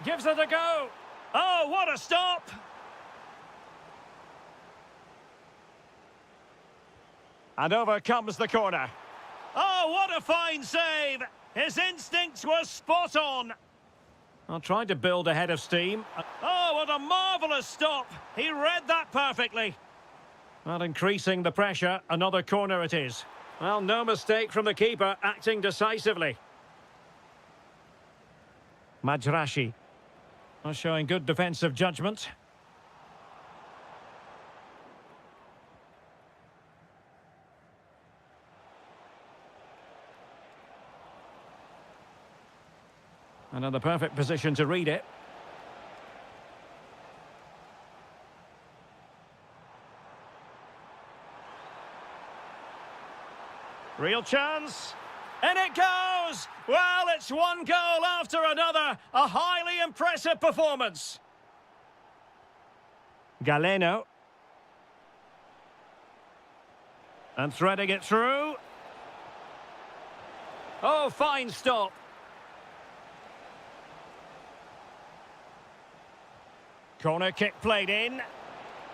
Gives it a go. Oh, what a stop! And over comes the corner. Oh, what a fine save! His instincts were spot on. I'll try to build a head of steam. Oh, what a marvellous stop! He read that perfectly. Well, increasing the pressure, another corner it is. Well, no mistake from the keeper, acting decisively. Majrashi. Well, showing good defensive judgment. And in the perfect position to read it. Real chance. And it goes! Well, it's one goal after another. A highly impressive performance. Galeno. And threading it through. Oh, fine stop. Corner kick played in.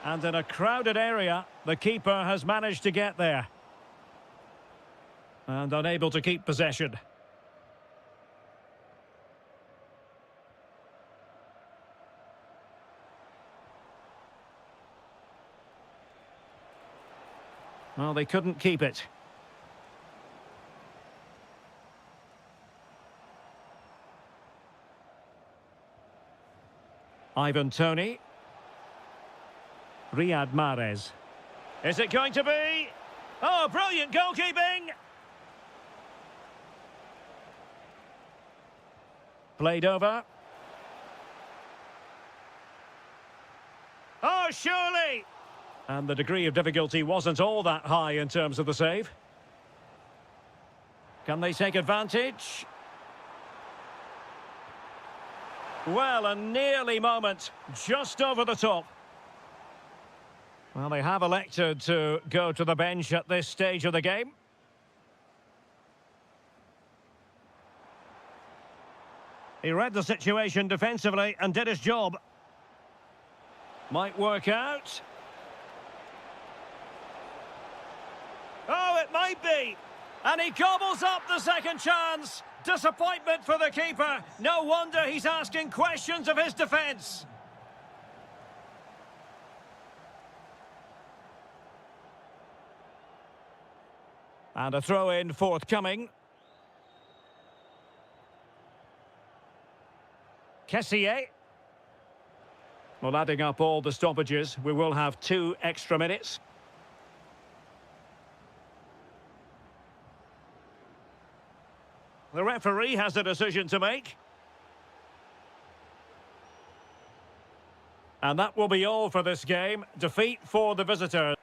And in a crowded area, the keeper has managed to get there. And unable to keep possession. Well, they couldn't keep it. Ivan Toney. Riyad Mahrez. Is it going to be? Oh, brilliant goalkeeping! Played over. Oh, surely! And the degree of difficulty wasn't all that high in terms of the save. Can they take advantage? Well, a nearly moment, just over the top. Well, they have elected to go to the bench at this stage of the game. He read the situation defensively and did his job. Might work out. Oh, it might be. And he gobbles up the second chance. Disappointment for the keeper. No wonder he's asking questions of his defence. And a throw-in forthcoming. Kessié. Well, adding up all the stoppages, we will have 2 extra minutes. The referee has a decision to make. And that will be all for this game. Defeat for the visitors.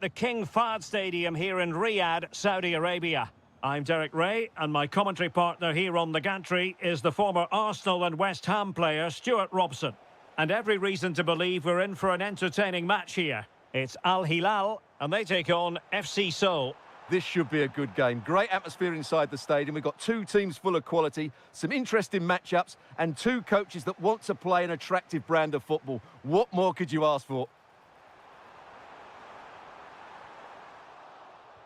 The King Fahd Stadium here in Riyadh, Saudi Arabia. I'm Derek Ray, and my commentary partner here on the gantry is the former Arsenal and West Ham player Stuart Robson. And every reason to believe we're in for an entertaining match here. It's Al Hilal, and they take on FC Seoul. This should be a good game. Great atmosphere inside the stadium. We've got 2 teams full of quality, some interesting matchups, and 2 coaches that want to play an attractive brand of football. What more could you ask for?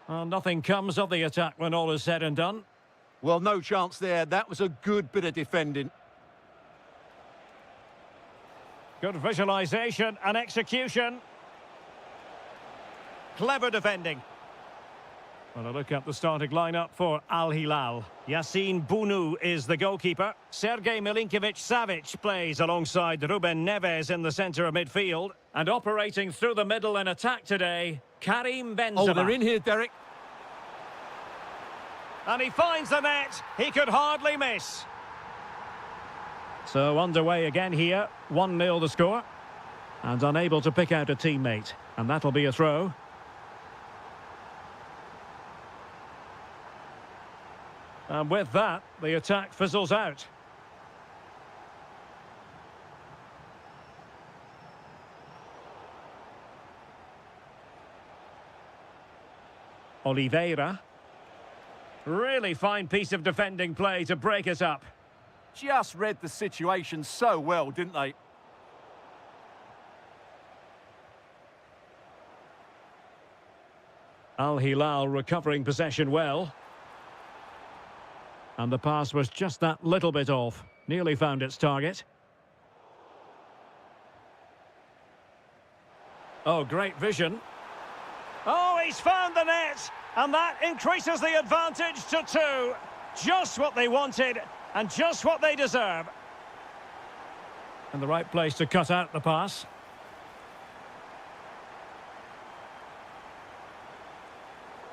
Well, nothing comes of the attack when all is said and done. Well, no chance there. That was a good bit of defending. Good visualisation and execution. Clever defending. Well, a look at the starting lineup for Al Hilal. Yassine Bounou is the goalkeeper. Sergej Milinkovic-Savic plays alongside Ruben Neves in the centre of midfield. And operating through the middle in attack today, Karim Benzema. Oh, they're in here, Derek. And he finds the net. He could hardly miss. So underway again here. 1-0 the score. And unable to pick out a teammate. And that'll be a throw. And with that, the attack fizzles out. Oliveira. Really fine piece of defending play to break it up. Just read the situation so well, didn't they? Al Hilal recovering possession well. And the pass was just that little bit off. Nearly found its target. Oh, great vision. Oh, he's found the net. And that increases the advantage to 2. Just what they wanted and just what they deserve. And the right place to cut out the pass.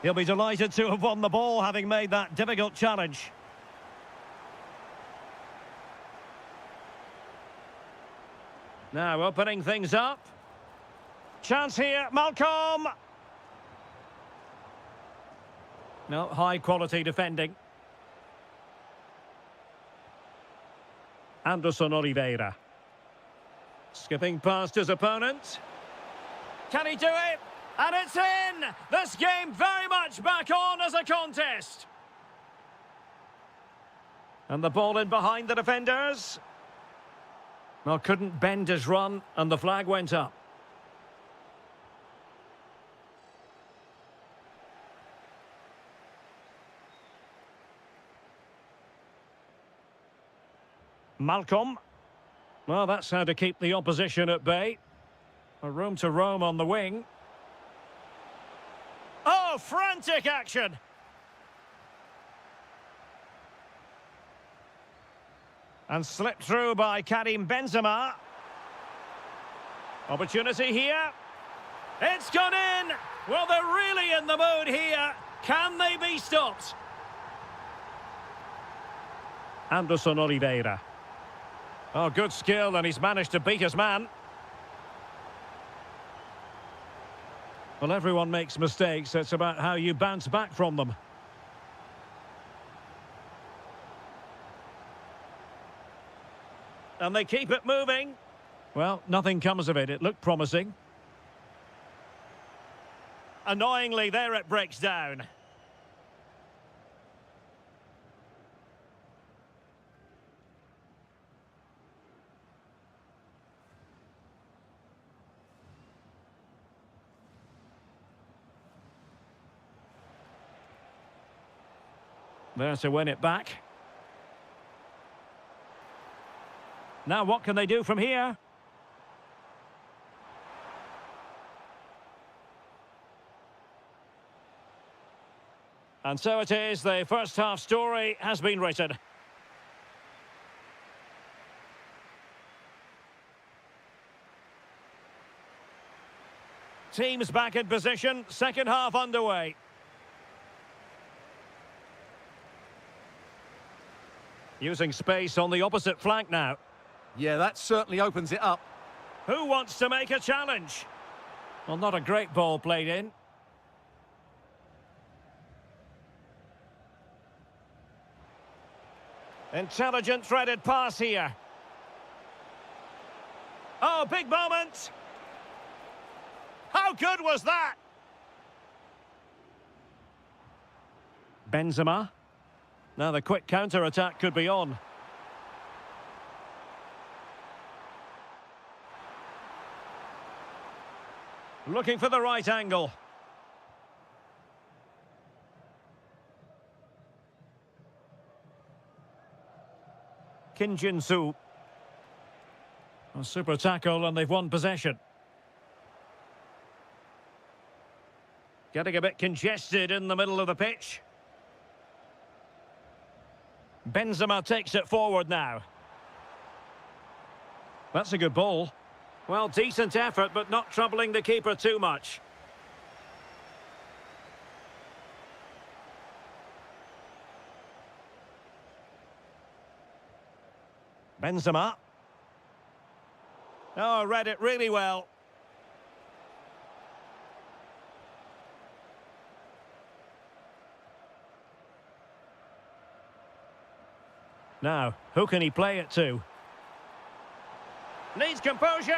He'll be delighted to have won the ball, having made that difficult challenge. Now opening things up. Chance here, Malcolm. No, high quality defending. Anderson Oliveira. Skipping past his opponent. Can he do it? And it's in! This game very much back on as a contest. And the ball in behind the defenders. Well, couldn't bend his run, and the flag went up. Malcolm. Well, that's how to keep the opposition at bay. A room to roam on the wing. Oh, frantic action! And slipped through by Karim Benzema. Opportunity here. It's gone in! Well, they're really in the mood here. Can they be stopped? Anderson Oliveira. Oh, good skill, and he's managed to beat his man. Well, everyone makes mistakes. It's about how you bounce back from them. And they keep it moving. Well, nothing comes of it. It looked promising. Annoyingly, there it breaks down. There to win it back. Now what can they do from here? And so it is, the first half story has been written. Teams back in position, second half underway. Using space on the opposite flank now. Yeah, that certainly opens it up. Who wants to make a challenge? Well, not a great ball played in. Intelligent threaded pass here. Oh, big moment! How good was that? Benzema. Now the quick counter-attack could be on. Looking for the right angle. Kim Jin-soo. A super tackle and they've won possession. Getting a bit congested in the middle of the pitch. Benzema takes it forward now. That's a good ball. Well, decent effort, but not troubling the keeper too much. Benzema. Oh, read it really well. Now, who can he play it to? Needs composure.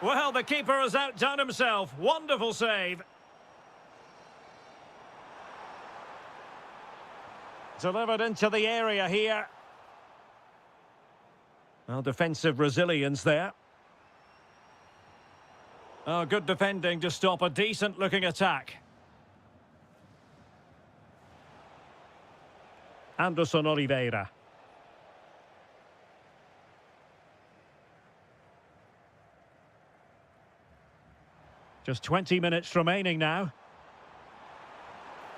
Well, the keeper has outdone himself. Wonderful save. Delivered into the area here. Well, defensive resilience there. Oh, good defending to stop a decent-looking attack. Anderson Oliveira. Just 20 minutes remaining now.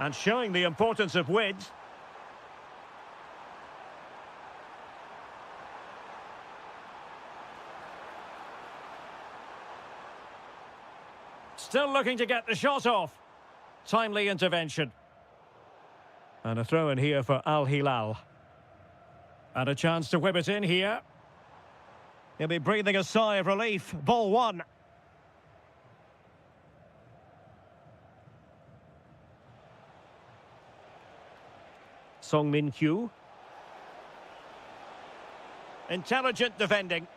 And showing the importance of width. Still looking to get the shot off. Timely intervention. And a throw in here for Al Hilal. And a chance to whip it in here. He'll be breathing a sigh of relief. Ball one. Song Min-kyu. Intelligent defending.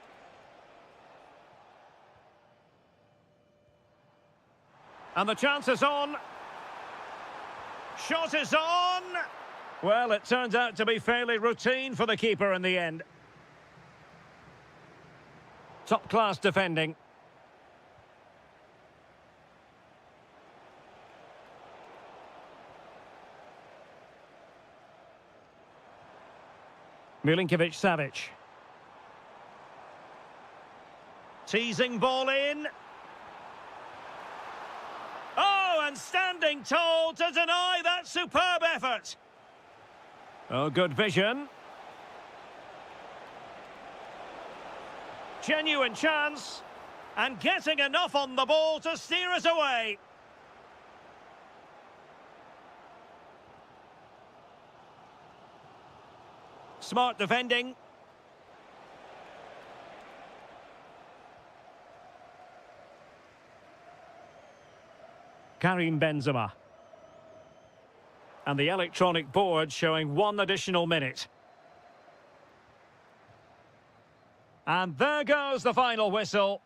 And the chance is on. Shot is on. Well, it turns out to be fairly routine for the keeper in the end. Top-class defending. Milinkovic-Savic. Teasing ball in. Oh, and standing tall to deny that superb effort. Oh, good vision. Genuine chance. And getting enough on the ball to steer us away. Smart defending. Karim Benzema. And the electronic board showing 1 additional minute. And there goes the final whistle.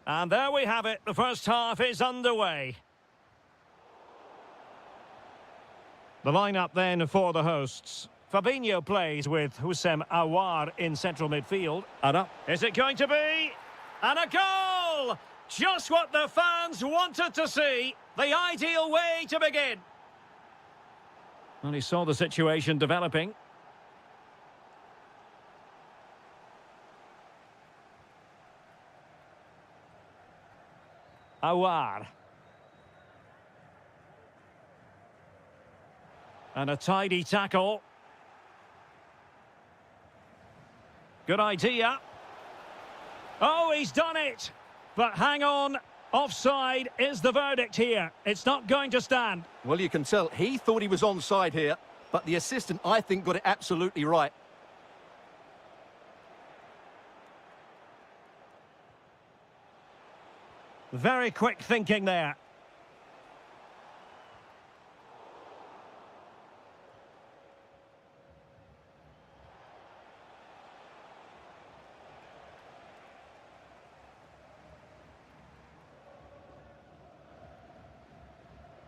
And there we have it. The first half is underway. The lineup then for the hosts. Fabinho plays with Houssem Aouar in central midfield. And up. Is it going to be? And a goal! Just what the fans wanted to see. The ideal way to begin. And he saw the situation developing. Aouar. And a tidy tackle. Good idea. Oh, he's done it. But hang on. Offside is the verdict here. It's not going to stand. Well, you can tell he thought he was onside here, but the assistant, I think, got it absolutely right. Very quick thinking there.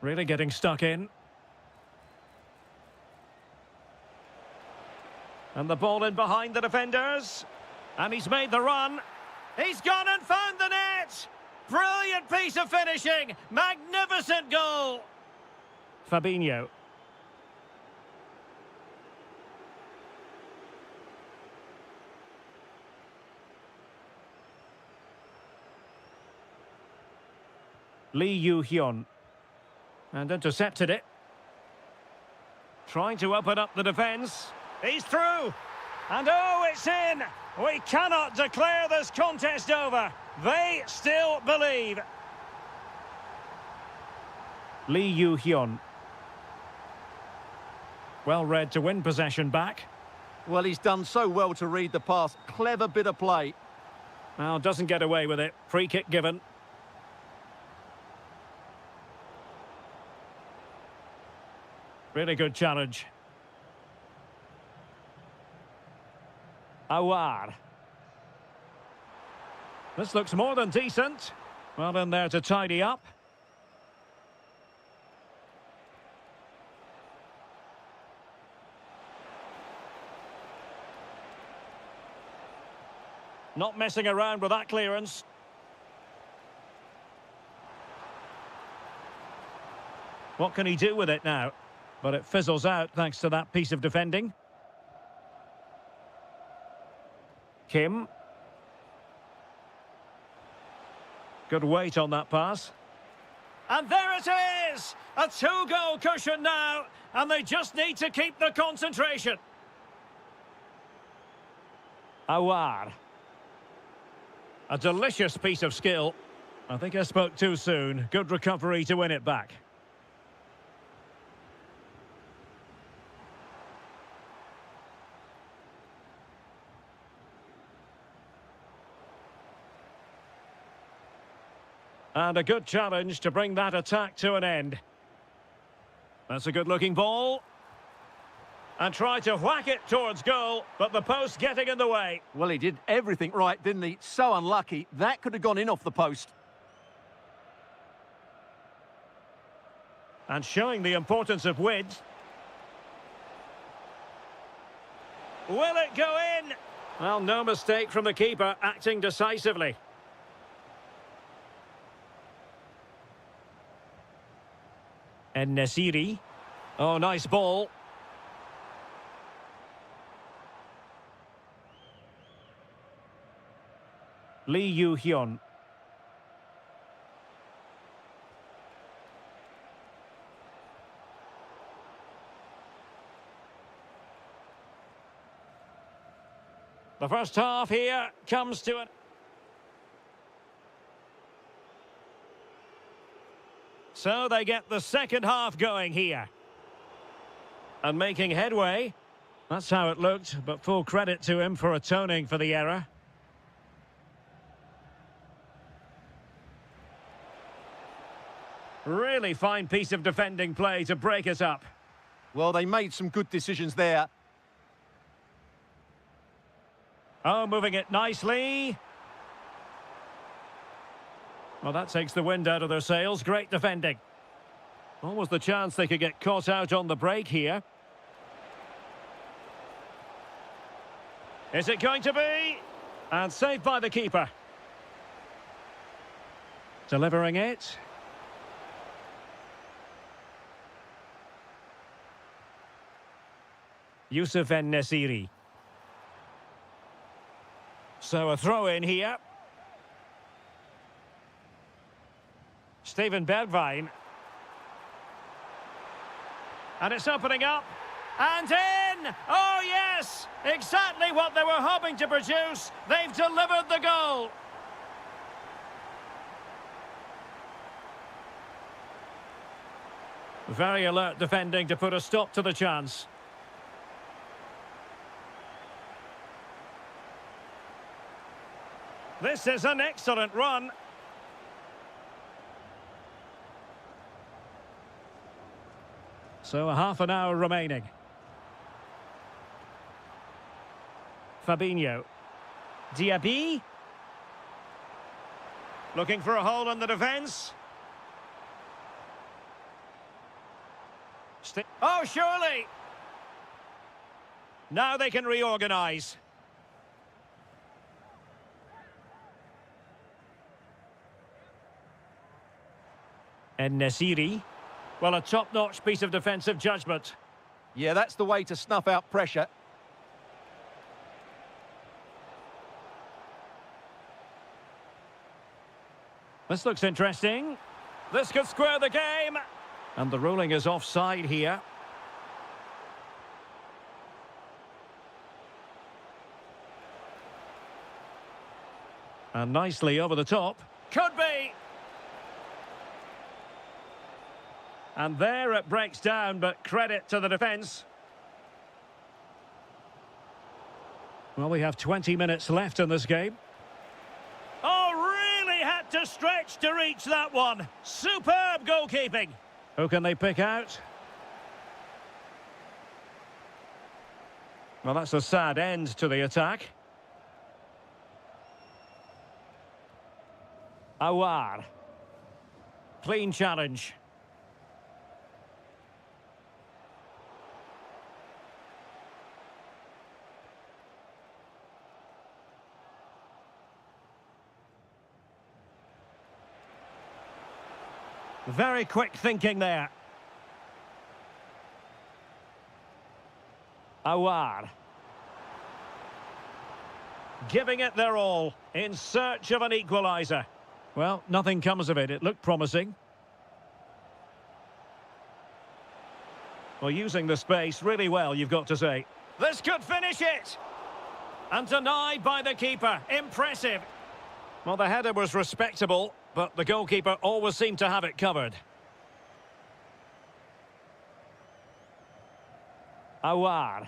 Really getting stuck in. And the ball in behind the defenders. And he's made the run. He's gone and found the net. Brilliant piece of finishing. Magnificent goal. Fabinho. Lee Yu-hyun. And intercepted it. Trying to open up the defence. He's through. And oh, it's in. We cannot declare this contest over. They still believe. Lee Yu-hyun. Well read to win possession back. Well, he's done so well to read the pass. Clever bit of play. Well, doesn't get away with it. Free kick given. Really good challenge. Awar. This looks more than decent. Well in there to tidy up. Not messing around with that clearance. What can he do with it now? But it fizzles out thanks to that piece of defending. Kim. Good weight on that pass. And there it is! A two-goal cushion now, and they just need to keep the concentration. Awar. A delicious piece of skill. I think I spoke too soon. Good recovery to win it back. And a good challenge to bring that attack to an end. That's a good-looking ball. And try to whack it towards goal, but the post getting in the way. Well, he did everything right, didn't he? So unlucky. That could have gone in off the post. And showing the importance of width. Will it go in? Well, no mistake from the keeper, acting decisively. And Nasiri. Oh, nice ball. Lee Yu-hyun. The first half here comes to an... So they get the second half going here. And making headway. That's how it looked, but full credit to him for atoning for the error. Really fine piece of defending play to break it up. Well, they made some good decisions there. Oh, moving it nicely. Well, that takes the wind out of their sails. Great defending. Almost the chance they could get caught out on the break here. Is it going to be? And saved by the keeper. Delivering it. Yusuf En-Nesyri. So a throw in here. Steven Bergwijn. And it's opening up. And in! Oh, yes! Exactly what they were hoping to produce. They've delivered the goal. Very alert defending to put a stop to the chance. This is an excellent run. So a half an hour remaining. Fabinho. Diaby. Looking for a hole in the defence. Oh, surely! Now they can reorganise. And Nesiri. Well, a top-notch piece of defensive judgment. Yeah, that's the way to snuff out pressure. This looks interesting. This could square the game. And the ruling is offside here. And nicely over the top. Could be. And there it breaks down, but credit to the defence. Well, we have 20 minutes left in this game. Oh, really had to stretch to reach that one. Superb goalkeeping. Who can they pick out? Well, that's a sad end to the attack. Awar. Clean challenge. Very quick thinking there. Awar. Giving it their all in search of an equaliser. Well, nothing comes of it. It looked promising. Well, using the space really well, you've got to say. This could finish it! And denied by the keeper. Impressive. Well, the header was respectable, but the goalkeeper always seemed to have it covered. Awar.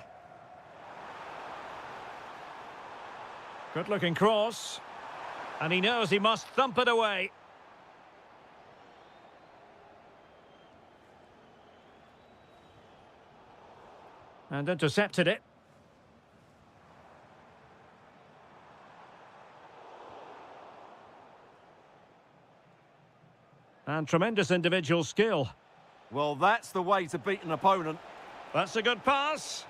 Good-looking cross. And he knows he must thump it away. And intercepted it. And tremendous individual skill. Well, that's the way to beat an opponent. That's a good pass.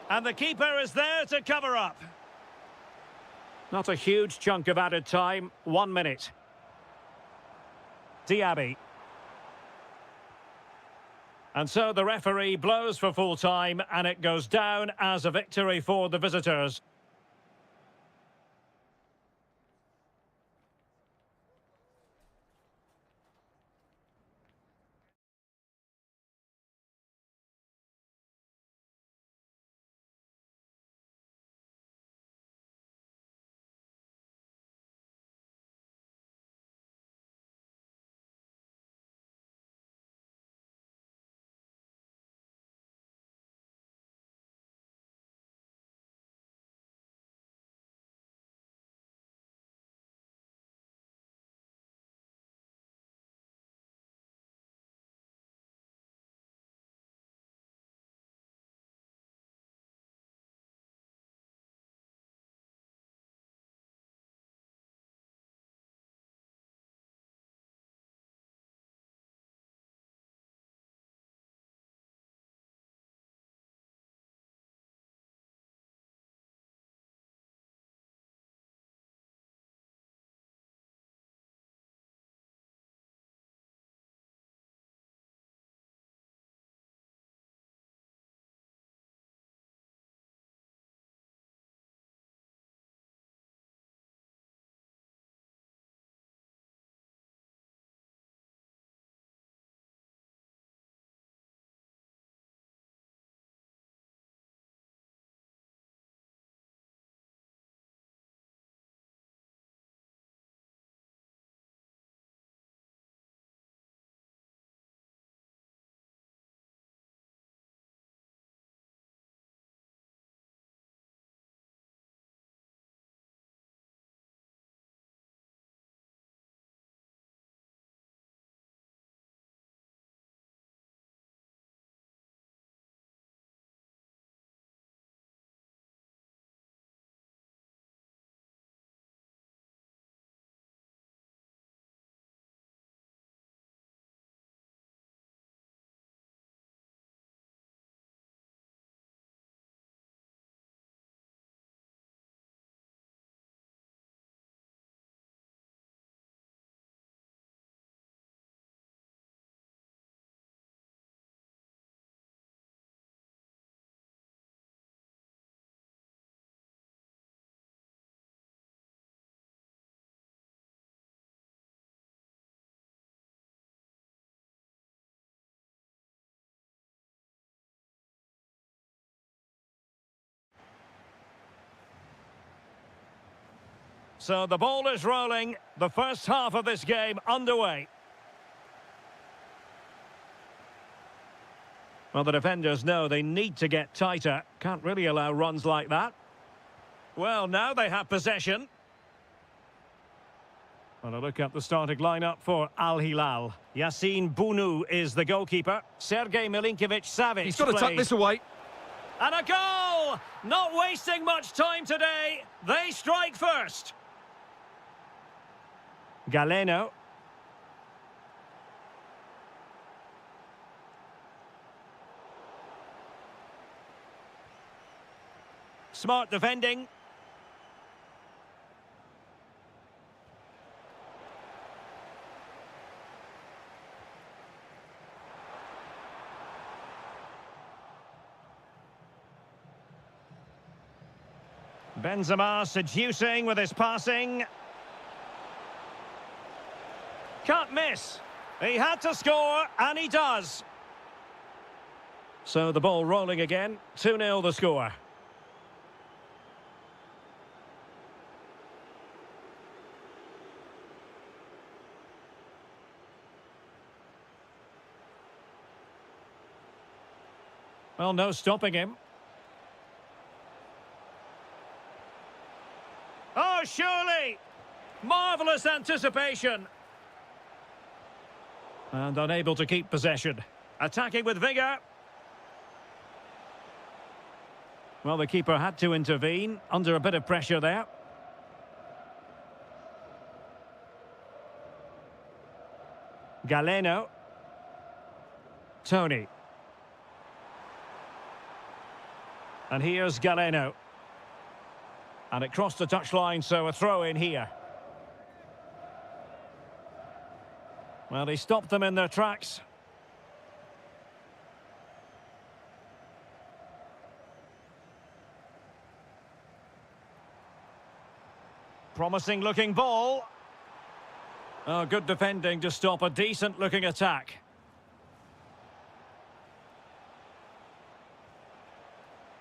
And the keeper is there to cover up. Not a huge chunk of added time. 1 minute. Diaby. And so the referee blows for full time, and it goes down as a victory for the visitors. So the ball is rolling. The first half of this game underway. Well, the defenders know they need to get tighter. Can't really allow runs like that. Well, now they have possession. Well, a look at the starting lineup for Al Hilal. Yassine Bounou is the goalkeeper. Sergei Milinkovic-Savic He's got to tuck this away. And a goal! Not wasting much time today. They strike first. Galeno. Smart defending. Benzema seducing with his passing. Can't miss. He had to score, and he does. So the ball rolling again. 2-0 the score. Well, no stopping him. Oh, surely! Marvellous anticipation. And unable to keep possession. Attacking with vigour. Well, the keeper had to intervene, under a bit of pressure there. Galeno. Tony. And here's Galeno. And it crossed the touchline, so a throw in here. Well, he stopped them in their tracks. Promising looking ball. Oh, good defending to stop a decent looking attack.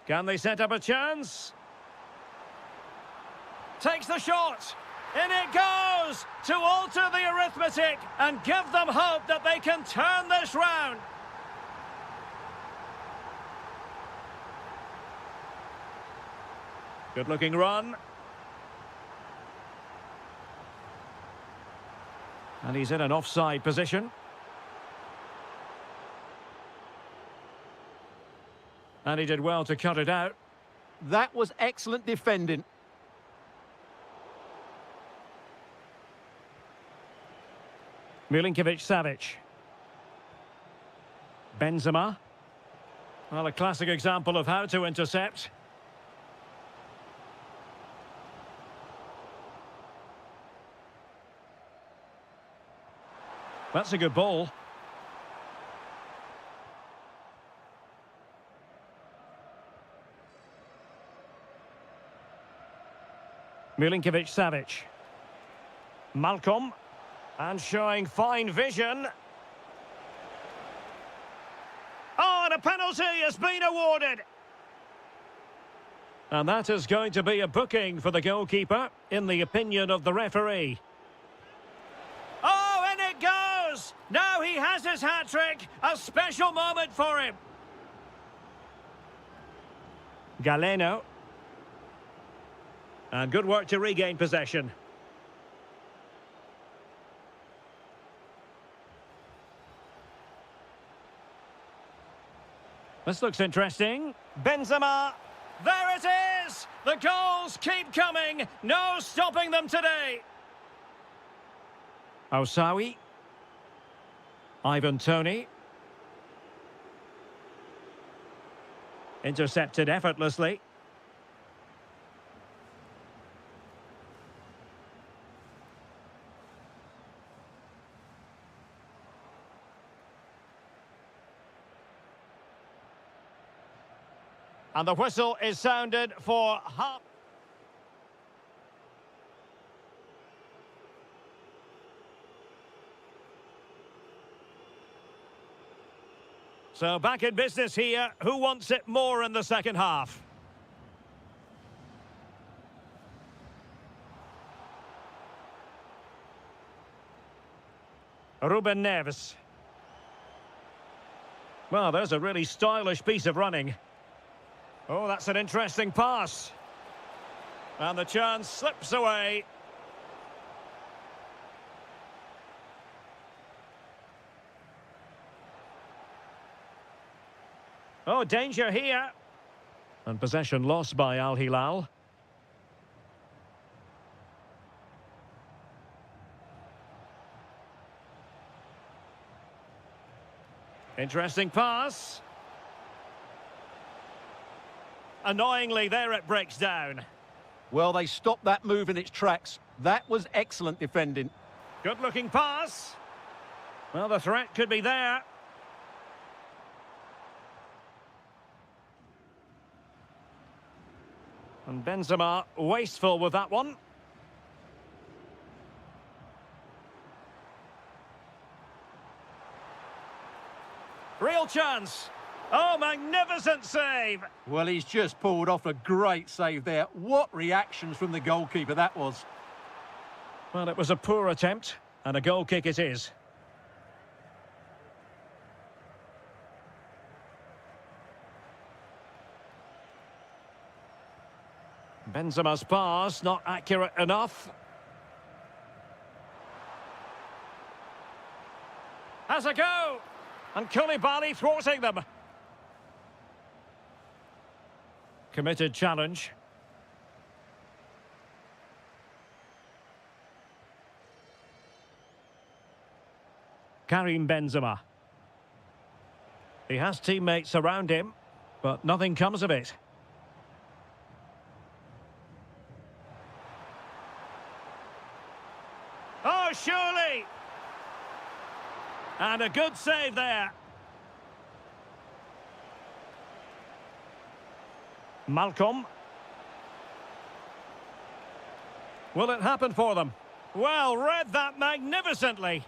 Can they set up a chance? Takes the shot. In it goes to alter the arithmetic and give them hope that they can turn this round. Good looking run. And he's in an offside position. And he did well to cut it out. That was excellent defending. Milinkovic-Savic. Benzema. Well, a classic example of how to intercept. That's a good ball. Milinkovic-Savic. Malcolm. And showing fine vision. Oh, and a penalty has been awarded. And that is going to be a booking for the goalkeeper, in the opinion of the referee. Oh, and it goes! Now he has his hat-trick. A special moment for him. Galeno. And good work to regain possession. This looks interesting. Benzema. There it is! The goals keep coming. No stopping them today. Osawi. Ivan Toney. Intercepted effortlessly. And the whistle is sounded for half. So back in business here. Who wants it more in the second half? Ruben Neves. Well, there's a really stylish piece of running. Oh, that's an interesting pass. And the chance slips away. Oh, danger here. And possession lost by Al Hilal. Interesting pass. Annoyingly, there it breaks down. Well, they stopped that move in its tracks. That was excellent defending. Good-looking pass. Well, the threat could be there. And Benzema wasteful with that one. Real chance. Oh, magnificent save. Well, he's just pulled off a great save there. What reactions from the goalkeeper that was. Well, it was a poor attempt, and a goal kick it is. Benzema's pass, not accurate enough. Has a go! And Koulibaly thwarting them. Committed challenge. Karim Benzema. He has teammates around him, but nothing comes of it. Oh, surely! And a good save there. Malcolm. Will it happen for them? Well, read that magnificently.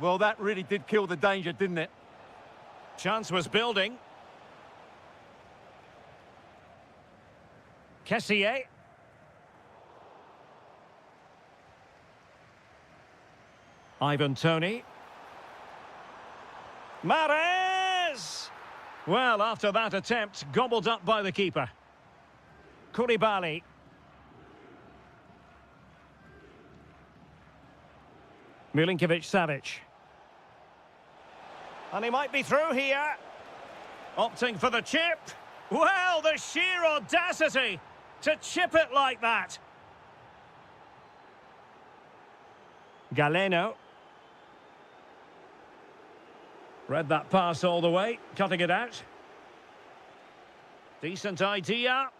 Well, that really did kill the danger, didn't it? Chance was building. Kessié. Ivan Toney. Mahrez! Well, after that attempt, gobbled up by the keeper. Koulibaly. Milinkovic-Savic. And he might be through here. Opting for the chip. Well, the sheer audacity to chip it like that. Galeno. Read that pass all the way, cutting it out. Decent idea.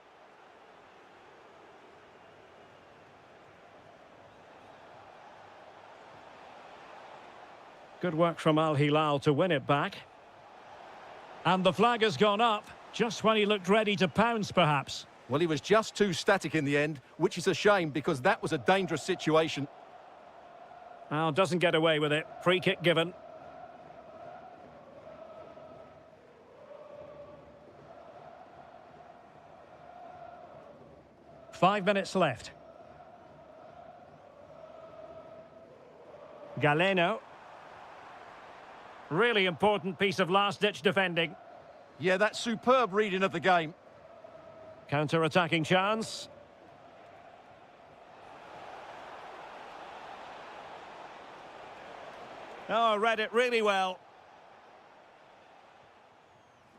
Good work from Al Hilal to win it back. And the flag has gone up, just when he looked ready to pounce, perhaps. Well, he was just too static in the end, which is a shame because that was a dangerous situation. Well, doesn't get away with it. Free kick given. Five minutes left. Galeno. Really important piece of last-ditch defending. Yeah, that's superb reading of the game. Counter-attacking chance. Oh, read it really well.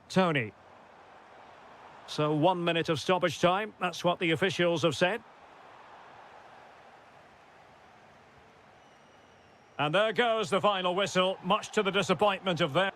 Toney. So 1 minute of stoppage time. That's what the officials have said. And there goes the final whistle, much to the disappointment of their...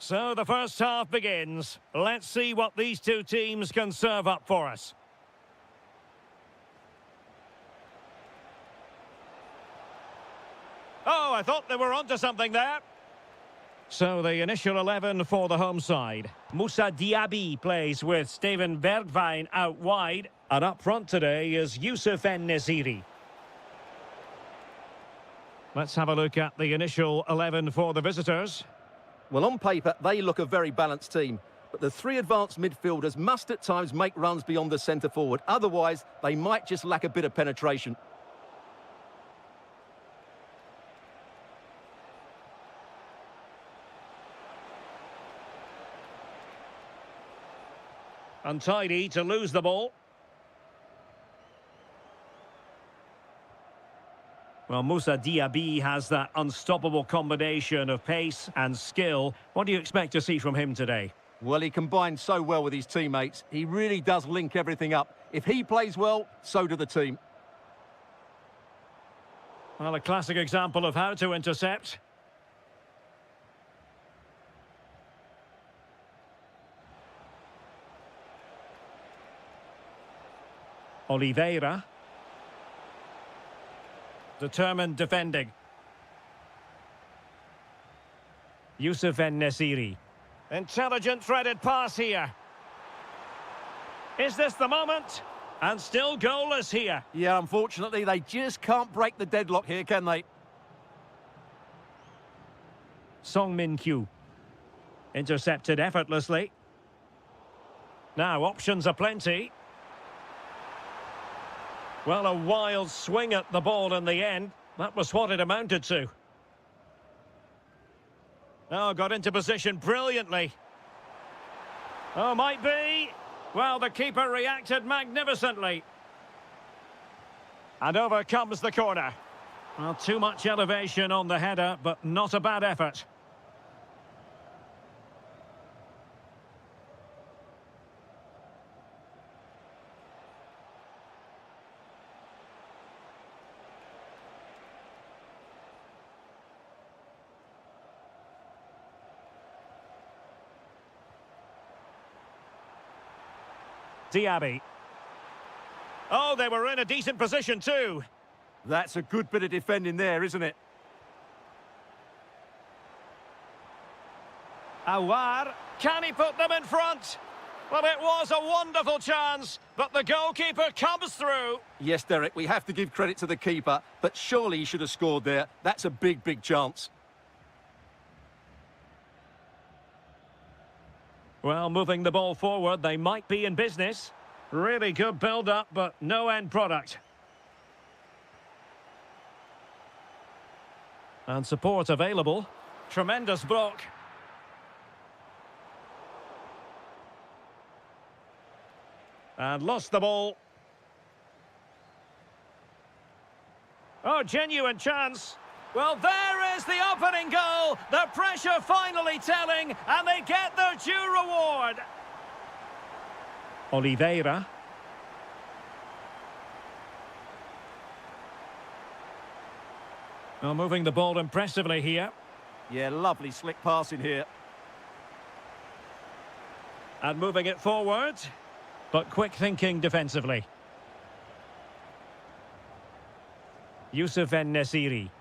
So the first half begins. Let's see what these two teams can serve up for us. Oh, I thought they were onto something there. So the initial 11 for the home side. Moussa Diaby plays with Steven Bergwijn out wide. And up front today is Youssef En-Nesyri. Let's have a look at the initial 11 for the visitors. Well, on paper, they look a very balanced team. But the three advanced midfielders must at times make runs beyond the centre forward. Otherwise, they might just lack a bit of penetration. Untidy to lose the ball. Well, Moussa Diaby has that unstoppable combination of pace and skill. What do you expect to see from him today? Well, he combines so well with his teammates. He really does link everything up. If he plays well, so do the team. Well, a classic example of how to intercept. Oliveira. Determined defending. Youssef En-Nesyri. Intelligent threaded pass here. Is this the moment? And still goalless here. Yeah, unfortunately, they just can't break the deadlock here, can they? Song Min-kyu. Intercepted effortlessly. Now, options are plenty. Well, a wild swing at the ball in the end. That was what it amounted to. Oh, got into position brilliantly. Oh, might be. Well, the keeper reacted magnificently. And over comes the corner. Well, too much elevation on the header, but not a bad effort. Diaby. Oh, they were in a decent position too. That's a good bit of defending there, isn't it? Awar. Can he put them in front? Well, it was a wonderful chance, but the goalkeeper comes through. Yes, Derek, we have to give credit to the keeper, but surely he should have scored there. That's a big, big chance. Well, moving the ball forward, they might be in business. Really good build-up, but no end product. And support available. Tremendous block. And lost the ball. Oh, genuine chance. Well, there is the opening goal. The pressure finally telling, and they get their due reward. Oliveira. Well, moving the ball impressively here. Yeah, lovely slick passing here. And moving it forward, but quick thinking defensively. Youssef En-Nesyri.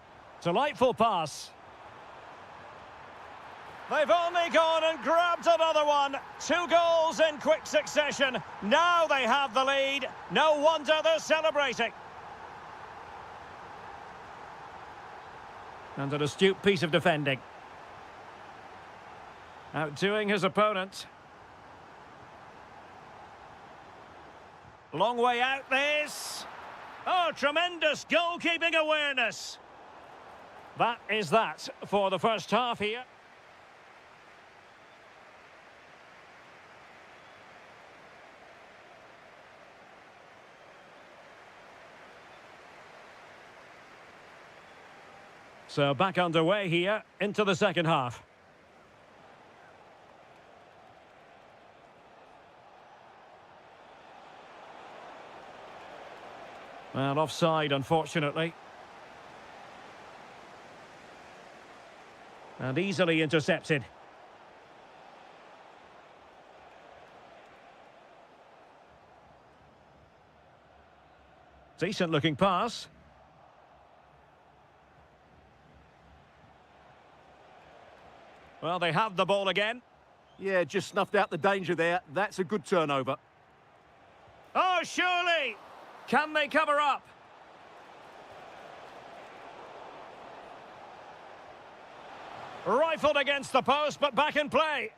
Delightful pass. They've only gone and grabbed another one. 2 goals in quick succession. Now they have the lead. No wonder they're celebrating. And an astute piece of defending. Outdoing his opponent. Long way out this. Oh, tremendous goalkeeping awareness. That is that for the first half here. So back underway here into the second half. Well, offside, unfortunately. And easily intercepted. Decent looking pass. Well, they have the ball again. Yeah, just snuffed out the danger there. That's a good turnover. Oh, surely! Can they cover up? Rifled against the post, but back in play.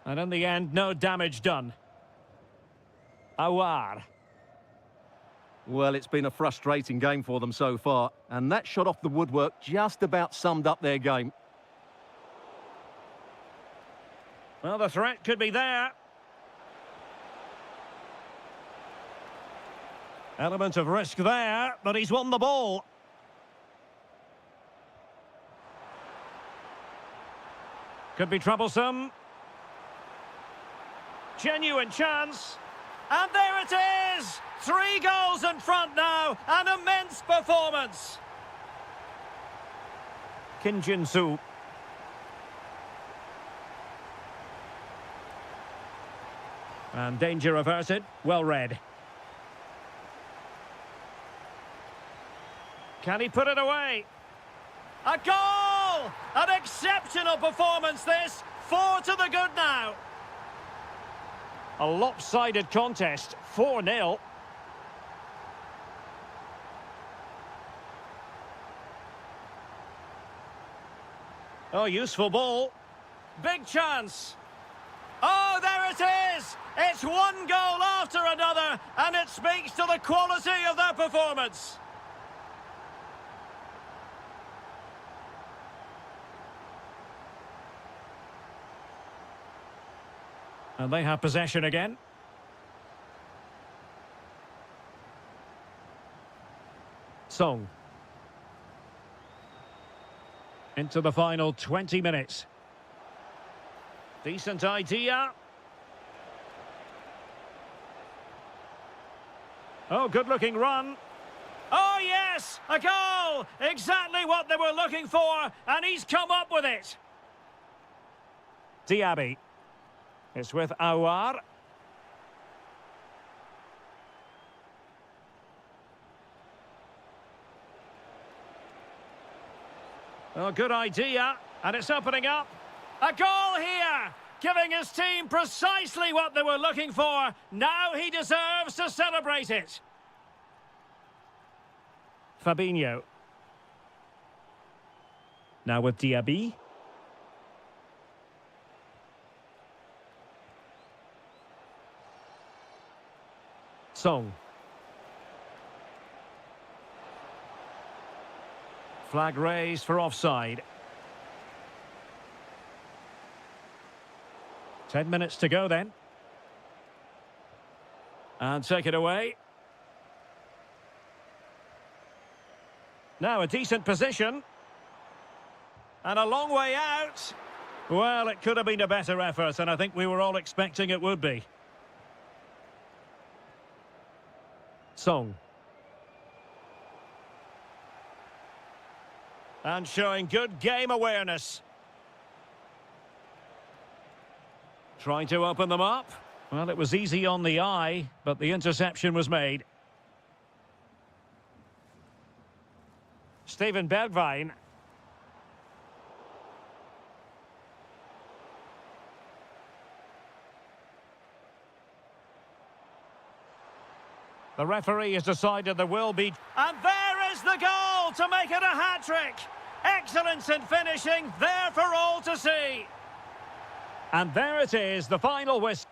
And in the end, no damage done. Awar. Well, it's been a frustrating game for them so far, and that shot off the woodwork just about summed up their game. Well, the threat could be there. Element of risk there, but he's won the ball. Could be troublesome. Genuine chance. And there it is! 3 goals in front now. An immense performance. Kim Jin-soo. And danger averted. Well read. Can he put it away? A goal! An exceptional performance this. 4 to the good now. A lopsided contest. 4-0. Oh, useful ball. Big chance. Oh, there it is! It's 1 goal after another, and it speaks to the quality of their performance. And they have possession again. Song. Into the final 20 minutes. Decent idea. Oh, good-looking run. Oh, yes! A goal! Exactly what they were looking for, and he's come up with it. Diaby. It's with Awar. Oh, good idea. And it's opening up. A goal here! Giving his team precisely what they were looking for. Now he deserves to celebrate it. Fabinho. Now with Diaby. Song. Flag raised for offside. 10 minutes to go then. And take it away. Now a decent position. And a long way out. Well, it could have been a better effort, and I think we were all expecting it would be. Song. And showing good game awareness. Trying to open them up. Well, it was easy on the eye, but the interception was made. Steven Bergwijn. The referee has decided there will be... And there is the goal to make it a hat-trick. Excellence in finishing, there for all to see. And there it is, the final whistle.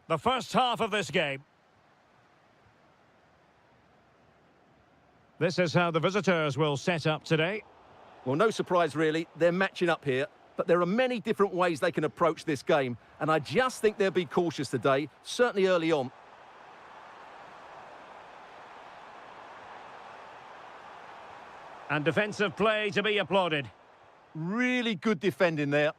the first half of this game. This is how the visitors will set up today. Well, no surprise, really. They're matching up here, but there are many different ways they can approach this game, and I just think they'll be cautious today, certainly early on. And defensive play to be applauded. Really good defending there.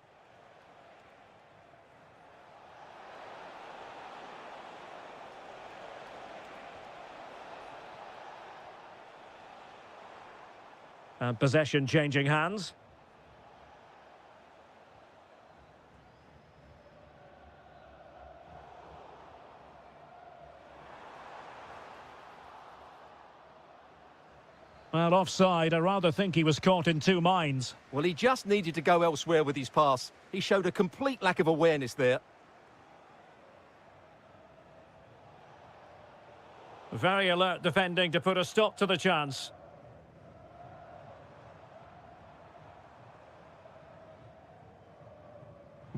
And possession changing hands. Well, offside. I rather think he was caught in two minds. Well, he just needed to go elsewhere with his pass. He showed a complete lack of awareness there. Very alert defending to put a stop to the chance.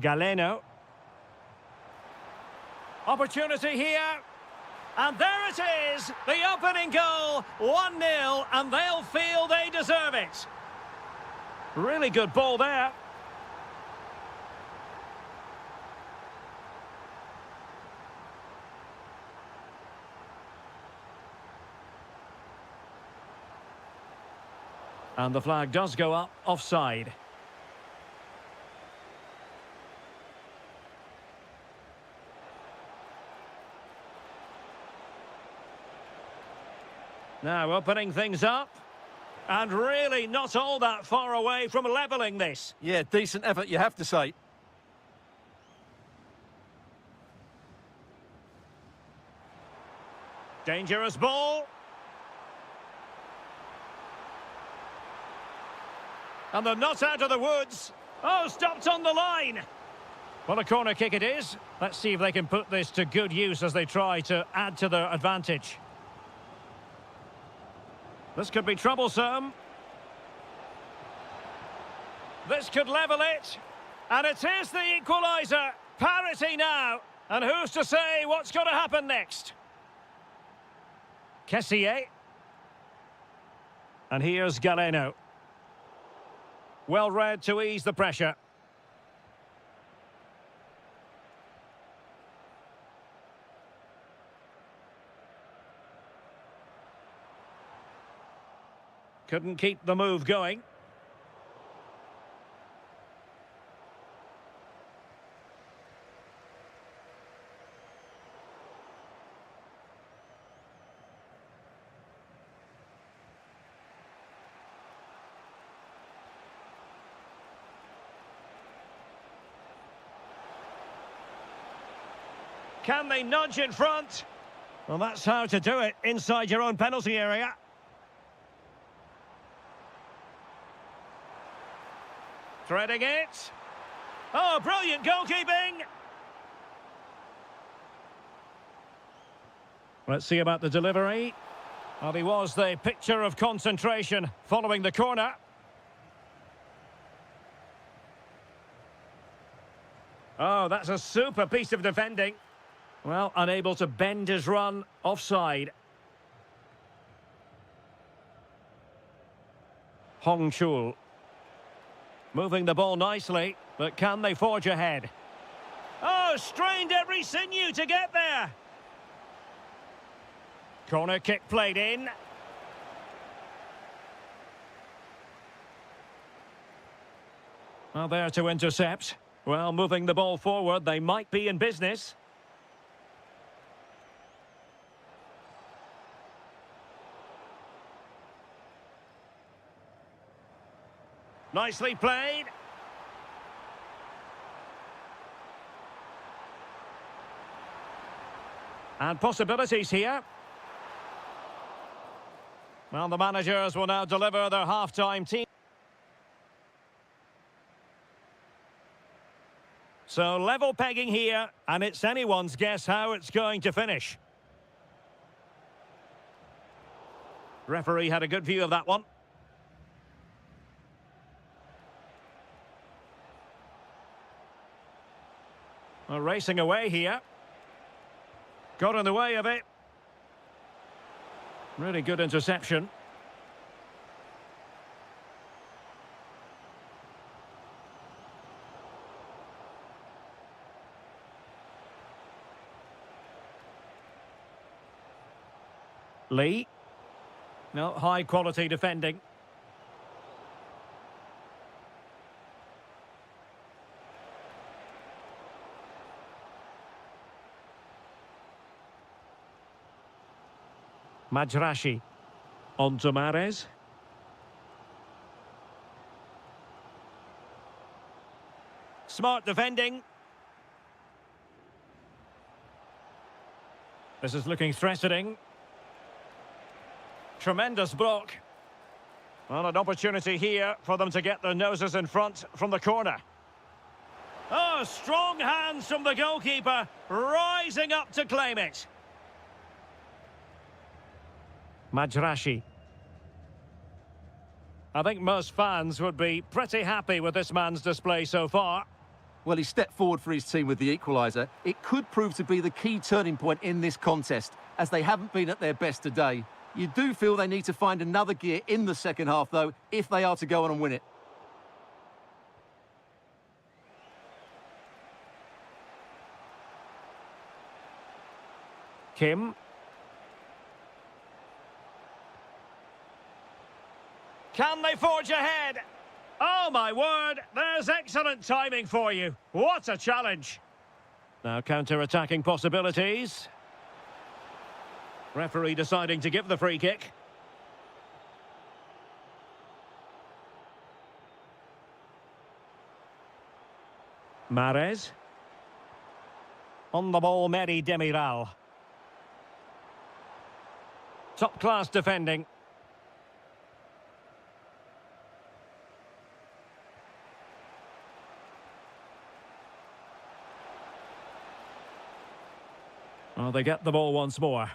Galeno. Opportunity here. And there it is, the opening goal, 1-0, and they'll feel they deserve it. Really good ball there. And the flag does go up, offside. Now opening things up, and really not all that far away from levelling this. Yeah, decent effort, you have to say. Dangerous ball. And they're not out of the woods. Oh, stopped on the line. Well, a corner kick it is. Let's see if they can put this to good use as they try to add to their advantage. This could be troublesome. This could level it. And it is the equaliser. Parity now. And who's to say what's going to happen next? Kessier. And here's Galeno. Well read to ease the pressure. Couldn't keep the move going. Can they nudge in front? Well, that's how to do it inside your own penalty area. Threading it. Oh, brilliant goalkeeping. Let's see about the delivery. Well, he was the picture of concentration following the corner. Oh, that's a super piece of defending. Well, unable to bend his run, offside. Hong Chul. Moving the ball nicely, but can they forge ahead? Oh, strained every sinew to get there. Corner kick played in. Well, there to intercept. Well, moving the ball forward, they might be in business. Nicely played. And possibilities here. Well, the managers will now deliver their half-time team. So level pegging here, and it's anyone's guess how it's going to finish. Referee had a good view of that one. Well, racing away here. Got in the way of it. Really good interception. Lee. No, high quality defending. Majrashi. On to Mahrez. Smart defending. This is looking threatening. Tremendous block. Well, an opportunity here for them to get their noses in front from the corner. Oh, strong hands from the goalkeeper, rising up to claim it. Majrashi. I think most fans would be pretty happy with this man's display so far. Well, he stepped forward for his team with the equaliser. It could prove to be the key turning point in this contest, as they haven't been at their best today. You do feel they need to find another gear in the second half, though, if they are to go on and win it. Kim. Can they forge ahead? Oh, my word, there's excellent timing for you. What a challenge. Now counter-attacking possibilities. Referee deciding to give the free kick. Mahrez. On the ball, Meri Demiral. Top-class defending. Well, they get the ball once more.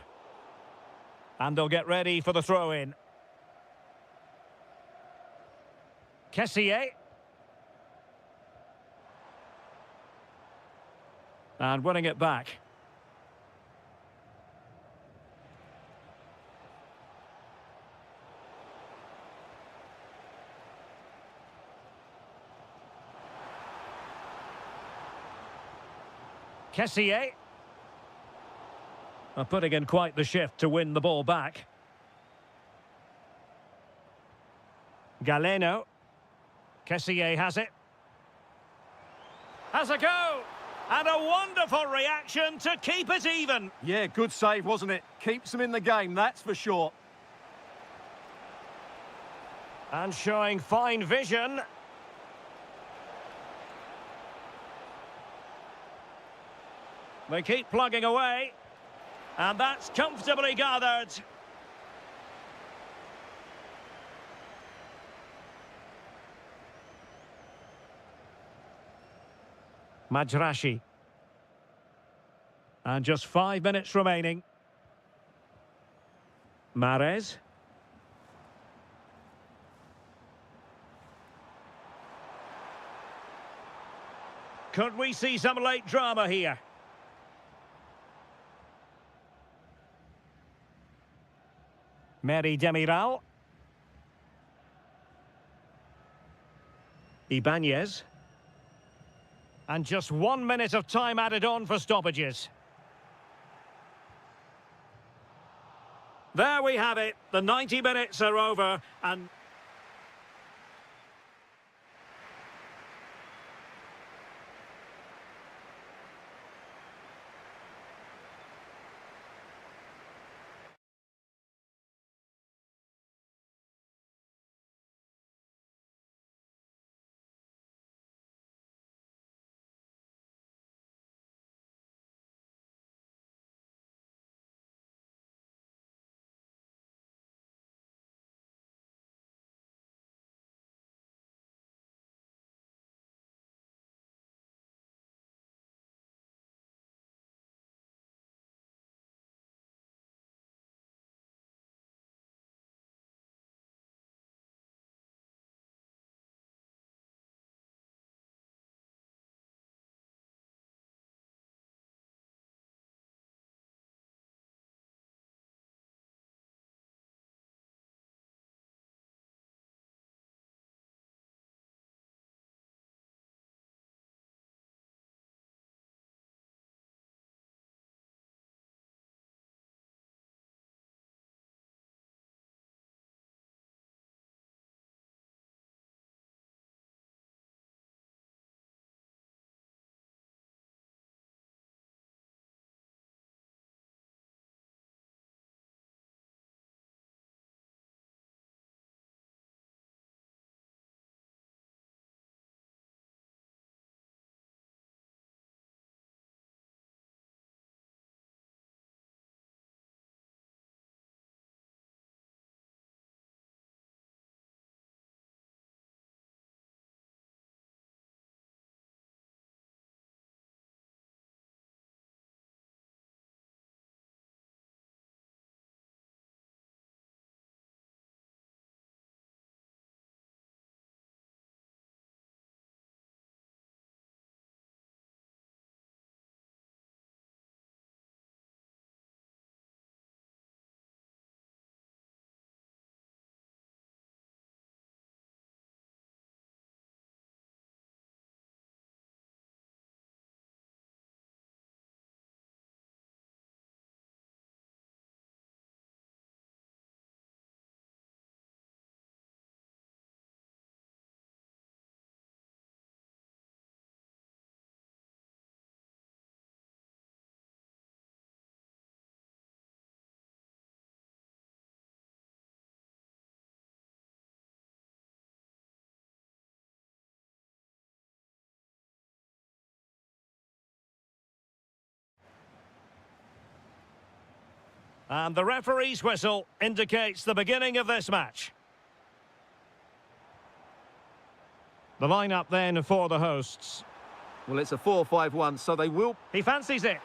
And they'll get ready for the throw-in. Kessié. And winning it back. Kessié. Putting in quite the shift to win the ball back. Galeno. Kessié has it. Has a go! And a wonderful reaction to keep it even. Yeah, good save, wasn't it? Keeps them in the game, that's for sure. And showing fine vision. They keep plugging away. And that's comfortably gathered. Majrashi. And just 5 minutes remaining. Mahrez. Could we see some late drama here? Meri Demiral. Ibanez. And just 1 minute of time added on for stoppages. There we have it. The 90 minutes are over and... And the referee's whistle indicates the beginning of this match. The lineup then for the hosts. Well, it's a 4-5-1, so they will... He fancies it.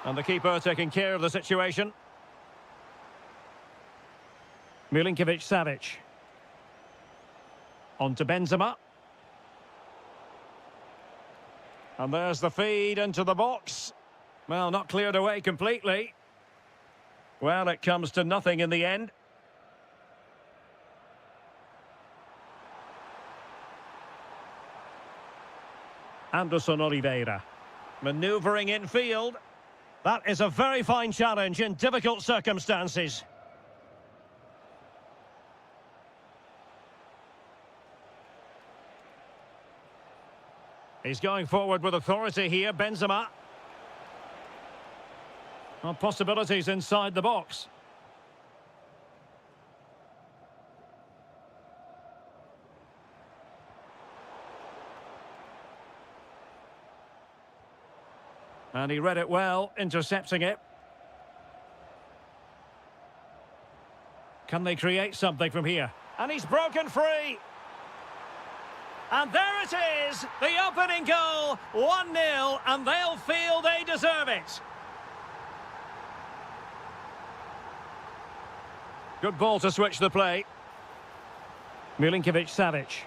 And the keeper taking care of the situation. Milinkovic-Savic. On to Benzema. And there's the feed into the box. Well, not cleared away completely. Well, it comes to nothing in the end. Anderson Oliveira. Manoeuvring infield. That is a very fine challenge in difficult circumstances. He's going forward with authority here, Benzema. Well, possibilities inside the box. And he read it well, intercepting it. Can they create something from here? And he's broken free. And there it is, the opening goal, 1-0, and they'll feel they deserve it. Good ball to switch the play. Milinkovic-Savic.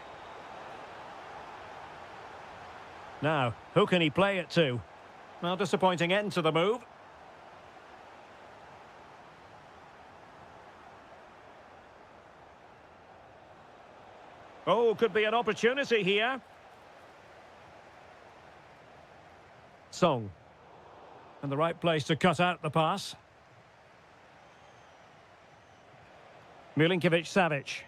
Now, who can he play it to? Well, disappointing end to the move. Oh, could be an opportunity here. Song. And the right place to cut out the pass. Milinkovic-Savic.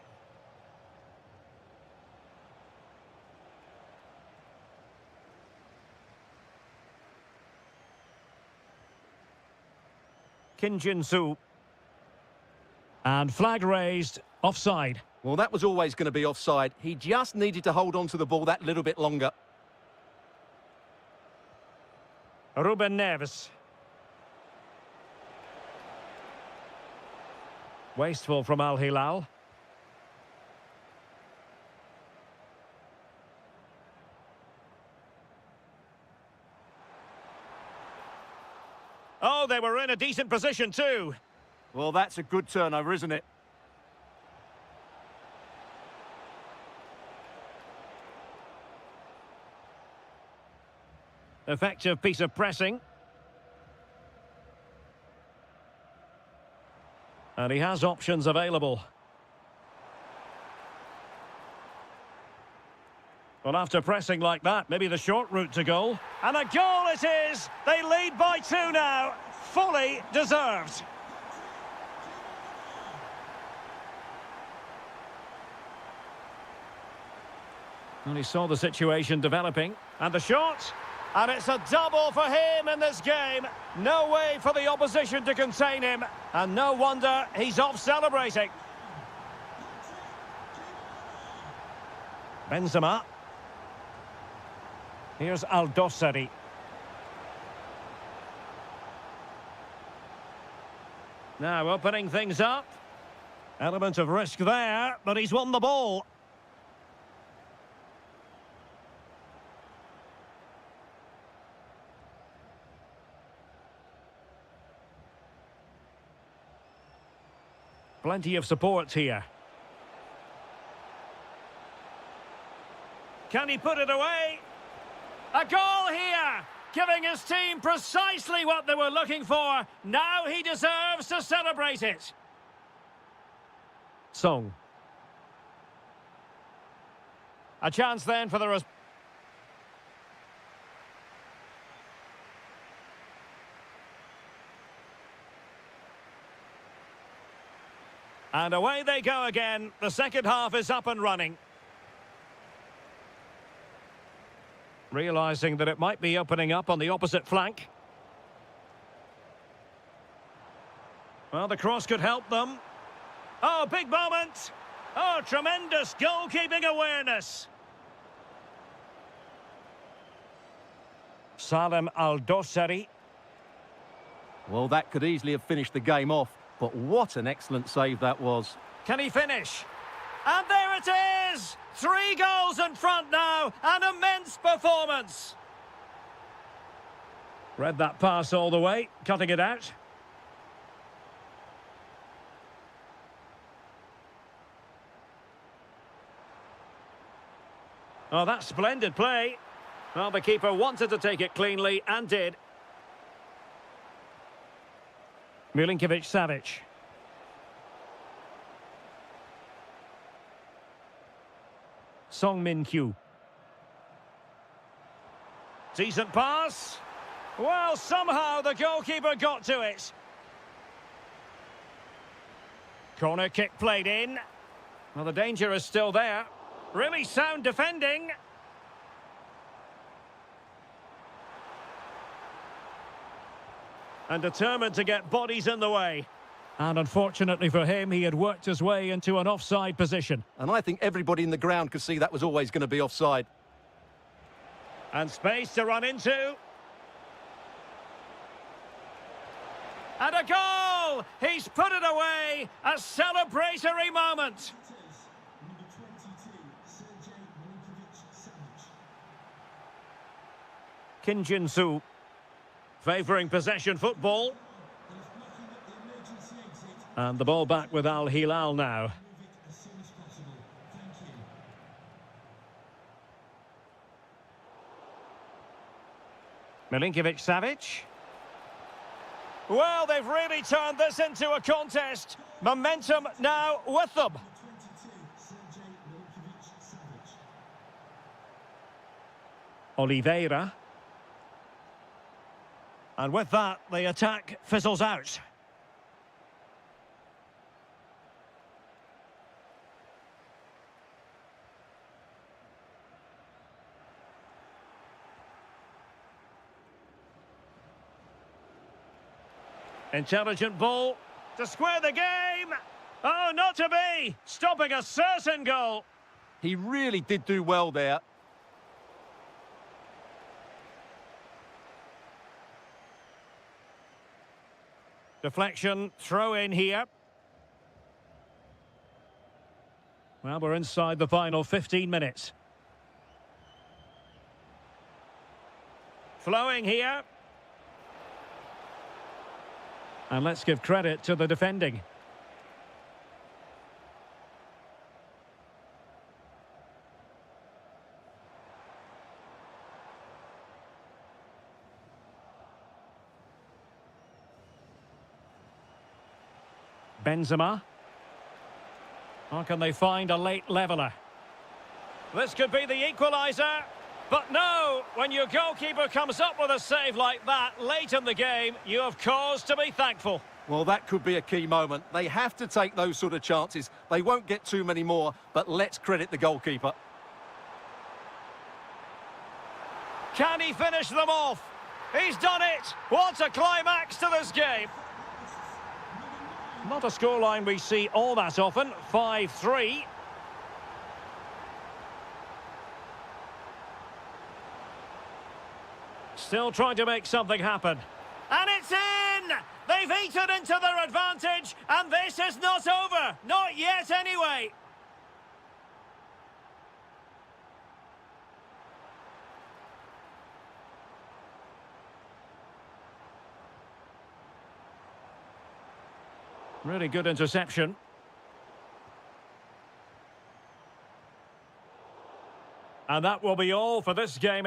Kim Jin-soo. And flag raised, offside. Well, that was always going to be offside. He just needed to hold on to the ball that little bit longer. Ruben Neves. Wasteful from Al Hilal. Oh, they were in a decent position too. Well, that's a good turnover, isn't it? Effective piece of pressing. And he has options available. Well, after pressing like that, maybe the short route to goal. And a goal it is! They lead by 2 now. Fully deserved. And he saw the situation developing. And the shot. And it's a double for him in this game. No way for the opposition to contain him. And no wonder he's off celebrating. Benzema. Here's Aldosari. Now opening things up. Element of risk there, but he's won the ball. Plenty of support here. Can he put it away? A goal here, giving his team precisely what they were looking for. Now he deserves to celebrate it. Song. A chance then for the... And away they go again. The second half is up and running. Realising that it might be opening up on the opposite flank. Well, the cross could help them. Oh, big moment. Oh, tremendous goalkeeping awareness. Salem Aldosari. Well, that could easily have finished the game off. But what an excellent save that was. Can he finish? And there it is! 3 goals in front now. An immense performance. Read that pass all the way, cutting it out. Oh, that's splendid play. Well, the keeper wanted to take it cleanly and did. Milinkovic-Savic. Song Min-kyu. Decent pass. Well, somehow the goalkeeper got to it. Corner kick played in. Well, the danger is still there. Really sound defending. And determined to get bodies in the way. And unfortunately for him, he had worked his way into an offside position. And I think everybody in the ground could see that was always going to be offside. And space to run into. And a goal! He's put it away! A celebratory moment! Kim Jin-soo favouring possession football. And the ball back with Al Hilal now. Milinkovic-Savic. Well, they've really turned this into a contest. Momentum now with them. Oliveira. And with that, the attack fizzles out. Intelligent ball to square the game. Oh, not to be. Stopping a certain goal. He really did do well there. Deflection, throw in here. Well, we're inside the final 15 minutes. Flowing here. And let's give credit to the defending. Benzema. How can they find a late leveller? This could be the equaliser. But no, when your goalkeeper comes up with a save like that late in the game, you have cause to be thankful. Well, that could be a key moment. They have to take those sort of chances. They won't get too many more, but let's credit the goalkeeper. Can he finish them off? He's done it! What a climax to this game! Not a scoreline we see all that often, 5-3. Still trying to make something happen. And it's in! They've eaten into their advantage, and this is not over. Not yet, anyway. Really good interception. And that will be all for this game.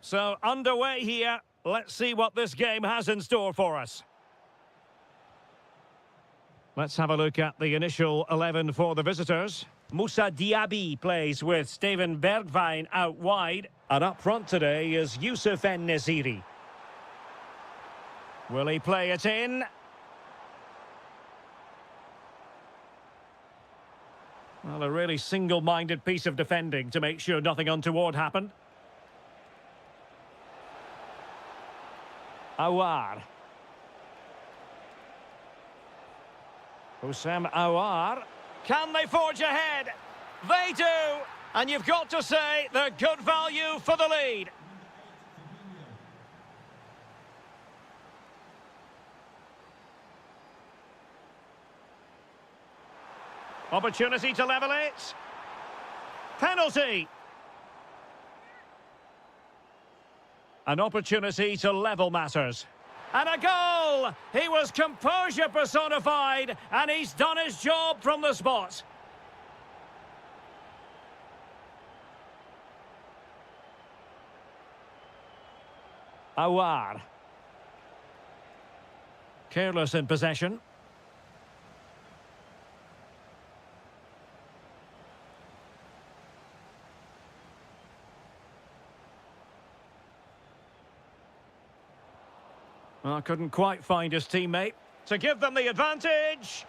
So, underway here. Let's see what this game has in store for us. Let's have a look at the initial 11 for the visitors. Moussa Diaby plays with Steven Bergwijn out wide. And up front today is Youssef En-Nesyri. Will he play it in? Well, a really single-minded piece of defending to make sure nothing untoward happened. Aouar. Houssem Aouar. Can they forge ahead? They do! And you've got to say they're good value for the lead. Opportunity to level it. Penalty. An opportunity to level matters. And a goal! He was composure personified, and he's done his job from the spot. Aouar. Careless in possession. Well, couldn't quite find his teammate to give them the advantage.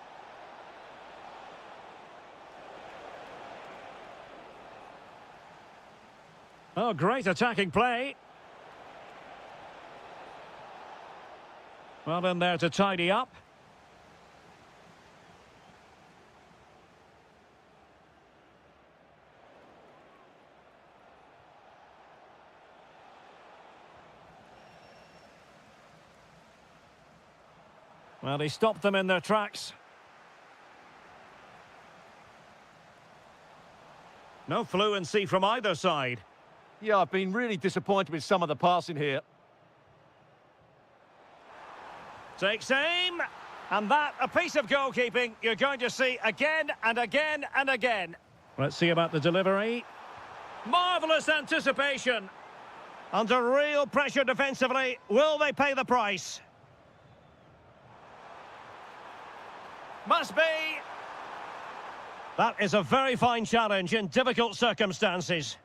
Oh, great attacking play. Well, in there to tidy up. Well, he stopped them in their tracks. No fluency from either side. Yeah, I've been really disappointed with some of the passing here. Takes aim. And that, a piece of goalkeeping you're going to see again and again and again. Let's see about the delivery. Marvellous anticipation. Under real pressure defensively, will they pay the price? Must be. That is a very fine challenge in difficult circumstances.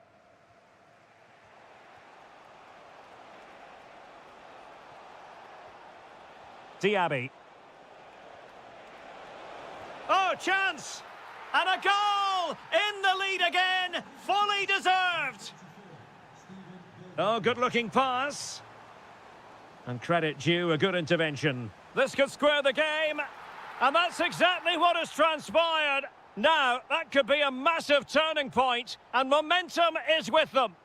Diaby. Oh, chance! And a goal! In the lead again! Fully deserved! Oh, good-looking pass. And credit due, a good intervention. This could square the game. And that's exactly what has transpired. Now, that could be a massive turning point, and momentum is with them.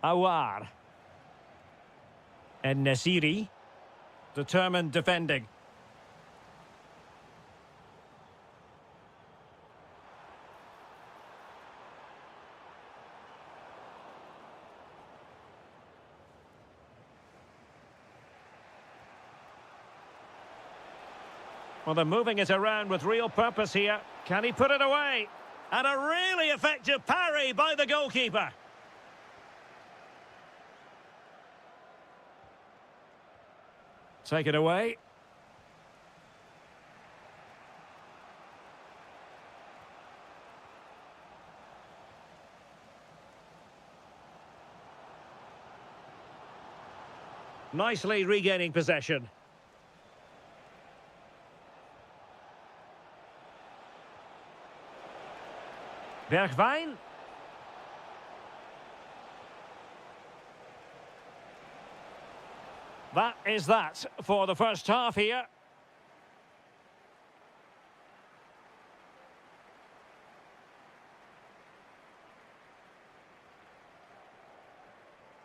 Aouar. En-Nesyri. Determined defending. Well, they're moving it around with real purpose here. Can he put it away? And a really effective parry by the goalkeeper. Take it away. Nicely regaining possession. Bergwijn. That is that for the first half here.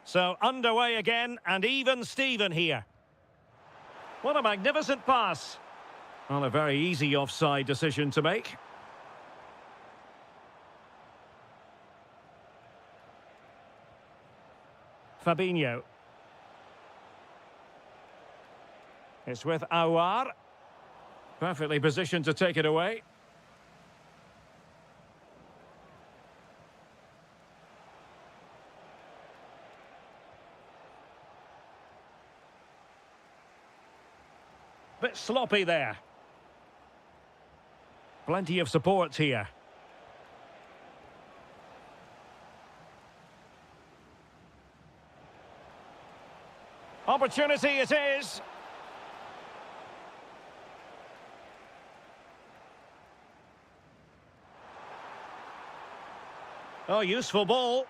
So underway again, and even Steven here. What a magnificent pass. Well, a very easy offside decision to make. Fabinho. It's with Aouar. Perfectly positioned to take it away. Bit sloppy there. Plenty of support here. Opportunity it is. Oh, useful ball.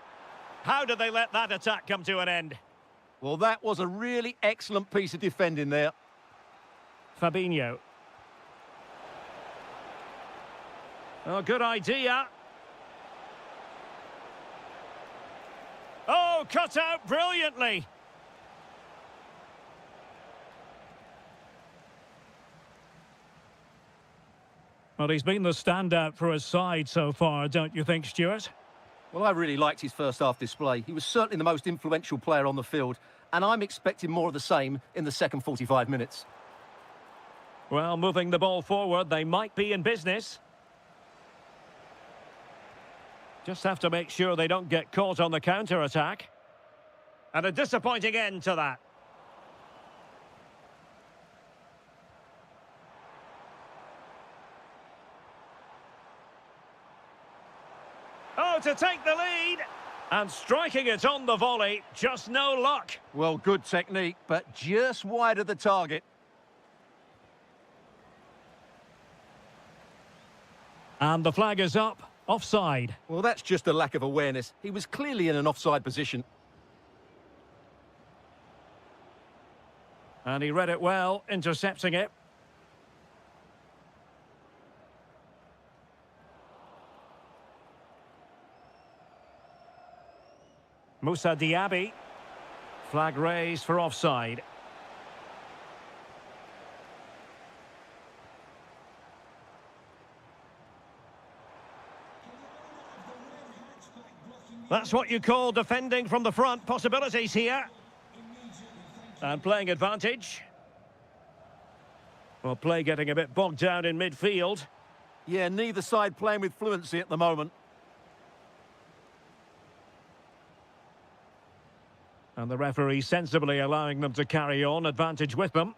How did they let that attack come to an end? Well, that was a really excellent piece of defending there. Fabinho. Oh, good idea. Oh, cut out brilliantly. Well, he's been the standout for his side so far, don't you think, Stuart? Well, I really liked his first half display. He was certainly the most influential player on the field, and I'm expecting more of the same in the second 45 minutes. Well, moving the ball forward, they might be in business. Just have to make sure they don't get caught on the counter-attack. And a disappointing end to that. Oh, to take the lead! And striking it on the volley, just no luck. Well, good technique, but just wide of the target. And the flag is up, offside. Well, that's just a lack of awareness. He was clearly in an offside position. And he read it well, intercepting it. Moussa Diaby. Flag raised for offside. That's what you call defending from the front. Possibilities here. And playing advantage. Well, play getting a bit bogged down in midfield. Yeah, neither side playing with fluency at the moment. And the referee sensibly allowing them to carry on, advantage with them.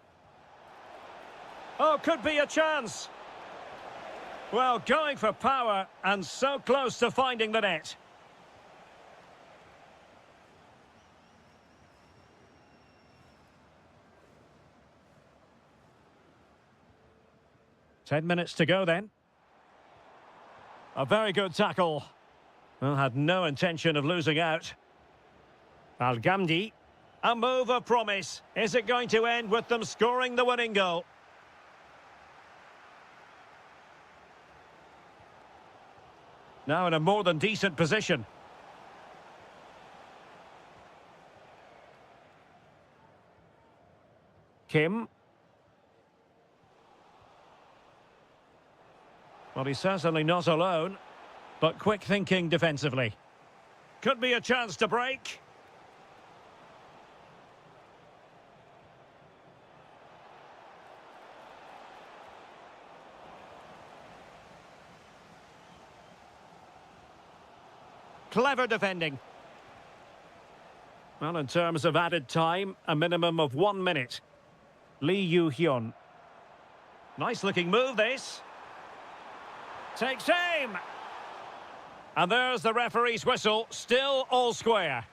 Oh, could be a chance. Well, going for power and so close to finding the net. Ten minutes to go then. A very good tackle. Well, had no intention of losing out. Al-Ghamdi, a move of promise. Is it going to end with them scoring the winning goal? Now in a more than decent position. Kim. Well, he's certainly not alone, but quick thinking defensively. Could be a chance to break. Clever defending. Well, in terms of added time, a minimum of 1 minute. Lee Yu-hyun. Nice looking move, this. Takes aim. And there's the referee's whistle, still all square.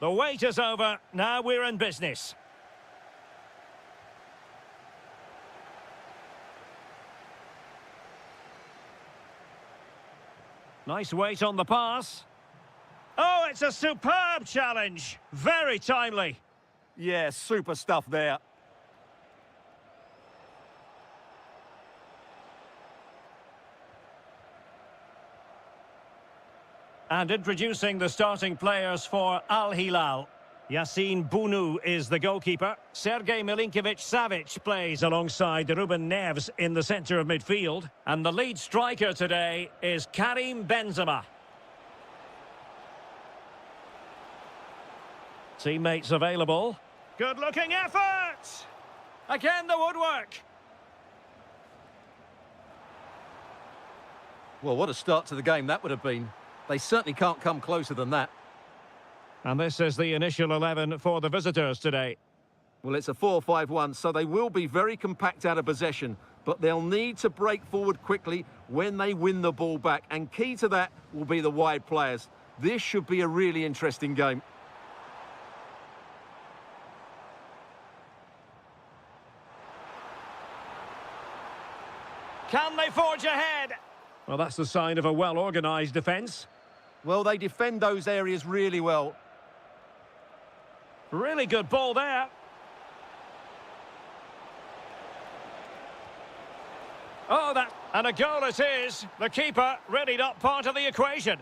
The wait is over. Now we're in business. Nice weight on the pass. Oh, it's a superb challenge. Very timely. Yeah, super stuff there. And introducing the starting players for Al Hilal. Yassine Bounou is the goalkeeper. Sergei Milinkovic-Savic plays alongside Ruben Neves in the centre of midfield. And the lead striker today is Karim Benzema. Teammates available. Good-looking effort! Again, the woodwork. Well, what a start to the game that would have been. They certainly can't come closer than that. And this is the initial 11 for the visitors today. Well, it's a 4-5-1, so they will be very compact out of possession, but they'll need to break forward quickly when they win the ball back, and key to that will be the wide players. This should be a really interesting game. Can they forge ahead? Well, that's the sign of a well-organised defence. Well, they defend those areas really well. Really good ball there. Oh, and a goal it is. The keeper really not part of the equation.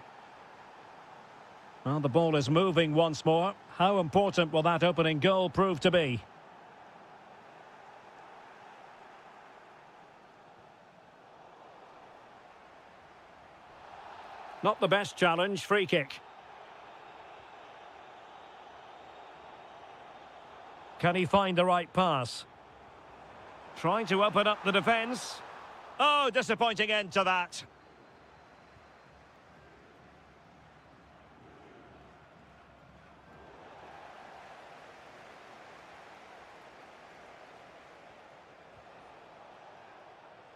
Well, the ball is moving once more. How important will that opening goal prove to be? Not the best challenge, free kick. Can he find the right pass? Trying to open up the defence. Oh, disappointing end to that.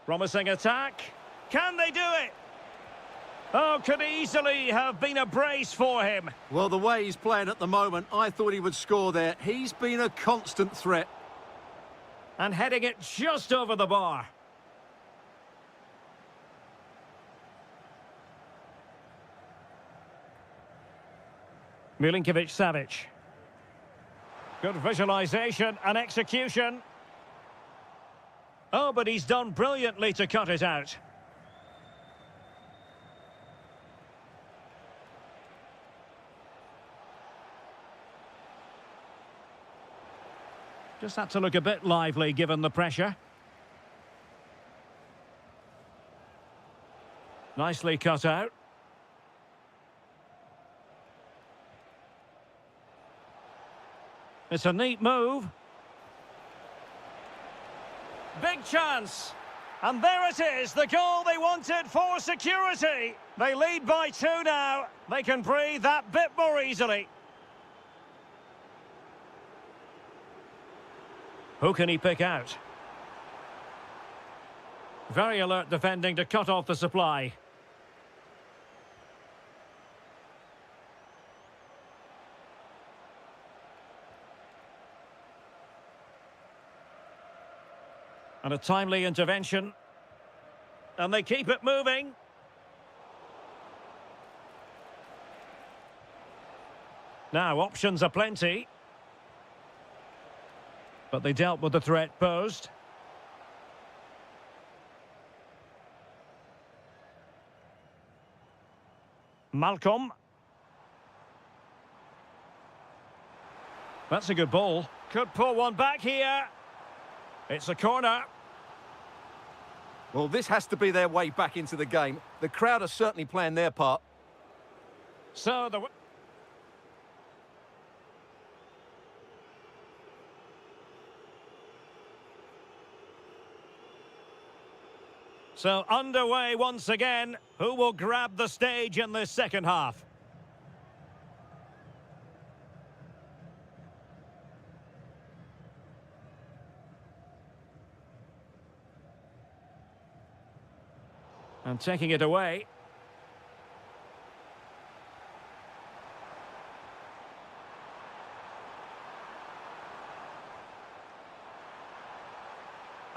Promising attack. Can they do it? Oh, could easily have been a brace for him. Well, the way he's playing at the moment, I thought he would score there. He's been a constant threat. And heading it just over the bar. Milinkovic-Savic. Good visualisation and execution. Oh, but he's done brilliantly to cut it out. Just had to look a bit lively given the pressure. Nicely cut out. It's a neat move. Big chance. And there it is, the goal they wanted for security. They lead by 2 now. They can breathe that bit more easily. Who can he pick out? Very alert defending to cut off the supply. And a timely intervention. And they keep it moving. Now, options are plenty. But they dealt with the threat posed. Malcolm. That's a good ball. Could pull one back here. It's a corner. Well, this has to be their way back into the game. The crowd are certainly playing their part. So underway once again. Who will grab the stage in this second half? And taking it away.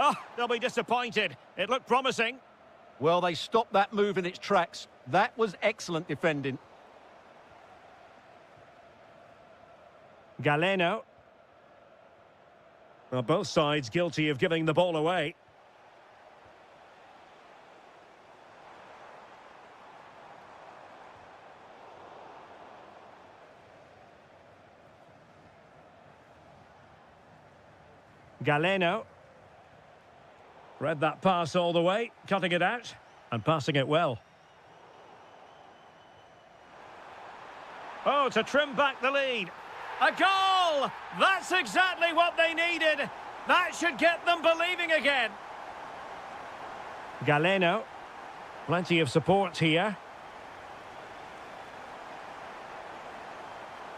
Oh, they'll be disappointed. It looked promising. Well, they stopped that move in its tracks. That was excellent defending. Galeno. Well, both sides guilty of giving the ball away. Galeno. Read that pass all the way, cutting it out and passing it well. Oh, to trim back the lead. A goal! That's exactly what they needed. That should get them believing again. Galeno. Plenty of support here.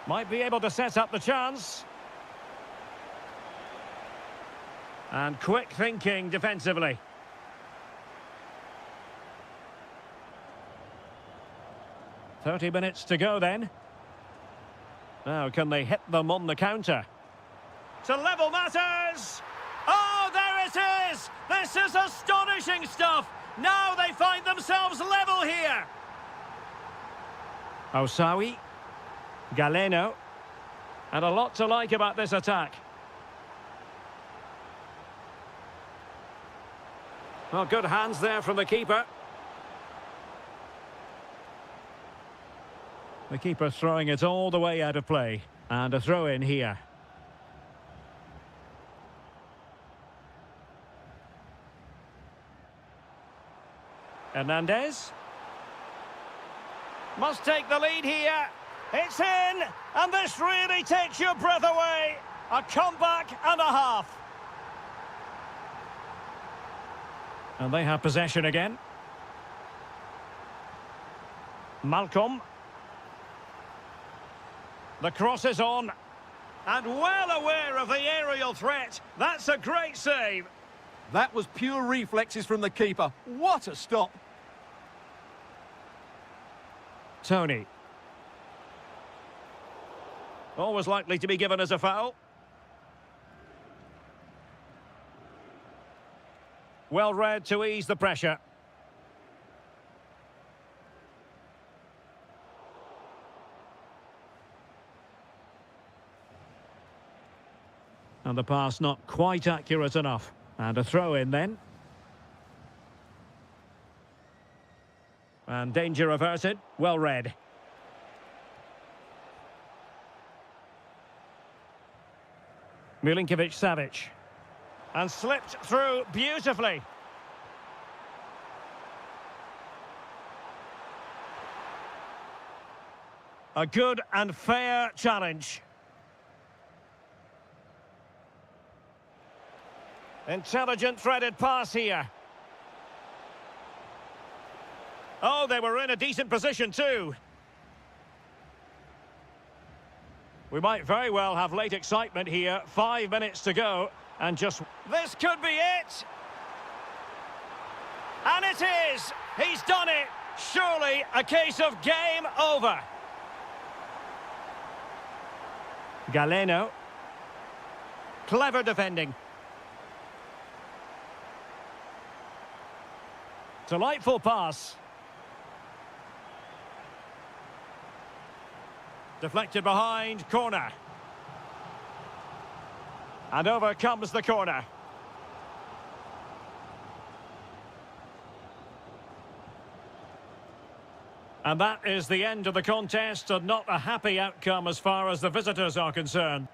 Might be able to set up the chance. And quick thinking defensively. "30 minutes to go then. Now, can they hit them on the counter? To level matters! Oh, there it is! This is astonishing stuff! Now they find themselves level here! Osawi. Galeno. And a lot to like about this attack. Well, good hands there from the keeper. The keeper throwing it all the way out of play. And a throw in here. Hernandez. Must take the lead here. It's in! And this really takes your breath away. A comeback and a half. And they have possession again. Malcolm. The cross is on. And well aware of the aerial threat. That's a great save. That was pure reflexes from the keeper. What a stop. Tony. Always likely to be given as a foul. Well read to ease the pressure. And the pass not quite accurate enough. And a throw in then. And danger averted. Well read. Milinkovic-Savic. And slipped through beautifully. A good and fair challenge. Intelligent threaded pass here. Oh, they were in a decent position too. We might very well have late excitement here. 5 minutes to go. And just... This could be it! And it is! He's done it! Surely a case of game over. Galeno. Clever defending. Delightful pass. Deflected behind, corner. And over comes the corner. And that is the end of the contest, and not a happy outcome as far as the visitors are concerned.